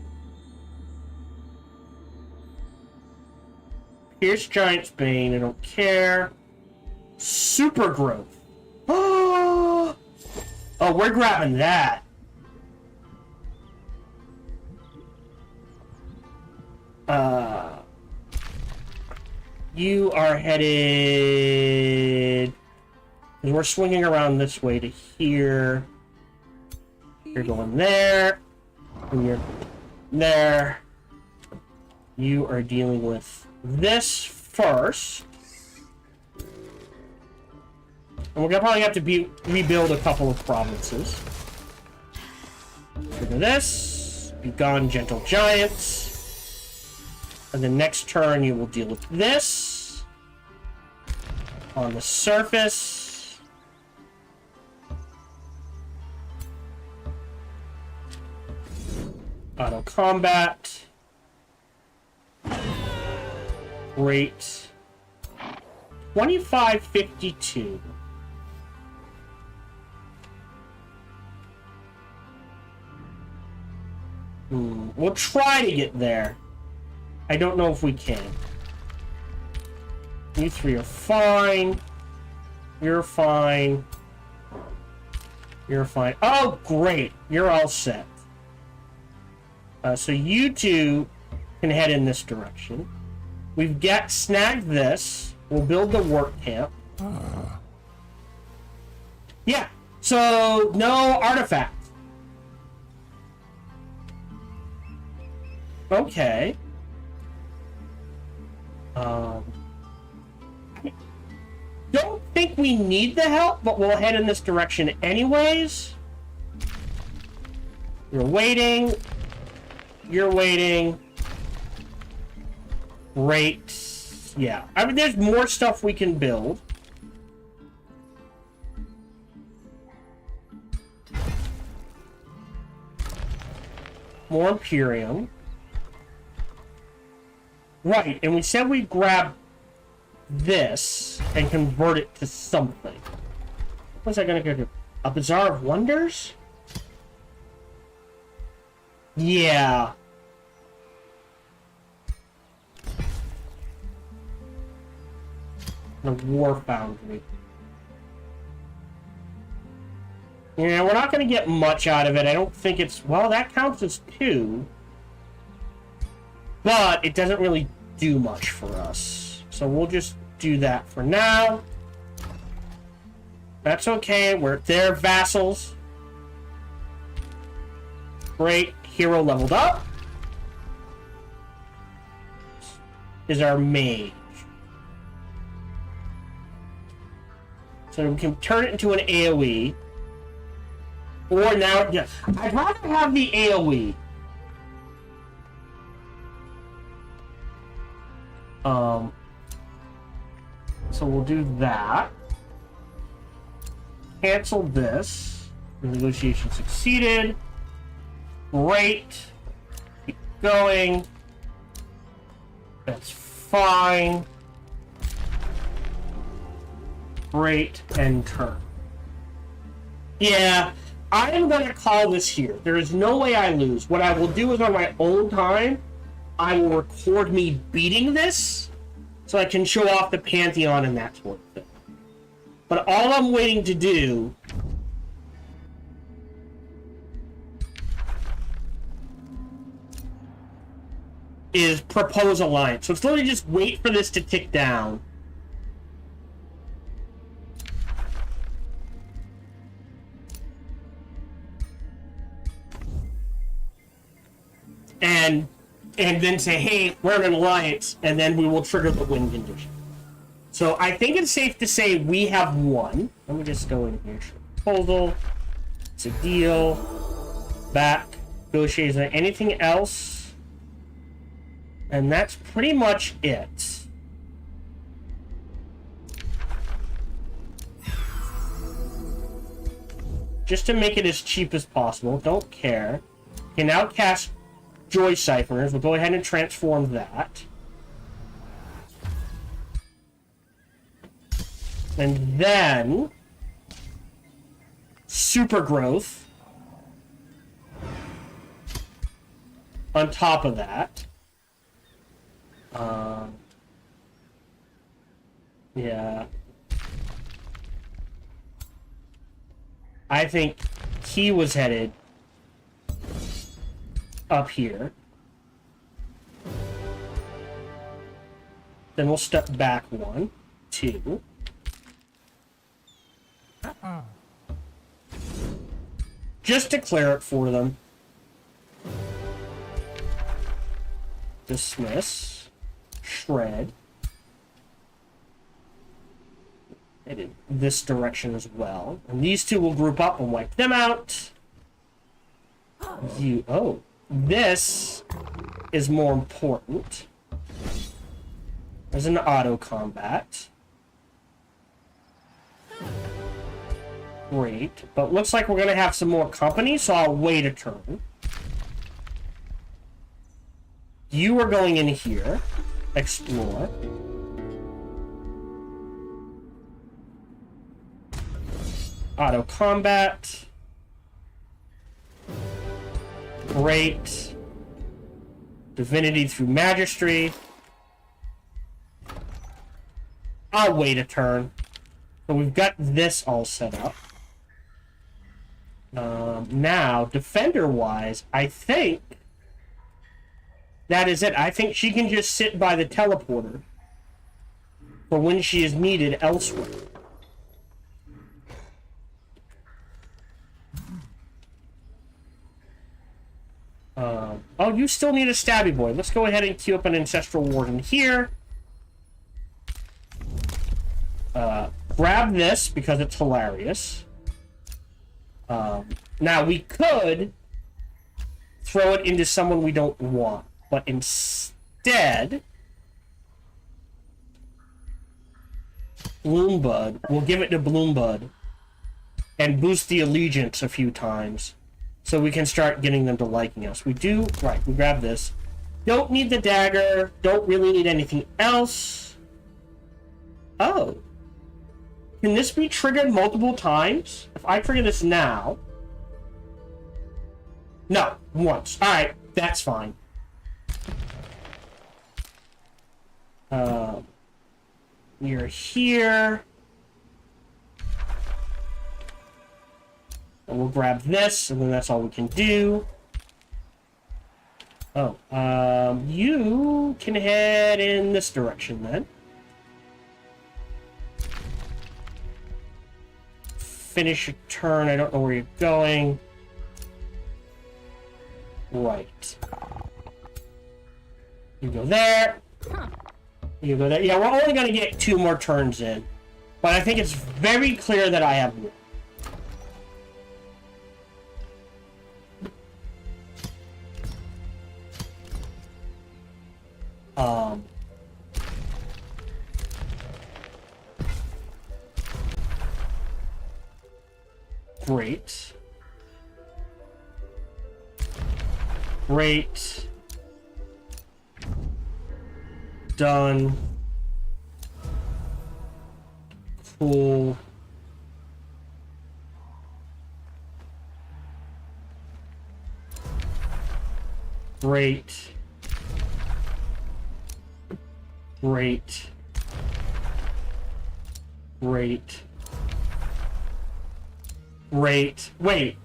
Pierce Giant's Bane. I don't care. Super Growth. Oh, we're grabbing that. You are headed... We're swinging around this way to here. You're going there. And you're there. You are dealing with this first. And we're gonna probably have to rebuild a couple of provinces. Look at this. Be gone, gentle giants. And the next turn you will deal with this. On the surface. Auto combat. Great. 2552. We'll try to get there. I don't know if we can. You three are fine. You're fine. You're fine. Oh, great. You're all set. So you two can head in this direction. We've got snagged this. We'll build the work camp. Yeah. So no artifact. Okay. Don't think we need the help, but we'll head in this direction anyways. You're waiting. You're waiting. Great. Yeah. I mean, there's more stuff we can build. More Imperium. Right, and we said we'd grab this and convert it to something. What's that gonna go to? A Bazaar of Wonders? Yeah. The War Foundry. Yeah, we're not going to get much out of it. I don't think it's... Well, that counts as 2. But it doesn't really do much for us. So we'll just do that for now. That's okay. They're vassals. Great. Hero leveled up. Is our mage. So we can turn it into an AoE. Or now, yeah, I'd rather have the AoE. So we'll do that. Cancel this. The negotiation succeeded. Great. Keep going. That's fine. Great. End turn. Yeah. I am going to call this here. There is no way I lose. What I will do is on my own time, I will record me beating this so I can show off the Pantheon and that sort of thing. But all I'm waiting to do is propose alliance. So it's literally just wait for this to tick down. And then say, hey, we're in an alliance, and then we will trigger the win condition. So I think it's safe to say we have won. Let me just go in here. Proposal. It's a deal. Back. Negotiation. Anything else? And that's pretty much it. Just to make it as cheap as possible. Don't care. You can now cast Joy Siphoners. We'll go ahead and transform that. And then Super Growth on top of that. Yeah. I think he was headed up here. Then we'll step back 1, 2. Just declare it for them. Dismiss. Shred. headed this direction as well. And these two will group up and wipe them out. Oh, this is more important. There's an auto combat. Great, but looks like we're gonna have some more company, so I'll wait a turn. You are going in here. Explore. Auto combat. Great. Divinity through Magistry. I'll wait a turn. So we've got this all set up. Now, defender-wise, I think that is it. I think she can just sit by the teleporter for when she is needed elsewhere. Oh, you still need a stabby boy. Let's go ahead and queue up an Ancestral Warden here. Grab this because it's hilarious. Now, we could throw it into someone we don't want, but instead, Bloombud, we'll give it to Bloombud and boost the allegiance a few times so we can start getting them to liking us. We do, right, we grab this. Don't need the dagger, don't really need anything else. Oh. Can this be triggered multiple times? If I trigger this now... No, once. Alright, that's fine. You're here. And we'll grab this, and then that's all we can do. Oh, you can head in this direction then. Finish your turn. I don't know where you're going. Right. You go there. You go there. Yeah, we're only going to get 2 more turns in. But I think it's very clear that I have one. Great. Great. Done. Cool. Great. Great. Great. Great. Wait.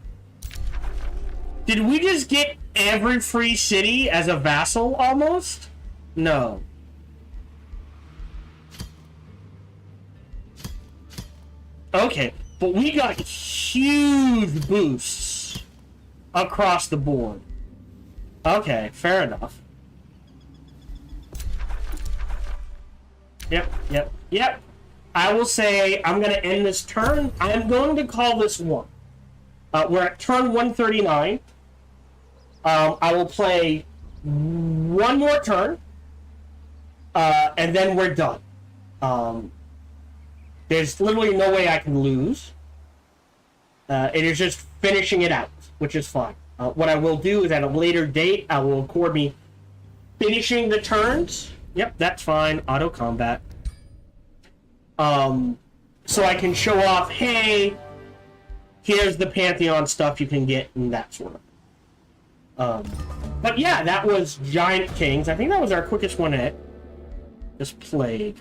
Did we just get every free city as a vassal, almost? No. Okay, but we got huge boosts across the board. Okay, fair enough. Yep. I will say I'm going to end this turn. I'm going to call this one. We're at turn 139. I will play one more turn, and then we're done. There's literally no way I can lose. It is just finishing it out, which is fine. What I will do is at a later date, I will record me finishing the turns. Yep, that's fine. Auto combat. So I can show off, hey, here's the Pantheon stuff you can get, and that sort of. But yeah, that was Giant Kings. I think that was our quickest one hit. This Plague.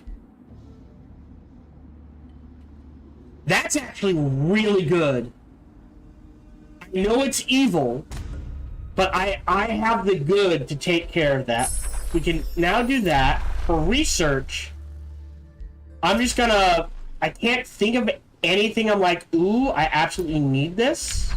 That's actually really good. I know it's evil, but I have the good to take care of that. We can now do that. For research, I'm just gonna... I can't think of anything I'm like, ooh, I absolutely need this.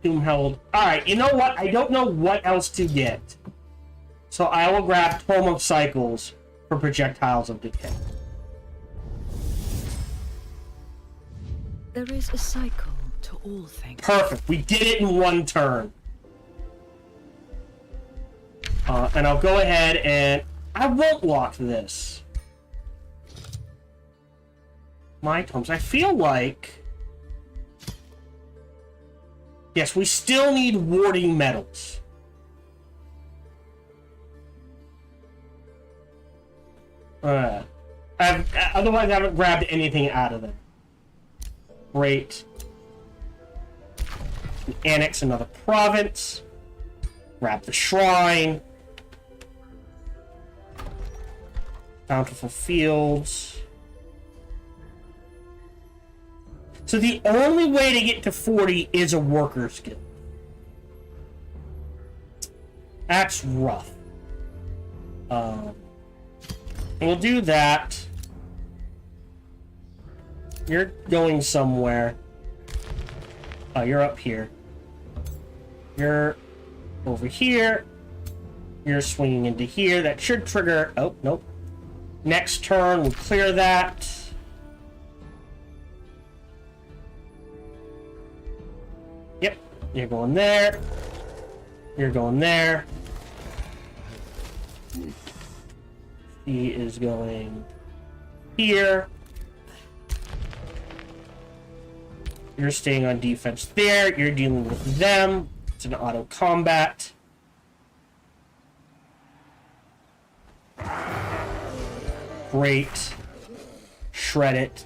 Doomheld. Alright, you know what? I don't know what else to get. So I will grab Tome of Cycles for Projectiles of Decay. There is a cycle to all things. Perfect. We did it in one turn. And I'll go ahead and... I won't lock this. My tomes. I feel like... Yes, we still need warding metals. Otherwise, I haven't grabbed anything out of them. Great. Annex another province. Grab the shrine. Bountiful fields. So the only way to get to 40 is a worker's guild. That's rough. We'll do that. You're going somewhere. Oh, you're up here. You're over here. You're swinging into here. That should trigger... Oh, nope. Next turn, we'll clear that. Yep. You're going there. You're going there. He is going here. You're staying on defense there. You're dealing with them. It's an auto combat. Great. Shred it.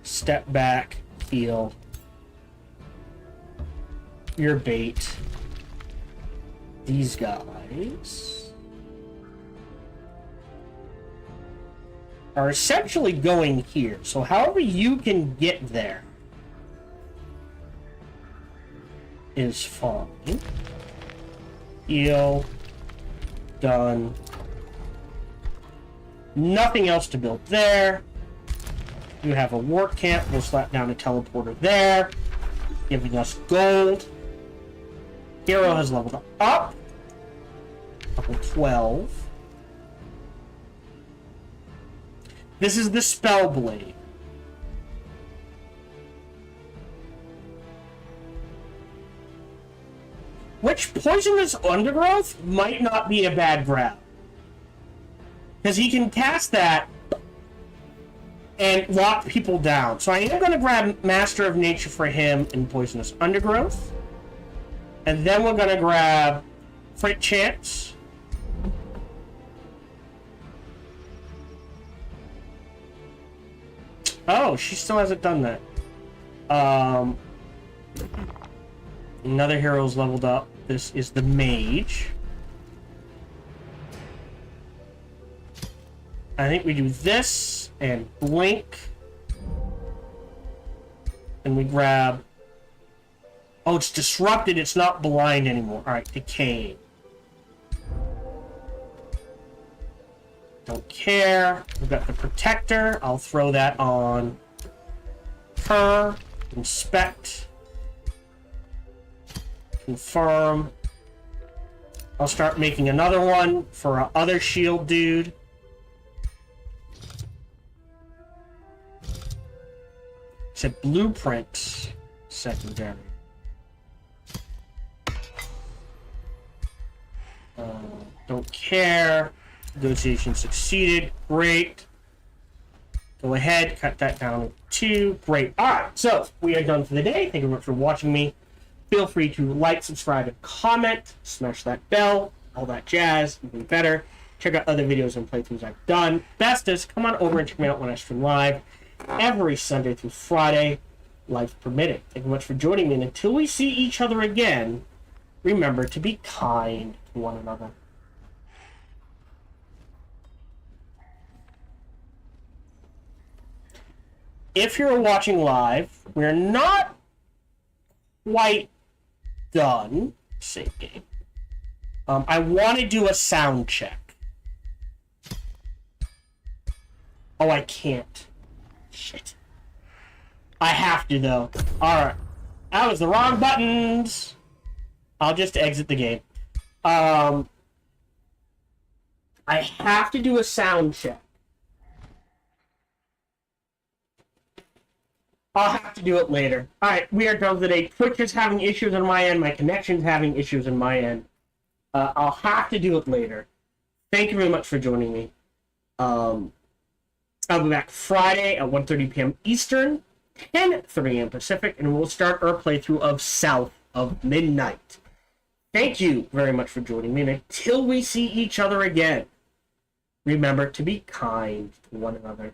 Step back. Heal. Your bait. These guys are essentially going here. So however you can get there is fine. Heal. Done. Nothing else to build there. You have a work camp. We'll slap down a teleporter there, giving us gold. Hero has leveled up. Level 12. This is the Spell Blade. Which Poisonous Undergrowth might not be a bad grab. Because he can cast that and lock people down. So I am going to grab Master of Nature for him and Poisonous Undergrowth. And then we're going to grab Crit Chance. Oh, she still hasn't done that. Another hero's leveled up. This is the Mage. I think we do this and blink. And we grab... Oh, it's disrupted. It's not blind anymore. Alright, decay. Don't care. We've got the Protector. I'll throw that on her. Inspect. Confirm. I'll start making another one for our other shield dude. Said blueprint secondary. Don't care. Negotiation succeeded. Great. Go ahead, cut that down to 2. Great. Alright, so we are done for the day. Thank you very much for watching me. Feel free to like, subscribe, and comment. Smash that bell. All that jazz. Even better. Check out other videos and playthroughs I've done. Bestest, come on over and check me out when I stream live. Every Sunday through Friday. Life permitting. Thank you much for joining me. And until we see each other again, remember to be kind to one another. If you're watching live, we're not quite done. Save game. I want to do a sound check. Oh, I can't. Shit. I have to, though. Alright. That was the wrong buttons. I'll just exit the game. I have to do a sound check. I'll have to do it later. Alright, we are done today. Twitch is having issues on my end. My connection's having issues on my end. I'll have to do it later. Thank you very much for joining me. I'll be back Friday at 1:30 p.m. Eastern, 10:30 a.m. Pacific, and we'll start our playthrough of South of Midnight. Thank you very much for joining me, and until we see each other again, remember to be kind to one another.